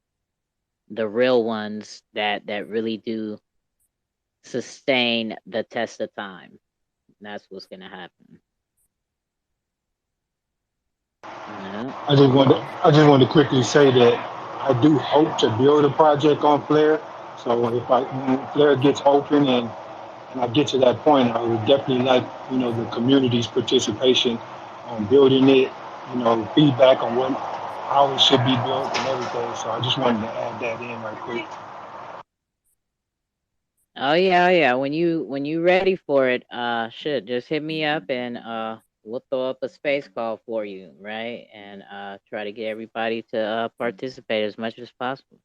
the real ones that really do sustain the test of time. That's what's going to happen. Yeah. I just want to quickly say that I do hope to build a project on Flare. So if when Flare gets open and I get to that point, I would definitely like the community's participation on building it. Feedback on how it should be built and everything. So I just wanted to add that in right quick. Oh yeah, oh yeah. When you ready for it, shit, just hit me up and we'll throw up a space call for you, right? And try to get everybody to participate as much as possible.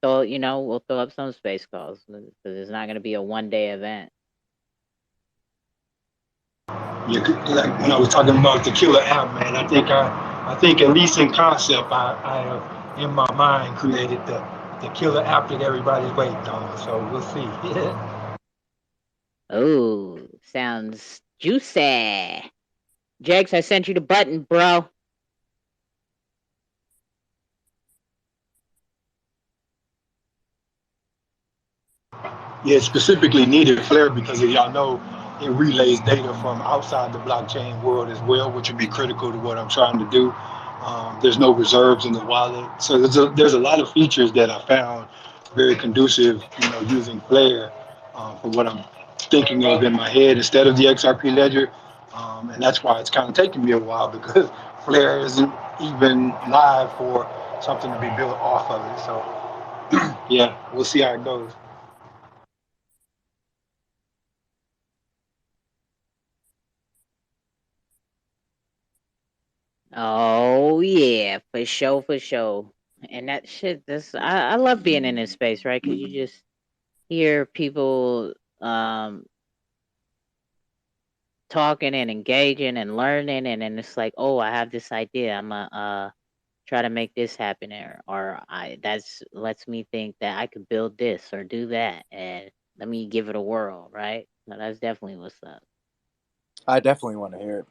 So we'll throw up some space calls because it's not going to be a 1 day event. Yeah, like when I was talking about the killer app, man, I think at least in concept, I have in my mind created the killer app that everybody's waiting on. So we'll see. Oh, sounds juicy. Jakes, I sent you the button, bro. Yeah, specifically needed Flare because as y'all know, it relays data from outside the blockchain world as well, which would be critical to what I'm trying to do. There's no reserves in the wallet, so there's a lot of features that I found very conducive, using Flare for what I'm thinking of in my head instead of the XRP ledger, and that's why it's kind of taking me a while because Flare isn't even live for something to be built off of it. So yeah, we'll see how it goes. Oh yeah, for sure, for sure. And that shit, I love being in this space, right? Because you just hear people talking and engaging and learning, and then it's like, oh, I have this idea. I'm gonna try to make this happen, or I that's lets me think that I could build this or do that, and let me give it a whirl, right? So that's definitely what's up. I definitely want to hear it.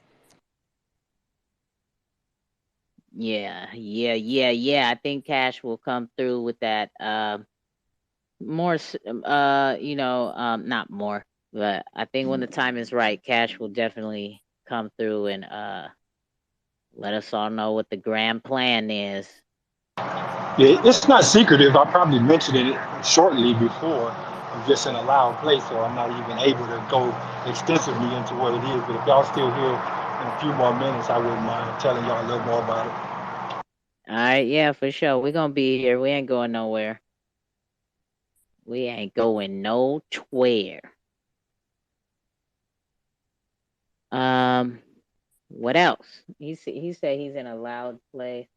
Yeah, yeah, yeah, yeah. I think Cash will come through with that. More, not more, but I think when the time is right, Cash will definitely come through and let us all know what the grand plan is. Yeah, it's not secretive. I probably mentioned it shortly before. I'm just in a loud place, so I'm not even able to go extensively into what it is. But if y'all still here in a few more minutes, I wouldn't mind telling y'all a little more about it. All right, yeah, for sure. We're gonna be here. We ain't going nowhere. We ain't going nowhere. What else? He said he's in a loud place.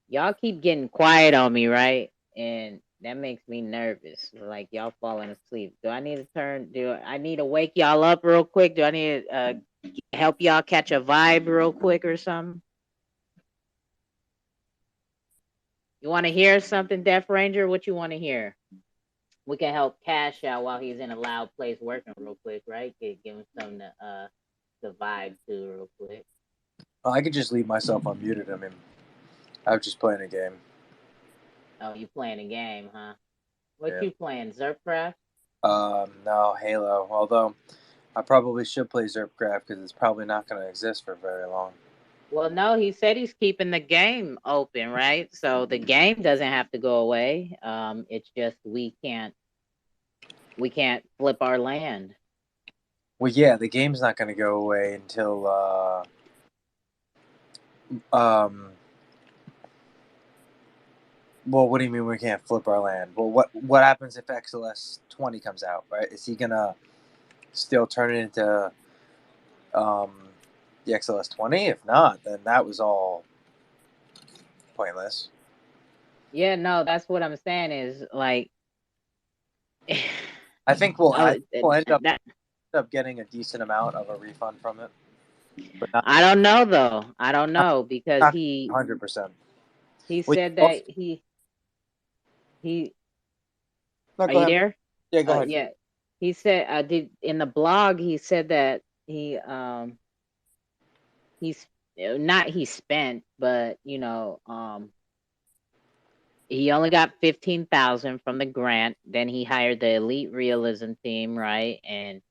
Y'all keep getting quiet on me, right? And that makes me nervous. Like y'all falling asleep. Do I need to wake y'all up real quick? Do I need to help y'all catch a vibe real quick or something? You want to hear something, Death Ranger? What you want to hear? We can help Cash out while he's in a loud place working real quick, right? Give him something to vibe to real quick. I could just leave myself unmuted. I mean, I was just playing a game. Oh, you playing a game, huh? What Yeah. you playing, Xrpl? No, Halo. Although I probably should play Xrpl because it's probably not going to exist for very long. Well, no, he said he's keeping the game open, right? So the game doesn't have to go away. It's just we can't flip our land. Well, yeah, the game's not going to go away until well, what do you mean we can't flip our land? Well, what happens if XLS 20 comes out, right? Is he gonna still turn it into the XLS 20? If not, then that was all pointless. Yeah, no, that's what I'm saying is like I think we'll end that, up getting a decent amount of a refund from it, but not. I don't know though. I don't know because Not he 100%. said that he No, are go you ahead. there? Yeah, go ahead. Yeah. He said did in the blog he said that he's not he spent, but he only got 15,000 from the grant. Then he hired the Elite Realism team, right? And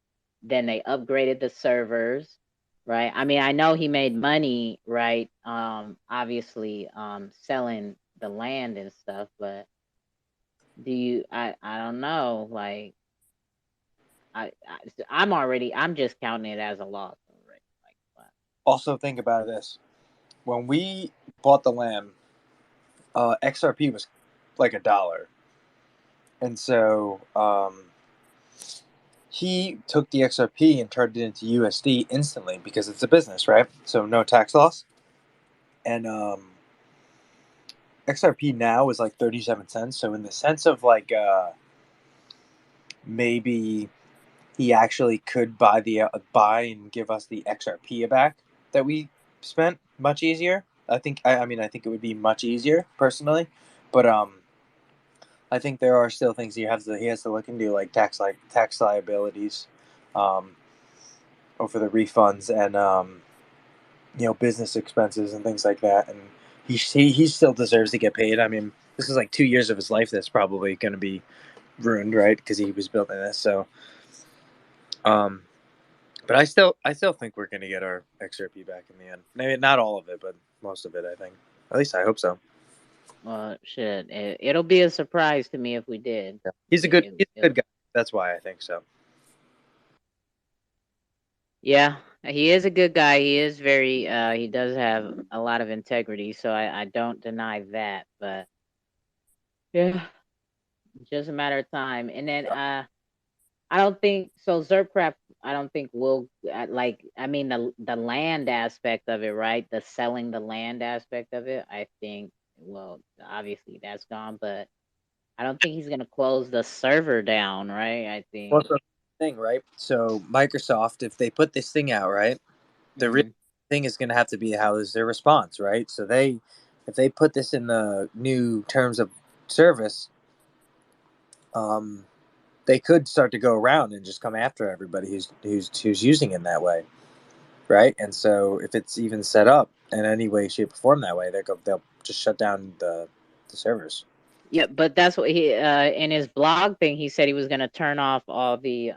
then they upgraded the servers, right? I mean, I know he made money, right? Obviously, selling the land and stuff, but I don't know, like I'm just counting it as a loss already. Like, Also, think about this: when we bought the land, XRP was like $1, and so he took the XRP and turned it into USD instantly because it's a business, right? So no tax loss. And XRP now is like 37 cents. So in the sense of like maybe he actually could buy and give us the XRP back that we spent much easier. I think I mean I think it would be much easier personally, but I think there are still things he has to look into like tax liabilities, or for the refunds and business expenses and things like that. And he still deserves to get paid. I mean, this is like 2 years of his life that's probably going to be ruined, right? Because he was building this. So, but I still think we're going to get our XRP back in the end. Maybe not all of it, but most of it. I think. At least I hope so. well, shit, it'll be a surprise to me if we did. Yeah. He's a good guy. That's why I think so. Yeah, he is a good guy. He is very he does have a lot of integrity, so I don't deny that, but yeah, just a matter of time. And then I don't think so Xrpl I don't think will like I mean the land aspect of it, right? The selling the land aspect of it, I think well, obviously that's gone, but I don't think he's going to close the server down, right? I think What's the thing, right? So Microsoft, if they put this thing out, right, the real thing is going to have to be how is their response, right? So if they put this in the new terms of service, they could start to go around and just come after everybody who's using it that way, right? And so if it's even set up in any way, shape, or form that way, they'll just shut down the servers. yeah, but that's what he in his blog thing he said he was going to turn off all the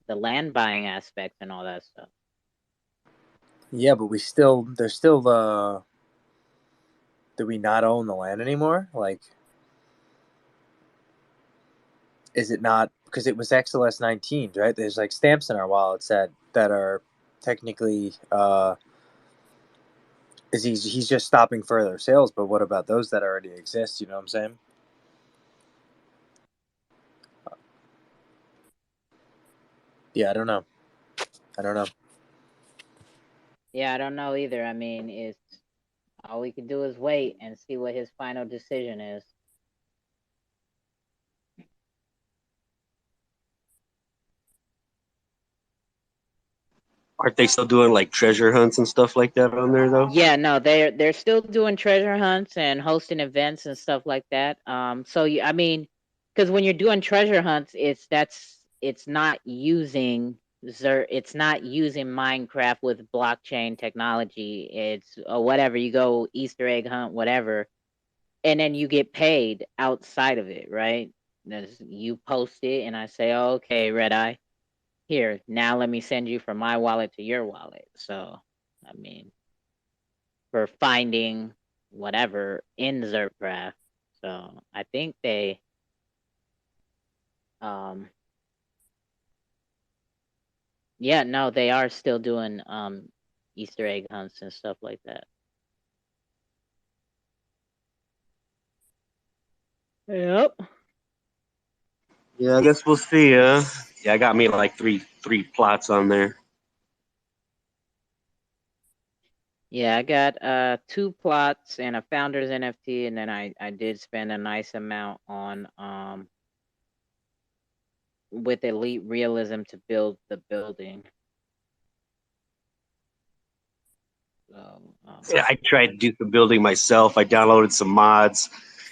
land buying aspects and all that stuff. Yeah, but there's still do we not own the land anymore? Like Is it not? Because it was XLS 19s, right? There's like stamps in our wallets that are technically is he's just stopping further sales, but what about those that already exist? You know what I'm saying? Yeah, I don't know. Yeah, I don't know either. I mean, it's all we can do is wait and see what his final decision is. Aren't they still doing like treasure hunts and stuff like that on there though? Yeah, no, they're still doing treasure hunts and hosting events and stuff like that. So I mean, because when you're doing treasure hunts, it's not using it's not using Minecraft with blockchain technology. It's whatever, you go Easter egg hunt, whatever, and then you get paid outside of it, right? You post it, and I say, oh, okay, Red Eye, here, now let me send you from my wallet to your wallet. So, I mean, for finding whatever in Xrpl. So I think they yeah, no, they are still doing Easter egg hunts and stuff like that. Yep. Yeah, I guess we'll see. Yeah, I got me like three plots on there. Yeah, I got 2 plots and a founder's NFT, and then I did spend a nice amount on with Elite Realism to build the building. So, Yeah, I tried to do some building myself. I downloaded some mods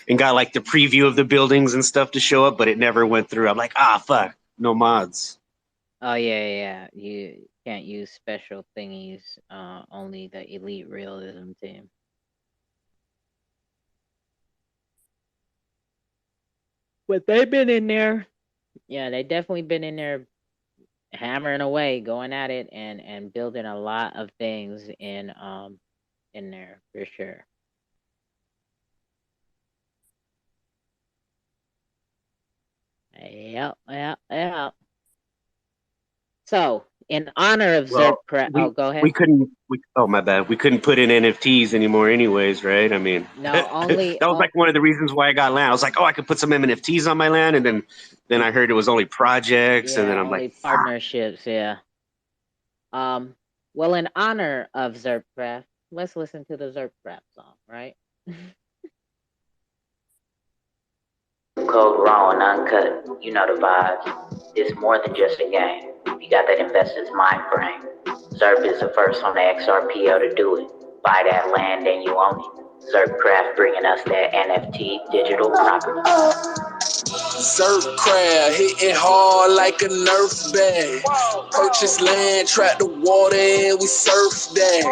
and got like the preview of the buildings and stuff to show up, but it never went through. I'm like, fuck, no mods. oh yeah, you can't use special thingies. Only the Elite Realism team. But they've been in there. Yeah, they definitely been in there hammering away, going at it, and building a lot of things in there for sure. Yep. So, in honor of Well, Xrpl, go ahead. we couldn't. Oh my bad. We couldn't put in NFTs anymore, anyways, right? I mean, No, that was like one of the reasons why I got land. I was like, I could put some NFTs on my land, and then I heard it was only projects, and then I'm only like, partnerships. Yeah. Well, in honor of Xrpl, let's listen to the Xrpl song, right? Code raw and uncut, you know the vibes. It's more than just a game. You got that investor's mind frame. Xrp is the first on the Xrpl to do it. Buy that land and you own it. Xrpl bringing us that NFT digital property. Xrpl hitting hard like a Nerf bag. Purchase land, track the water, and we surf that.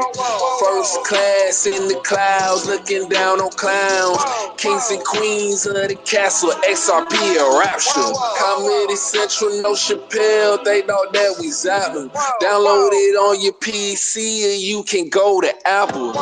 First class in the clouds, looking down on clowns. Kings and queens of the castle, Xrpl rapture. Comedy Central, no Chappelle, they thought that we zapped them. Download it on your PC, and you can go to Apple.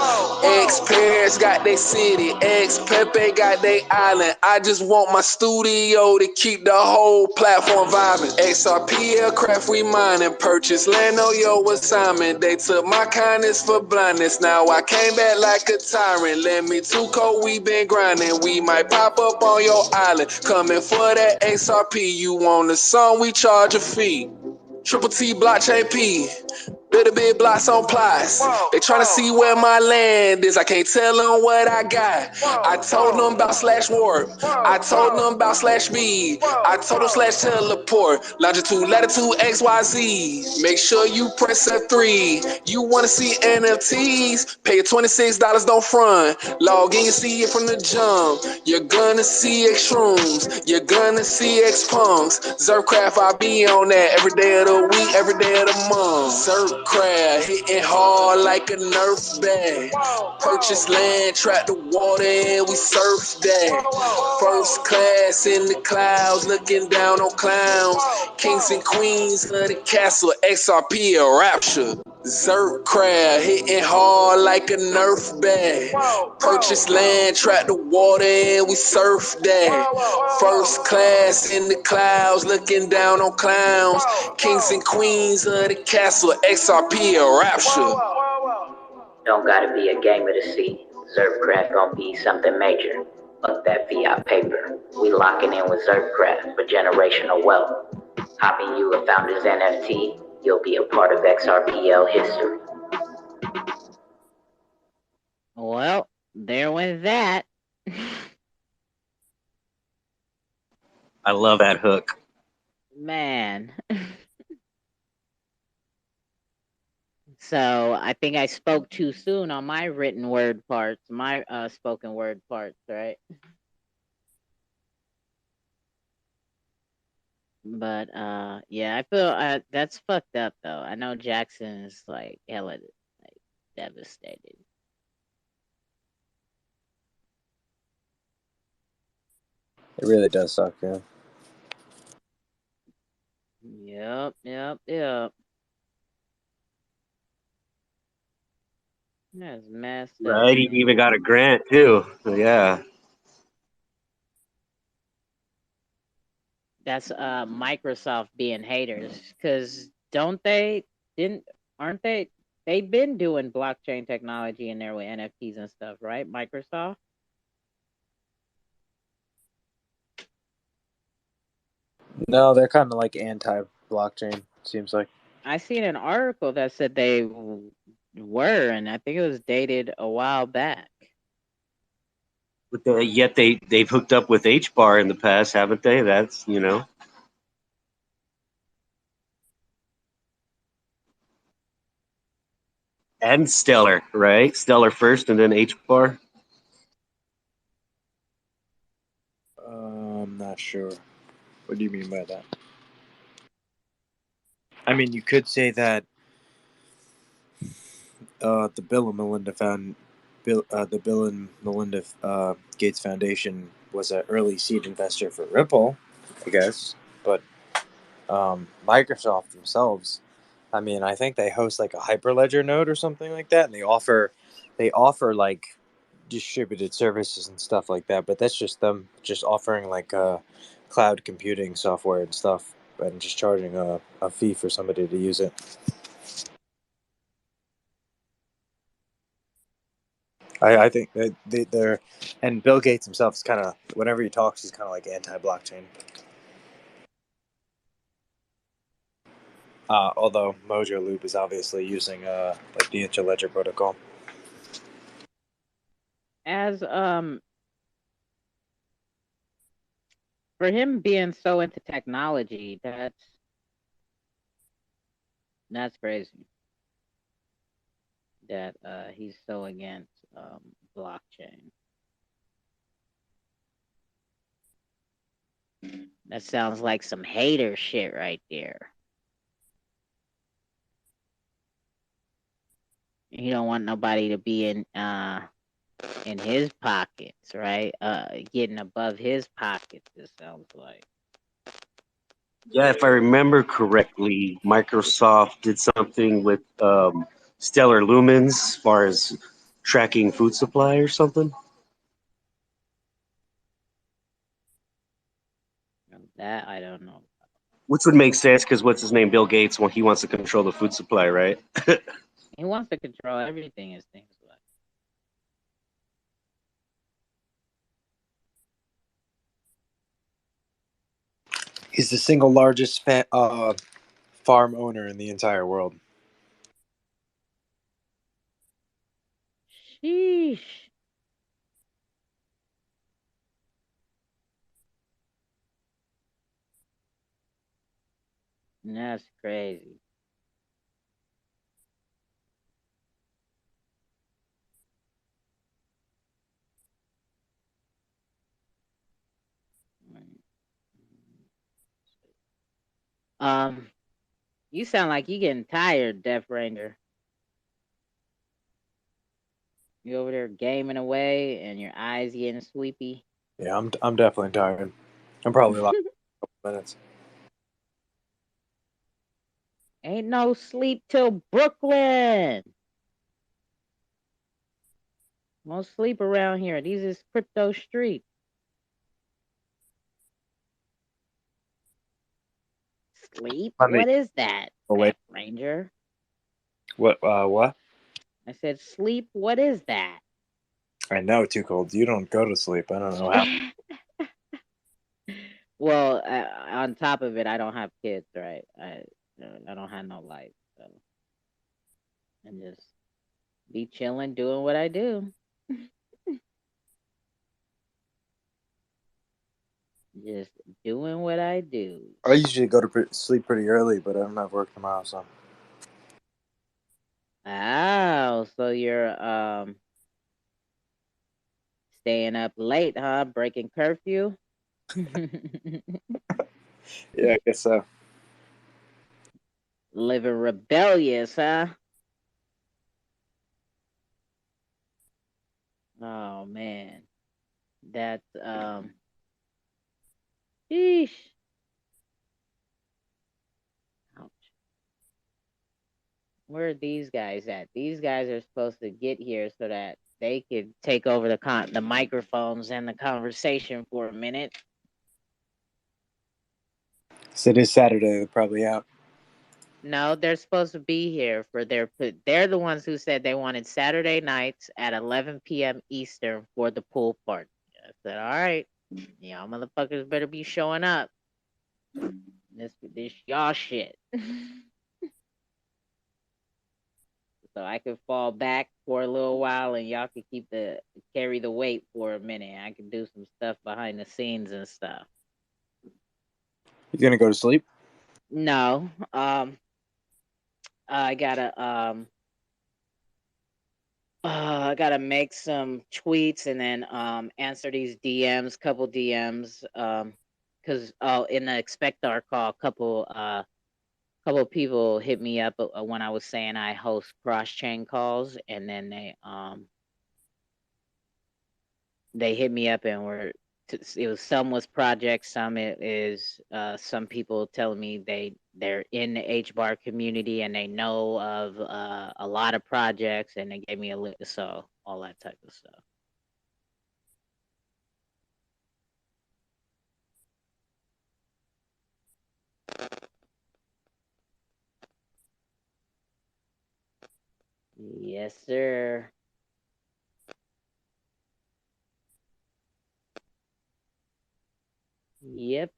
X-Paris got they city, X-Pepe got they island. I just want my studio to keep the whole platform vibing. Xrpl craft we mining, purchase land on your assignment. They took my kindness for blindness. Now I came back like a tyrant. Let me too cold, we been grinding. We might pop up on your island. Coming for that Xrp. You want a song, we charge a fee. Triple T blockchain P. Better big blocks on plots. They tryna see where my land is. I can't tell them what I got. I told them about slash warp. I told them about slash speed. I told them slash teleport. Longitude, latitude, XYZ. Make sure you press F3. You wanna see NFTs? Pay $26, don't front. Log in, you see it from the jump. You're gonna see X shrooms. You're gonna see X punks. Xrpl, I be on that every day of the week, every day of the month. Xrpl hitting hard like a Nerf bag. Purchase land, track the water, and we surf that. First class in the clouds, looking down on clowns. Kings and queens of the castle, Xrpl rapture. Xrpl hitting hard like a Nerf bag. Purchase land, track the water, and we surf that. First class in the clouds, looking down on clowns. Kings and queens of the castle, Xrpl rapture. Don't gotta be a gamer to see. Xrpl gonna be something major. Fuck that VI paper. We locking in with Xrpl for generational wealth. Hopping you a founder's NFT, you'll be a part of Xrpl history. Well, there went that. I love that hook. Man. So I think I spoke too soon on my written word parts, my spoken word parts, right? But yeah, I feel that's fucked up though. I know Jackson is like hella like devastated. It really does suck, yeah. Yep. That's messed up, Right, he man. even got a grant too. Yeah. That's Microsoft being haters, because don't they didn't aren't they they've been doing blockchain technology in there with NFTs and stuff, right? Microsoft. No, they're kind of like anti-blockchain, seems like. I seen an article that said they were, and I think it was dated a while back. But yet they've hooked up with HBAR in the past, haven't they? That's and Stellar, right? Stellar first, and then HBAR. I'm not sure. What do you mean by that? I mean, you could say that the Bill and Melinda Gates Foundation was an early seed investor for Ripple, I guess. But Microsoft themselves, I mean, I think they host like a Hyperledger node or something like that, and they offer like distributed services and stuff like that. But that's just them just offering like cloud computing software and stuff, and just charging a fee for somebody to use it. I think they're, and Bill Gates himself is kind of, whenever he talks, he's kind of like anti-blockchain. Although Mojo Loop is obviously using like the Interledger protocol. As for him being so into technology, that's crazy. That he's so against blockchain. That sounds like some hater shit right there. You don't want nobody to be in his pockets, right? Getting above his pockets, it sounds like. Yeah, if I remember correctly, Microsoft did something with Stellar Lumens as far as tracking food supply or something. That I don't know. Which would make sense because what's his name? Bill Gates, well, he wants to control the food supply, right? He wants to control everything, it seems like. He's the single largest farm owner in the entire world. Sheesh. That's crazy. You sound like you getting tired, Death Ranger. You over there gaming away, and your eyes getting sleepy. Yeah, I'm definitely tired. I'm probably like a couple minutes. Ain't no sleep till Brooklyn. Won't sleep around here. These is crypto streets. Sleep? What is that, Death Ranger? What? What? I said sleep. What is that? I know, Too Cold. You don't go to sleep. I don't know how. Well, on top of it, I don't have kids, right? I don't have no life, so I just be chilling, doing what I do. Just doing what I do. I usually go to sleep pretty early, but I don't have work tomorrow, so. Oh, so you're staying up late, huh? Breaking curfew? Yeah, I guess so. Living rebellious, huh? Oh man. That's sheesh. Ouch. Where are these guys at? These guys are supposed to get here so that they could take over the microphones and the conversation for a minute. So it is Saturday. They're probably out. No, they're supposed to be here for they're the ones who said they wanted Saturday nights at 11 p.m. Eastern for the pool party. I said, all right, y'all motherfuckers better be showing up. This y'all shit. So I could fall back for a little while and y'all could carry the weight for a minute. I could do some stuff behind the scenes and stuff. You gonna go to sleep? No. I gotta make some tweets and then answer these DMs, couple DMs. Cause in the expect our call, couple people hit me up when I was saying I host cross chain calls, and then they hit me up and it was some was projects, some it is some people telling me they're in the HBAR community and they know of a lot of projects, and they gave me a list, so all that type of stuff. Yes, sir. Yep.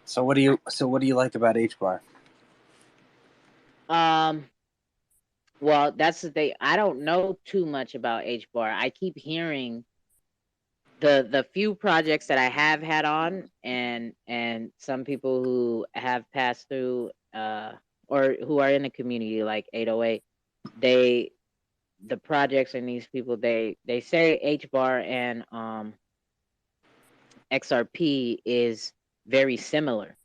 So what do you like about HBAR? Well, that's the thing. I don't know too much about HBAR. I keep hearing the few projects that I have had on, and some people who have passed through or who are in the community like 808, the projects and these people they say HBAR and XRP is very similar.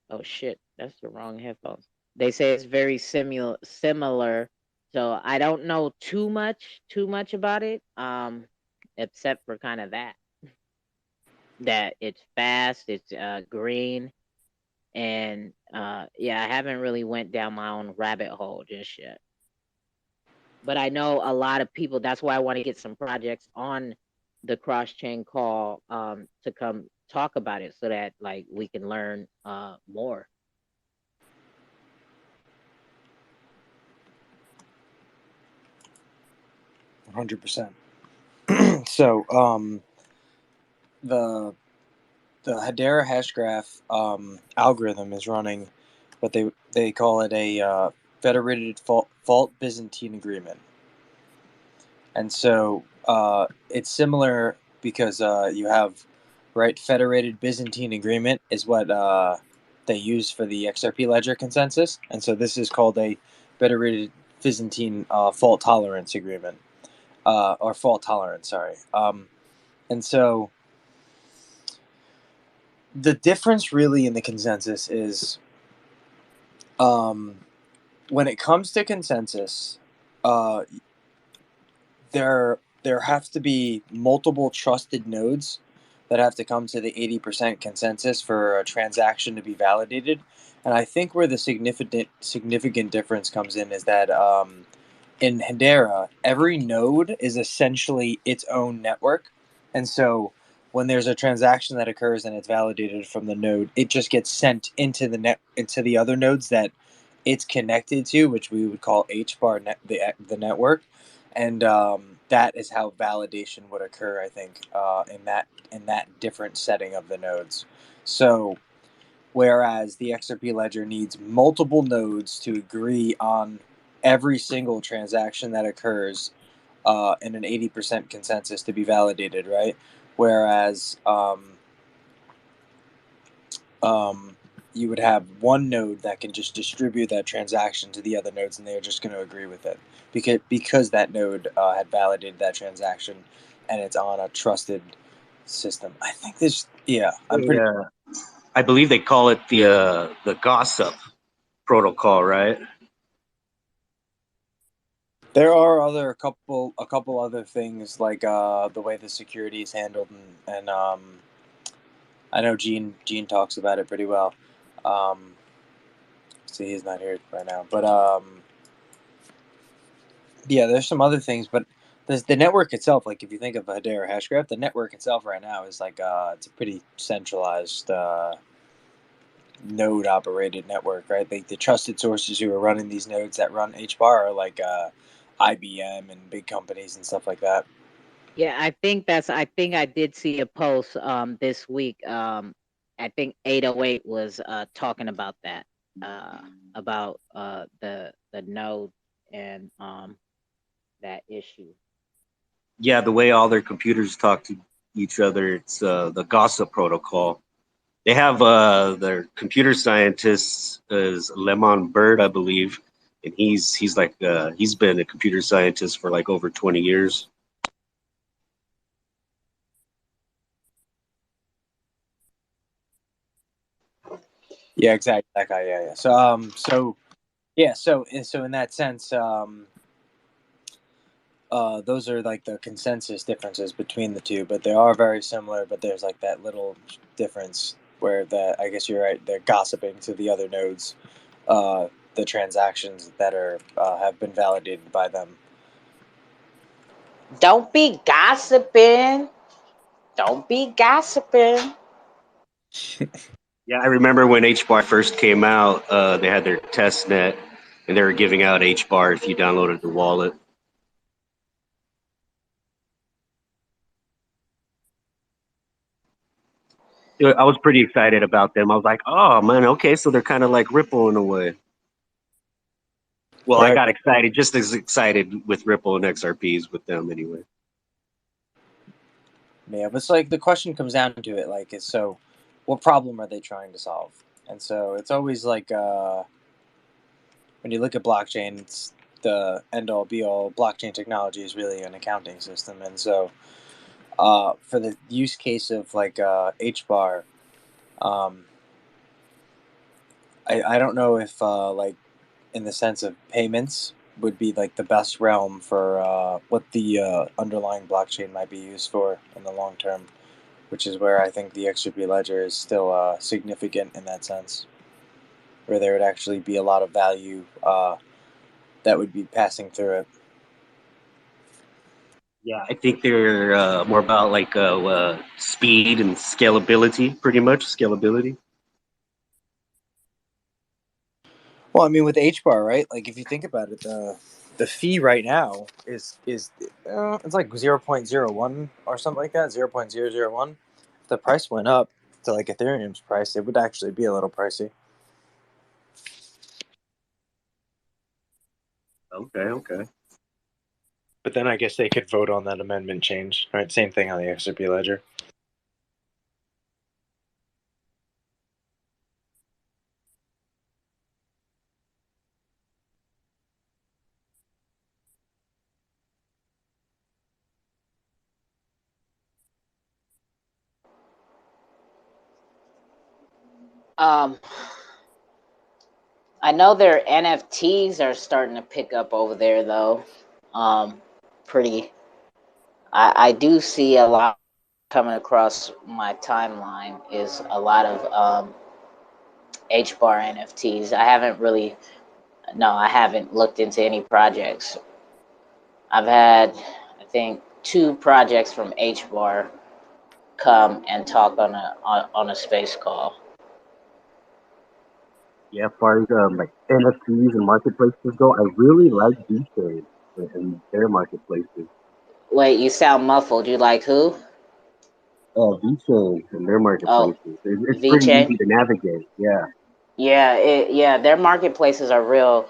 Oh shit, that's the wrong headphones. They say it's very similar. So I don't know too much about it, except for kind of that it's fast, it's green, and yeah, I haven't really went down my own rabbit hole just yet. But I know a lot of people. That's why I want to get some projects on the cross chain call to come talk about it, so that like we can learn more. 100%. So the Hedera Hashgraph algorithm is running what they call it a federated fault Byzantine agreement, and so it's similar because you have federated Byzantine agreement is what they use for the XRP ledger consensus, and so this is called a federated Byzantine fault tolerance agreement or fault tolerance. Sorry, and so the difference really in the consensus is when it comes to consensus, uh, there have to be multiple trusted nodes that have to come to the 80% consensus for a transaction to be validated. And I think where the significant difference comes in is that in Hedera, every node is essentially its own network. And so when there's a transaction that occurs and it's validated from the node, it just gets sent into the other nodes that it's connected to, which we would call HBAR the network. And that is how validation would occur, I think, in that different setting of the nodes. So whereas the XRP ledger needs multiple nodes to agree on every single transaction that occurs in an 80% consensus to be validated, right? Whereas you would have one node that can just distribute that transaction to the other nodes, and they're just going to agree with it because that node had validated that transaction, and it's on a trusted system. I think this, I'm pretty. I believe they call it the gossip protocol, right? There are a couple other things like the way the security is handled, and I know Gene talks about it pretty well. See, he's not here right now, but yeah, there's some other things, but the network itself, like if you think of Hedera Hashgraph, the network itself right now is like it's a pretty centralized node operated network, right? Like the trusted sources who are running these nodes that run HBAR are like IBM and big companies and stuff like that. Yeah, I think I did see a post this week. I think 808 was talking about that. About the node and that issue. Yeah, the way all their computers talk to each other, it's the gossip protocol. They have their computer scientist is Lemon Bird, I believe, and he's like he's been a computer scientist for like over 20 years. Yeah, exactly. That guy. Yeah. So in that sense, those are like the consensus differences between the two, but they are very similar. But there's like that little difference where I guess you're right. They're gossiping to the other nodes, the transactions that are have been validated by them. Don't be gossiping. Don't be gossiping. Yeah, I remember when HBAR first came out, they had their test net, and they were giving out HBAR if you downloaded the wallet. I was pretty excited about them. I was like, oh man, okay, so they're kind of like Ripple in a way. Well, I Right. got excited, just as excited with Ripple and XRPs with them anyway. Yeah, but it's like the question comes down to it, like, is so, what problem are they trying to solve? And so it's always like when you look at blockchain, it's the end all be all. Blockchain technology is really an accounting system, and so for the use case of like HBAR, um, I don't know if like in the sense of payments would be like the best realm for what the underlying blockchain might be used for in the long term, which is where I think the XRP ledger is still significant in that sense, where there would actually be a lot of value that would be passing through it. Yeah, I think they're more about like speed and scalability, pretty much scalability. Well, I mean, with HBAR, right? Like, if you think about it, the fee right now is it's like 0.01 or something like that, 0.001. If the price went up to like Ethereum's price, it would actually be a little pricey. Okay. But then I guess they could vote on that amendment change, right? Same thing on the XRP ledger. Um, I know their NFTs are starting to pick up over there, though. Pretty. I do see a lot coming across my timeline is a lot of HBAR NFTs. I haven't looked into any projects. I've had, I think, 2 projects from HBAR come and talk on a space call. Yeah, as far as like NFTs and marketplaces go, I really like VeChain and their marketplaces. Wait, you sound muffled. You like who? VeChain and their Oh, marketplaces. It's pretty VChain? easy to navigate. Yeah. Yeah, their marketplaces are real.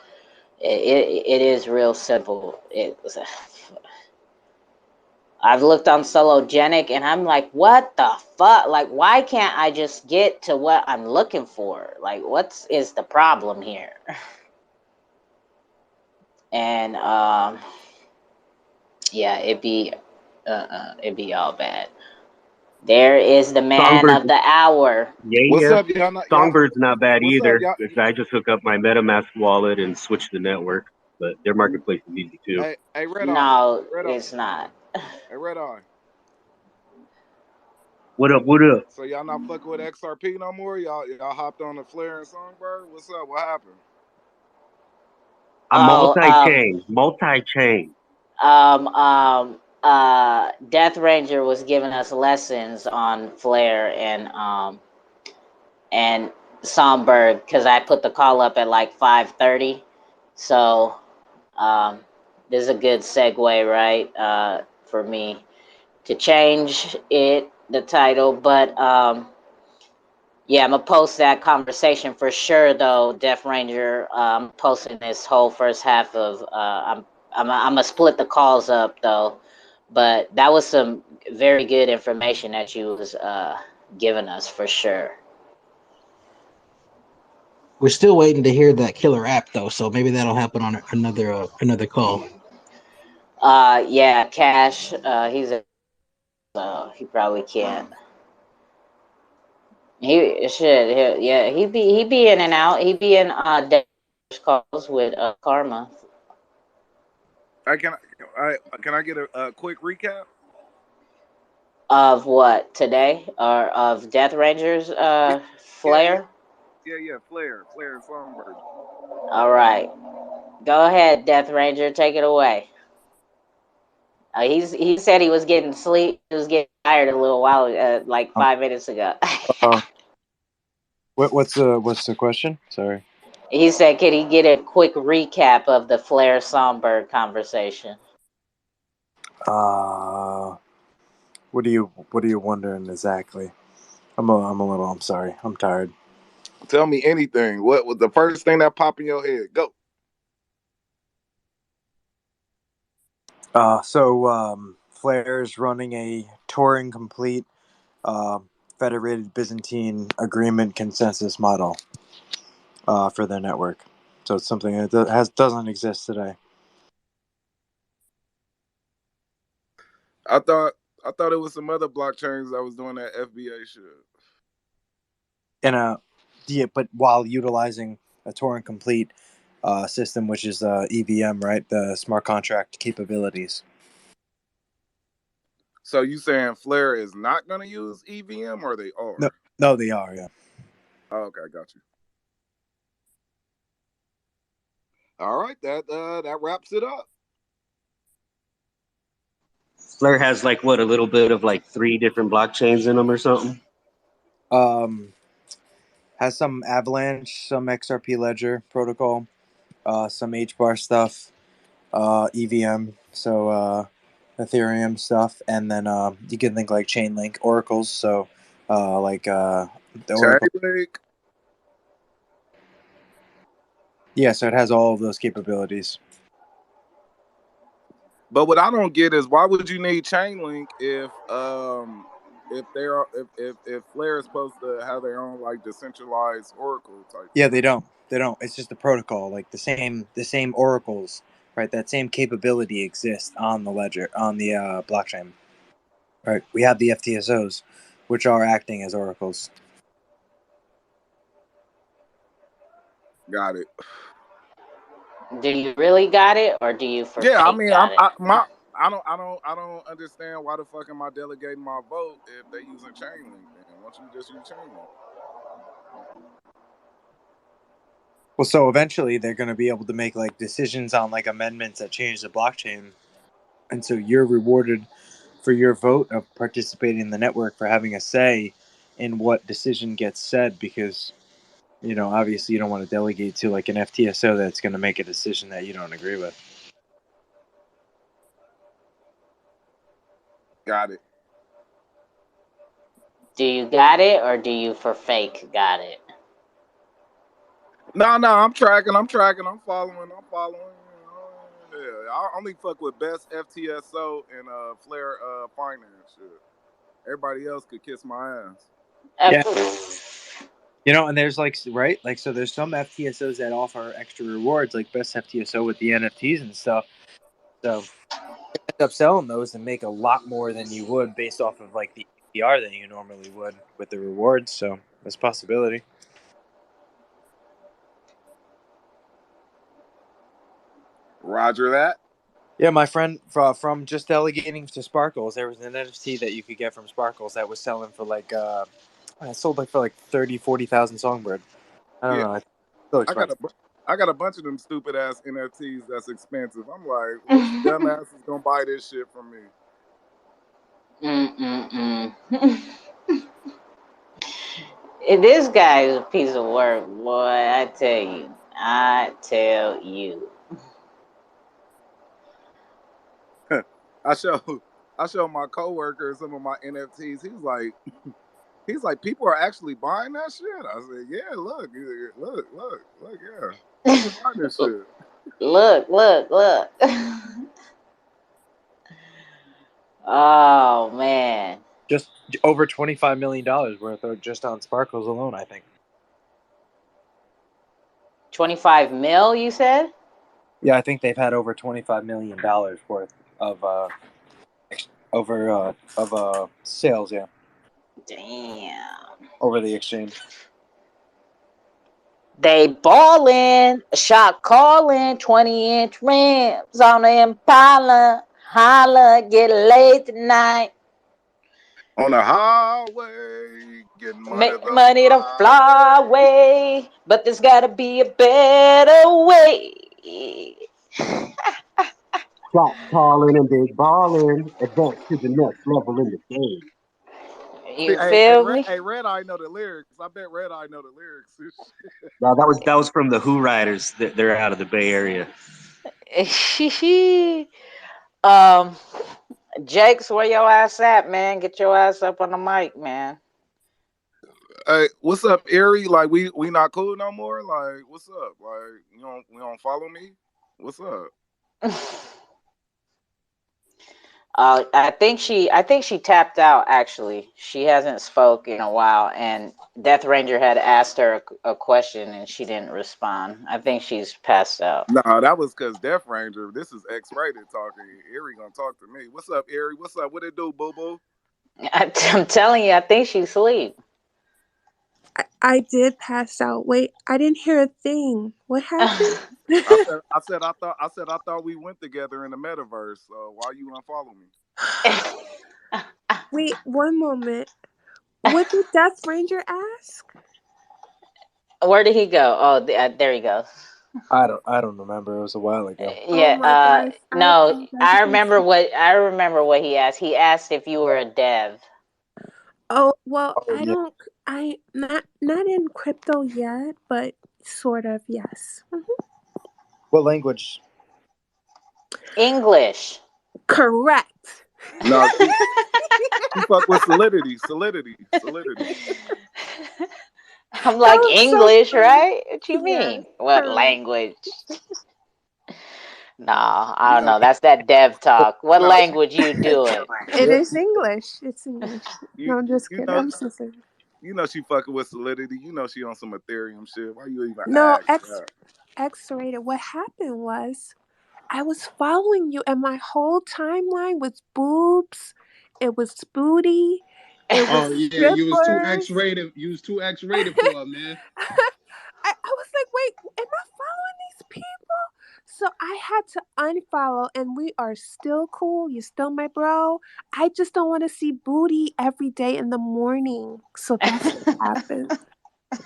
It is real simple. I've looked on Sologenic and I'm like, what the fuck? Like, why can't I just get to what I'm looking for? Like, what is the problem here? And yeah, it'd be all bad. There is the man Songbird. of the hour. What's Yeah. up, y'all? Songbird not bad What's up, either. y'all? I just hook up my MetaMask wallet and switch the network, but their marketplace is easy too. Hey, Red Eye. No, Red Eye. it's not. Hey, Red Eye. What up? What up? So y'all not fucking with XRP no more? Y'all hopped on the Flare and Songbird? What's up? What happened? I'm Oh, multi-chain. Death Ranger was giving us lessons on Flare and Songbird because I put the call up at like 5:30. So this is a good segue, right? For me to change the title, but yeah, I'm gonna post that conversation for sure, though. Death Ranger, I'm posting this whole first half of. I'm gonna split the calls up though, but that was some very good information that you was giving us for sure. We're still waiting to hear that killer app though, so maybe that'll happen on another call. Yeah, Cash. He probably can't. He be in and out. He be in calls with Karma. Can I get a quick recap Of what today, or of Death Ranger's Yeah, flare? Flare and Songbird. All right, go ahead, Death Ranger, take it away. He said he was getting sleep. He was getting tired a little while, like 5 minutes ago. What's the question? Sorry. He said, "Could he get a quick recap of the Flare Songbird conversation?" What are you wondering exactly? I'm sorry. I'm tired. Tell me anything. What was the first thing that popped in your head? Go. Flare is running a Turing complete federated Byzantine agreement consensus model for their network. So it's something that doesn't exist today. I thought it was some other blockchains that was doing that FBA shit. But while utilizing a Turing complete system, which is EVM, right? The smart contract capabilities. So you saying Flare is not going to use EVM, or they are? No, they are. Yeah. Oh, okay, got you. All right, that wraps it up. Flare has like what, a little bit of like 3 different blockchains in them or something. Has some Avalanche, some XRP Ledger protocol, some HBAR stuff, EVM, so Ethereum stuff, and then you can think like Chainlink, Oracles, so like the Oracle. Chainlink. Yeah, so it has all of those capabilities. But what I don't get is why would you need Chainlink if Flare is supposed to have their own like decentralized Oracle type? Yeah, they don't. It's just a protocol, like the same oracles, right? That same capability exists on the ledger, on the blockchain. Right. We have the FTSOs, which are acting as oracles. Got it. Do you really got it, or do you Yeah, I fake mean, got it? I don't understand why the fuck am I delegating my vote if they using Chainlink? Then why don't you just use Chainlink? Well, so eventually they're going to be able to make like decisions on like amendments that change the blockchain, and so you're rewarded for your vote of participating in the network for having a say in what decision gets said, because obviously you don't want to delegate to like an FTSO that's going to make a decision that you don't agree with. Got it. Do you got it, or do you for fake got it? No, I'm tracking. I'm following. Yeah, I only fuck with best FTSO and Flare finance shit. Everybody else could kiss my ass. Yeah. And there's so there's some FTSOs that offer extra rewards, like best FTSO with the NFTs and stuff. So you end up selling those and make a lot more than you would based off of like the APR that you normally would with the rewards. So that's a possibility. Roger that. Yeah, my friend, from just delegating to Sparkles, there was an NFT that you could get from Sparkles that was selling for like it sold like for like 40,000 Songbird. I don't know. It's so expensive. I got a bunch of them stupid ass NFTs that's expensive. I'm like, which dumbass is gonna buy this shit from me? This guy is a piece of work, boy. I tell you. I show my coworker some of my NFTs. He's like, people are actually buying that shit. I said, yeah, look, yeah, people buying this shit. Look. Oh man. Just over $25 million worth of just on Sparkles alone, I think. 25 mil, you said? Yeah, I think they've had over $25 million worth of sales. Yeah. Damn. Over the exchange. They ballin', a shot calling, 20-inch rims on the Impala. Holla, get laid tonight. On the highway, getting money Make money the fly away, but there's gotta be a better way. Shot calling and big balling, advance to the next level in the game. You feel me? Hey, Red Eye know the lyrics. I bet Red Eye know the lyrics. No, that was from the Who Riders. They're out of the Bay Area. Jakes, where your ass at, man? Get your ass up on the mic, man. Hey, what's up, Erie? Like we not cool no more? Like, what's up? Like, you don't follow me? What's up? I think she tapped out. Actually, she hasn't spoke in a while, and Death Ranger had asked her a question, and she didn't respond. I think she's passed out. Nah, that was because Death Ranger. This is X-rated talking. Erie gonna talk to me. What's up, Erie? What's up? What it do, boo boo? I'm telling you, I think she's asleep. I did pass out. Wait, I didn't hear a thing. What happened? I said I thought we went together in the metaverse. So why you unfollow me? Wait, one moment. What did Death Ranger ask? Where did he go? Oh, there he goes. I don't remember. It was a while ago. Yeah. Oh my gosh. No, I remember what he asked. He asked if you were a dev. Oh well, Yeah. I not in crypto yet, but sort of, yes. What language? English. Correct. No, you fuck with Solidity. I'm like, English, so right? What you yes, mean? What correct. language? No, I don't know. That's that dev talk. What language you doing? It is English. It's English. No, I'm just kidding. know, I'm so sorry. You know she fucking with Solidity. You know she on some Ethereum shit. Why you even No, ask that? X-rated. What happened was I was following you, and my whole timeline was boobs. It was booty. It was Oh yeah, you was too strippers. X-rated. You was too X-rated for her, man. I was like, wait, am I following these people? So I had to unfollow, and we are still cool. You're still my bro. I just don't want to see booty every day in the morning. So that's what happened.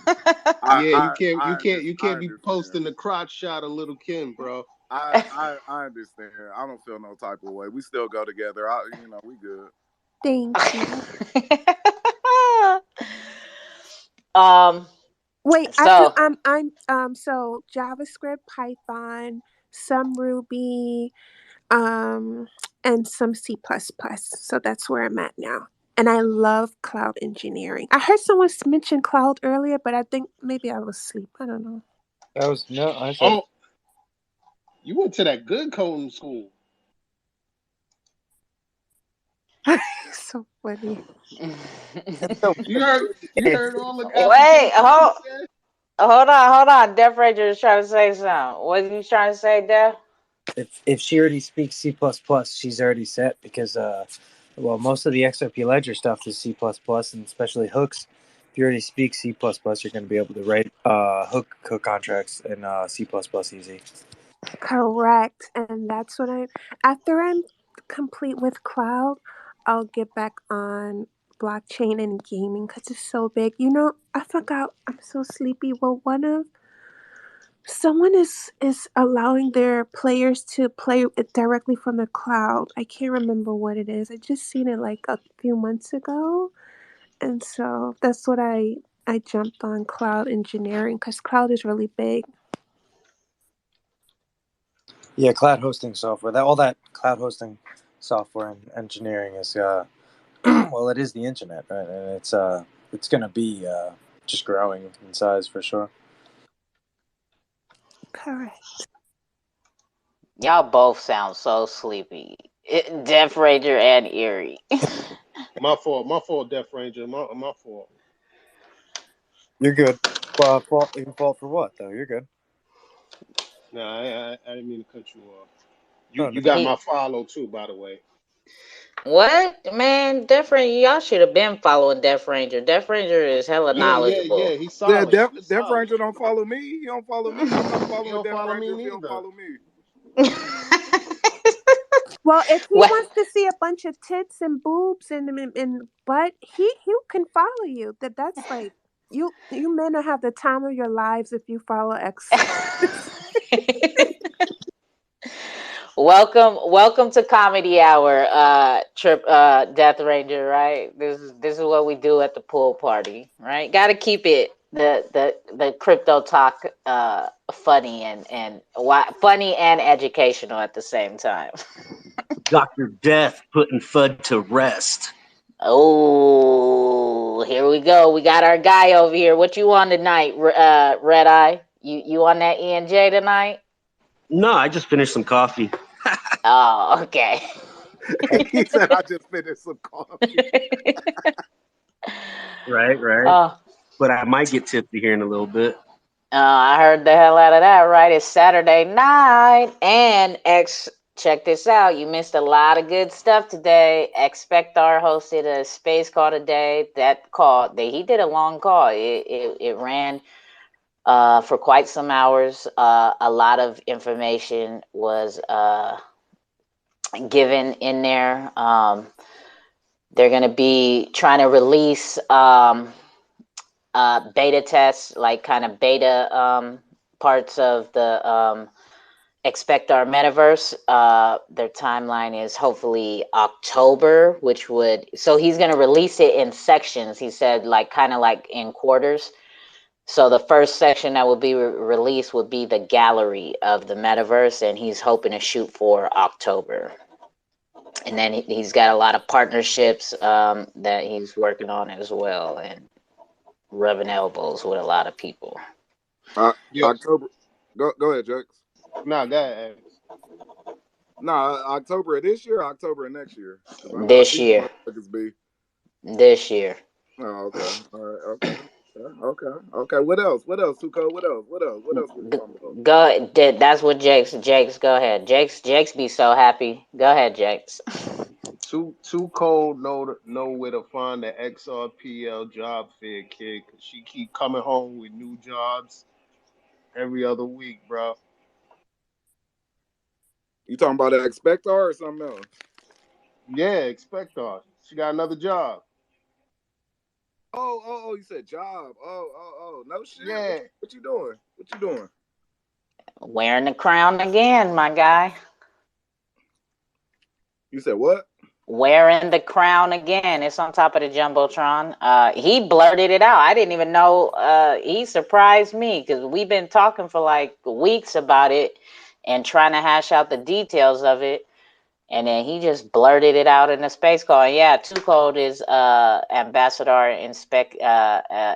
Yeah, you I can't be understand. posting the crotch shot of little Kim, bro. I understand. I don't feel no type of way. We still go together. We good. Thank you. um. Wait, I do. So So JavaScript, Python, some Ruby, and some C++. So that's where I'm at now. And I love cloud engineering. I heard someone mention cloud earlier, but I think maybe I was asleep. I don't know. That was no. I said Oh, you went to that good coding school. So funny. it's so You heard all the wait, applications he said? hold on. Def Ranger is trying to say something. What are you trying to say, Def? if she already speaks C++, she's already set because well, most of the XRP ledger stuff is C++, and especially hooks. If you already speak C++, you're going to be able to write hook contracts in C++ easy. Correct. And that's what after I'm complete with cloud, I'll get back on blockchain and gaming because it's so big. I forgot. I'm so sleepy. Well, someone is allowing their players to play it directly from the cloud. I can't remember what it is. I just seen it like a few months ago, and so that's what I jumped on cloud engineering because cloud is really big. Yeah, cloud hosting software. All that cloud hosting software and engineering is well, it is the internet, right? And it's going to be just growing in size for sure. Correct. Y'all both sound so sleepy. Def Ranger and Erie. My fault, Death Ranger. My fault. You're good. You fault for what though? You're good. No, I didn't mean to cut you off. You Oh, no. you got He, my follow too, by the way. what man? Def Ranger, y'all should have been following Def Ranger. Def Ranger is hella Yeah. knowledgeable. He's Yeah, solid. Def, He's Def solid. Ranger don't follow me. He don't follow me. I'm not He following don't Def follow me Ranger if he don't neither. follow me. Well, if he What? wants to see a bunch of tits and boobs and butt, he can follow you. That's like you men have the time of your lives if you follow X. Welcome to Comedy Hour, Trip Death Ranger, right? This is what we do at the pool party, right? Gotta keep it the crypto talk funny and funny and educational at the same time. Dr. Death putting FUD to rest. Oh, here we go. We got our guy over here. What you on tonight, Red Eye? You on that ENJ tonight? No, I just finished some coffee. Oh, okay. He said, "I just finished some coffee." Right. Oh, But I might get tipsy here in a little bit. I heard the hell out of that, right? It's Saturday night. And check this out. You missed a lot of good stuff today. Expectar hosted a space call today. That call, he did a long call. It ran for quite some hours. A lot of information was given in there. They're going to be trying to release beta tests, like kind of beta parts of the Expect Our Metaverse. Their timeline is hopefully October, so he's going to release it in sections. He said, like, kind of like in quarters. So the first section that will be released would be the gallery of the metaverse, and he's hoping to shoot for October. And then he's got a lot of partnerships that he's working on as well, and rubbing elbows with a lot of people. Yo, October. Go ahead, Jax. nah, that Nah, October of this year, or October of next year, because I know how This these year. motherfuckers be. This year. Oh, okay. All right. Okay. Yeah, okay. What else? Tuco? What else we talking about? Go. That's what Jakes. Go ahead. Jakes be so happy. Go ahead, Jakes. too cold. Know where to find the XRPL job fair kid. 'Cause she keep coming home with new jobs every other week, bro. You talking about that Expectar or something else? Yeah, Expectar. She got another job. Oh, you said job. Oh. No shit. Yeah. What you doing? What you doing? Wearing the crown again, my guy. You said what? Wearing the crown again. It's on top of the jumbotron. He blurted it out. I didn't even know. He surprised me because we've been talking for like weeks about it and trying to hash out the details of it. And then he just blurted it out in the space call. And yeah, Too Cold is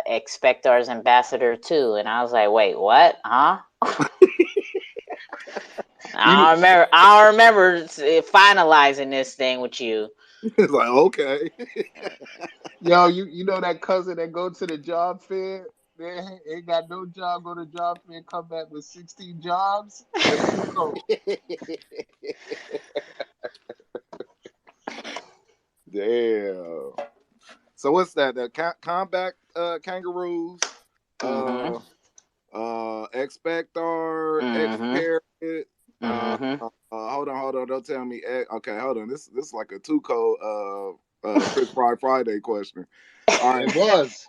Expector's ambassador too. And I was like, wait, what? Huh? I don't remember finalizing this thing with you. It's like, okay. Yo, you know that cousin that go to the job fair? Man, ain't got no job, go to job fair, come back with 16 jobs? That's too cold. Damn. So what's that? The combat kangaroos, Mm-hmm. Expectar, X Mm-hmm. period. Mm-hmm. Hold on. Don't tell me. Okay, hold on. This is like a too cold Chris Friday question. All right. It was.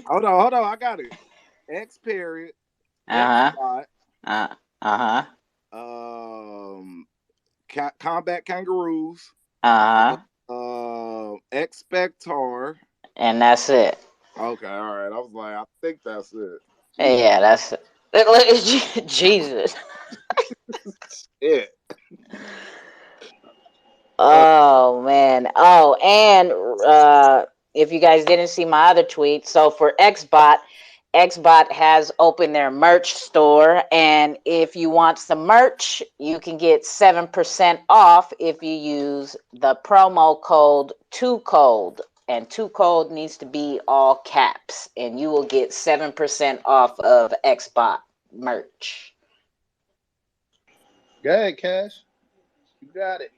hold on. I got it. X period. X Uh-huh. spot. Uh-huh. Um, combat kangaroos. Uh-huh. Expectar. And that's it. Okay, all right. I was like, I think that's it. Yeah, that's it. Look, Jesus. Yeah. Oh man. Oh, and if you guys didn't see my other tweet, so for Xbot has opened their merch store, and if you want some merch, you can get 7% off if you use the promo code 2cold. And 2cold needs to be all caps, and you will get 7% off of Xbot merch. Go ahead, Cash. You got it.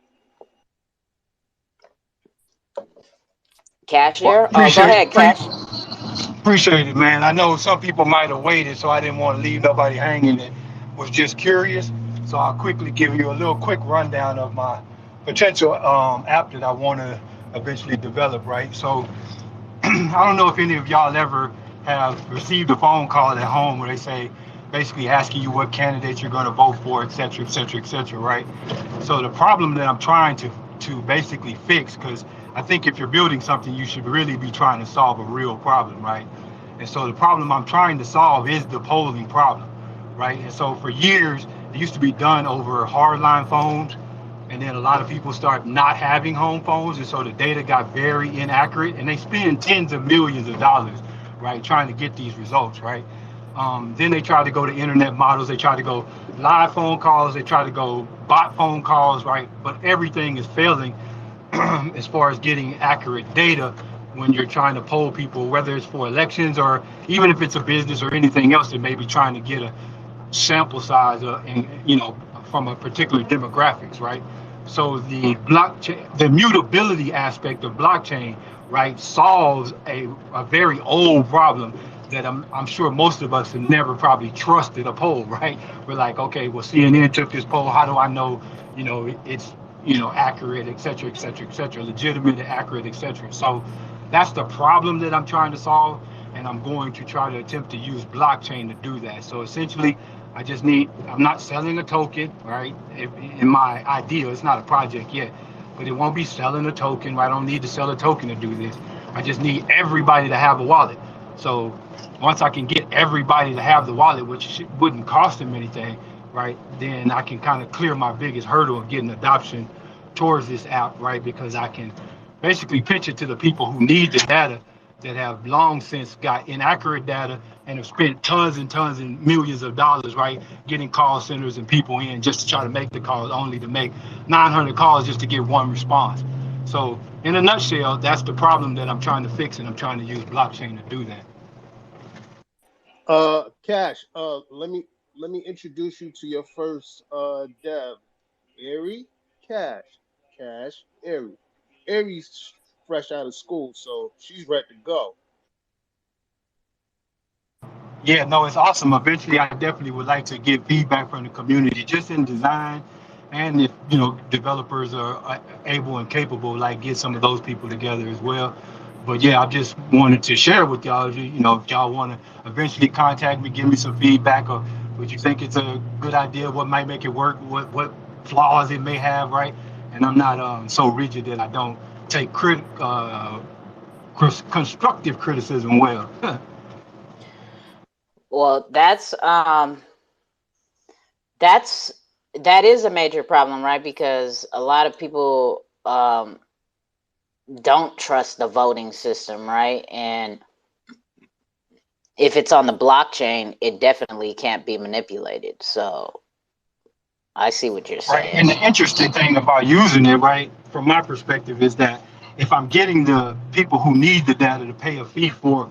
Well, Cashier? Oh, go ahead, Cash. appreciate it, man. I know some people might have waited, so I didn't want to leave nobody hanging and was just curious. So I'll quickly give you a little quick rundown of my potential app that I want to eventually develop, right? So I don't know if any of y'all ever have received a phone call at home where they say, basically asking you what candidate you're going to vote for, et cetera, et cetera, et cetera, right? So the problem that I'm trying to basically fix, because I think if you're building something, you should really be trying to solve a real problem, right? And so the problem I'm trying to solve is the polling problem, right? And so for years, it used to be done over hardline phones, and then a lot of people start not having home phones, and so the data got very inaccurate, and they spend tens of millions of dollars, right, trying to get these results, right? Then they try to go to internet models, they try to go live phone calls, they try to go bot phone calls, right? But everything is failing as far as getting accurate data when you're trying to poll people, whether it's for elections or even if it's a business or anything else that may be trying to get a sample size and from a particular demographics, right? So the blockchain, the mutability aspect of blockchain, right, solves a very old problem that I'm sure most of us have never probably trusted a poll, right? We're like, okay, well, CNN took this poll. How do I know, it's accurate, et cetera, et cetera, et cetera, legitimate, accurate, et cetera. So that's the problem that I'm trying to solve, and I'm going to try to attempt to use blockchain to do that. So essentially, I'm not selling a token, right? In my idea, it's not a project yet, but it won't be selling a token, right? I don't need to sell a token to do this. I just need everybody to have a wallet. So once I can get everybody to have the wallet, which wouldn't cost them anything, right? Then I can kind of clear my biggest hurdle of getting adoption towards this app, right? Because I can basically pitch it to the people who need the data that have long since got inaccurate data and have spent tons and tons and millions of dollars, right, getting call centers and people in just to try to make the calls, only to make 900 calls just to get one response. So, in a nutshell, that's the problem that I'm trying to fix, and I'm trying to use blockchain to do that. Cash. Let me introduce you to your first dev, Ari. Cash. Cash. Ari. Ari's fresh out of school, so she's ready to go. Yeah, no, it's awesome. Eventually, I definitely would like to get feedback from the community, just in design and if you know developers are able and capable, like get some of those people together as well. But yeah, I just wanted to share with y'all. You know, if y'all want to eventually contact me, give me some feedback, or would you think it's a good idea? What might make it work? What flaws it may have, right? And I'm not so rigid that I don't take constructive criticism well. Well, that's that is a major problem, right? Because a lot of people don't trust the voting system, right? And if it's on the blockchain, it definitely can't be manipulated. So I see what you're Right. saying. And the interesting thing about using it, right, from my perspective, is that if I'm getting the people who need the data to pay a fee for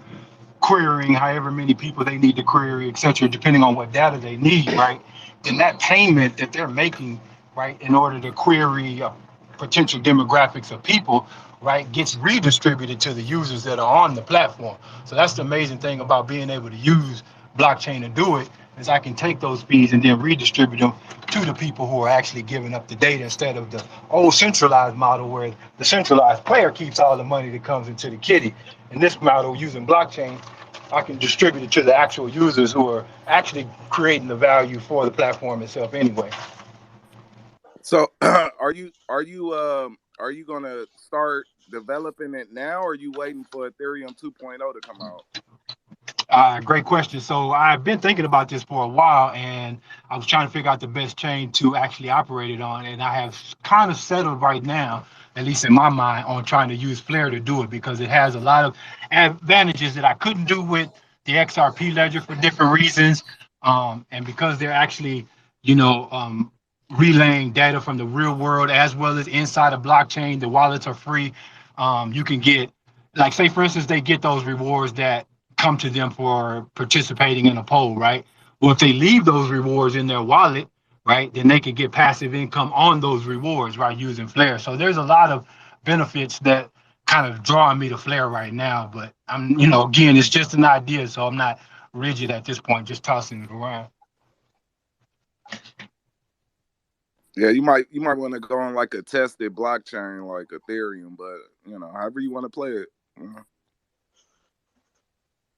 querying however many people they need to query, et cetera, depending on what data they need, right? Then that payment that they're making, right, in order to query potential demographics of people, right, gets redistributed to the users that are on the platform. So that's the amazing thing about being able to use blockchain to do it is I can take those fees and then redistribute them to the people who are actually giving up the data instead of the old centralized model where the centralized player keeps all the money that comes into the kitty. In this model, using blockchain, I can distribute it to the actual users who are actually creating the value for the platform itself anyway. So are you gonna start developing it now, or are you waiting for Ethereum 2.0 to come out? Great question. So I've been thinking about this for a while, and I was trying to figure out the best chain to actually operate it on. And I have kind of settled right now, at least in my mind, on trying to use Flare to do it because it has a lot of advantages that I couldn't do with the XRP ledger for different reasons. And because they're actually, you know, relaying data from the real world as well as inside a blockchain, the wallets are free. You can get, like, say, for instance, they get those rewards that come to them for participating in a poll, right? Well, if they leave those rewards in their wallet, right, then they can get passive income on those rewards, right, using Flare. So there's a lot of benefits that kind of drawing me to Flare right now. But I'm, you know, again, it's just an idea, so I'm not rigid at this point, just tossing it around. Yeah, you might want to go on like a tested blockchain like Ethereum, but however you want to play it. You know.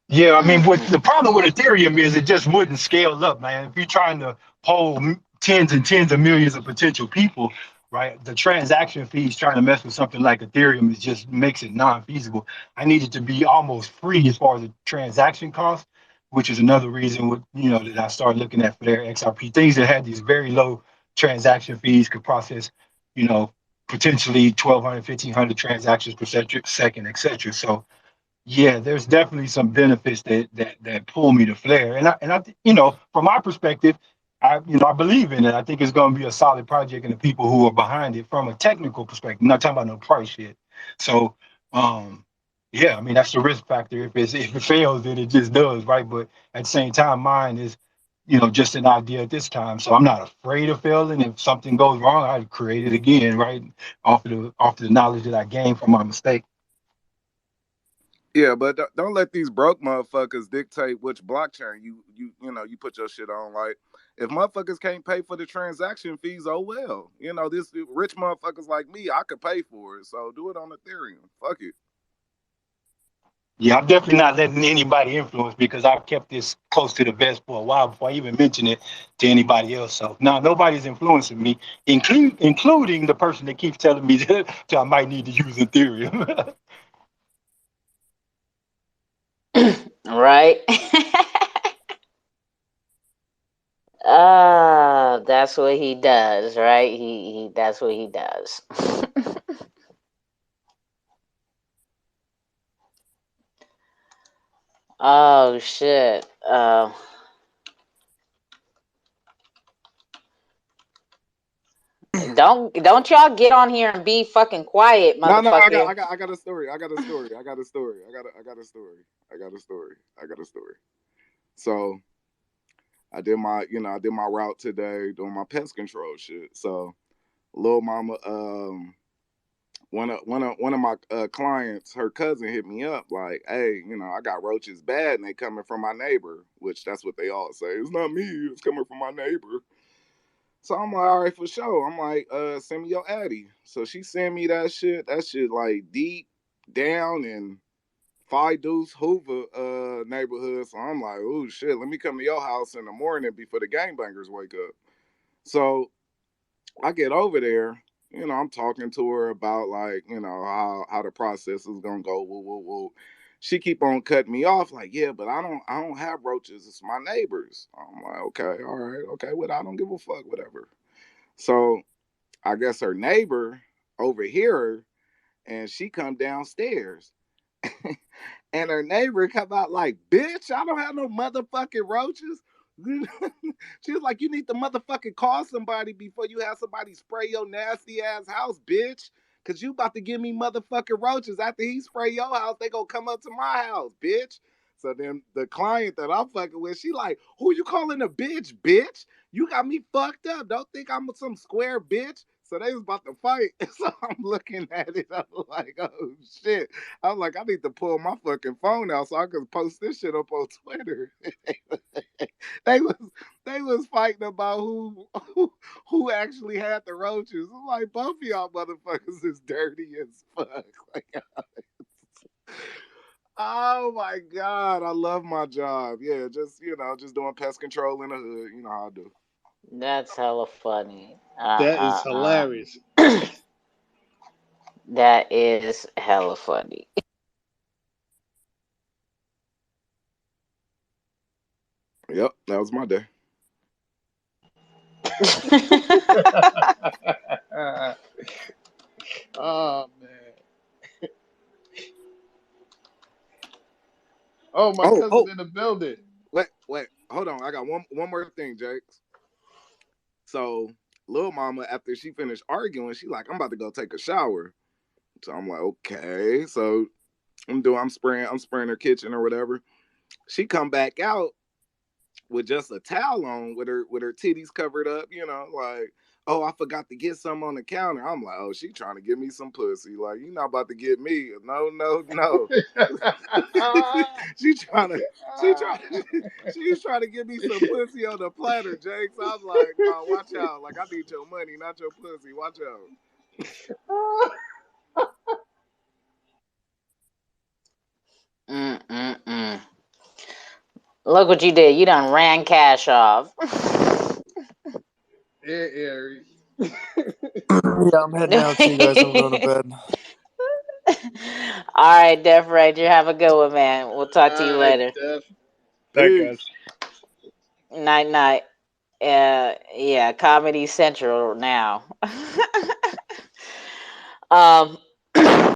Yeah, I mean, what the problem with Ethereum is it just wouldn't scale up, man. If you're trying to poll tens and tens of millions of potential people, right? The transaction fees trying to mess with something like Ethereum is just makes it non-feasible. I need it to be almost free as far as the transaction cost, which is another reason, that I started looking at for their XRP things that had these very low transaction fees could process, you know, potentially 1,200, 1,500 transactions per second, et cetera. So yeah, there's definitely some benefits that pull me to Flare, and I from my perspective, I believe in it. I think it's going to be a solid project, and the people who are behind it from a technical perspective. I'm not talking about no price yet. So, yeah, I mean that's the risk factor. If it fails, then it just does, right? But at the same time, mine is just an idea at this time. So I'm not afraid of failing. If something goes wrong, I'd create it again, right? Off the knowledge that I gained from my mistake. Yeah, but don't let these broke motherfuckers dictate which blockchain you put your shit on. Like, if motherfuckers can't pay for the transaction fees, oh well. This rich motherfuckers like me, I could pay for it. So do it on Ethereum. Fuck it. Yeah, I'm definitely not letting anybody influence because I've kept this close to the vest for a while before I even mention it to anybody else. So now nobody's influencing me, including the person that keeps telling me that I might need to use Ethereum. Right? That's what he does, right? He that's what he does. Oh shit. Don't y'all get on here and be fucking quiet, No, I got, motherfucker. I got, I got a story. I got a story. I got a story. I got a story. I got a story. I got a story. So I did my route today, doing my pest control shit. So, little mama, one of my clients, her cousin hit me up like, "Hey, I got roaches bad, and they coming from my neighbor." Which that's what they all say. It's not me. It's coming from my neighbor. So I'm like, all right, for sure. I'm like, send me your Addy. So she sent me that shit. That shit like deep down in Phi Deuce Hoover neighborhood. So I'm like, oh shit, let me come to your house in the morning before the gangbangers wake up. So I get over there, I'm talking to her about like, how the process is gonna go. Woo, woo, woo. She keep on cutting me off, like, yeah, but I don't have roaches. It's my neighbors. I'm like, okay, all right, okay, well, I don't give a fuck, whatever. So I guess her neighbor overhear her, and she come downstairs. And her neighbor come out like, bitch, I don't have no motherfucking roaches. She was like, you need to motherfucking call somebody before you have somebody spray your nasty ass house, bitch. Cause you about to give me motherfucking roaches. After he spray your house, they gonna come up to my house, bitch. So then the client that I'm fucking with, she like, who you calling a bitch, bitch? You got me fucked up. Don't think I'm some square bitch. So they was about to fight. So I'm looking at it. I'm like, oh shit. I'm like, I need to pull my fucking phone out so I can post this shit up on Twitter. they was they was fighting about who actually had the roaches. I'm like, both of y'all motherfuckers is dirty as fuck. Like, oh my god, I love my job. Yeah, just doing pest control in the hood. You know how I do. That's hella funny. That is hilarious. That is hella funny. Yep, that was my day. Oh man. Oh, my Oh, cousin oh, in the building. wait, hold on. I got one more thing, Jakes. So Lil Mama, after she finished arguing, she like, I'm about to go take a shower. So I'm like, okay. So I'm spraying her kitchen or whatever. She come back out with just a towel on with her titties covered up, like, oh, I forgot to get some on the counter. I'm like, oh, she trying to give me some pussy. Like, you not about to get me. No, no, no. she trying to she trying she's trying to give me some pussy on the platter, Jakes. I'm like, oh, watch out. Like, I need your money, not your pussy. Watch out. Mm-mm-mm. Look what you did. You done ran cash off. Yeah, Aries. Yeah, I'm heading out too, guys. I'm going to bed. All right, Def Ranger. Have a good one, man. We'll talk to you All right, later. Def. Thank guys. Peace. Night, night. Yeah, Comedy Central now.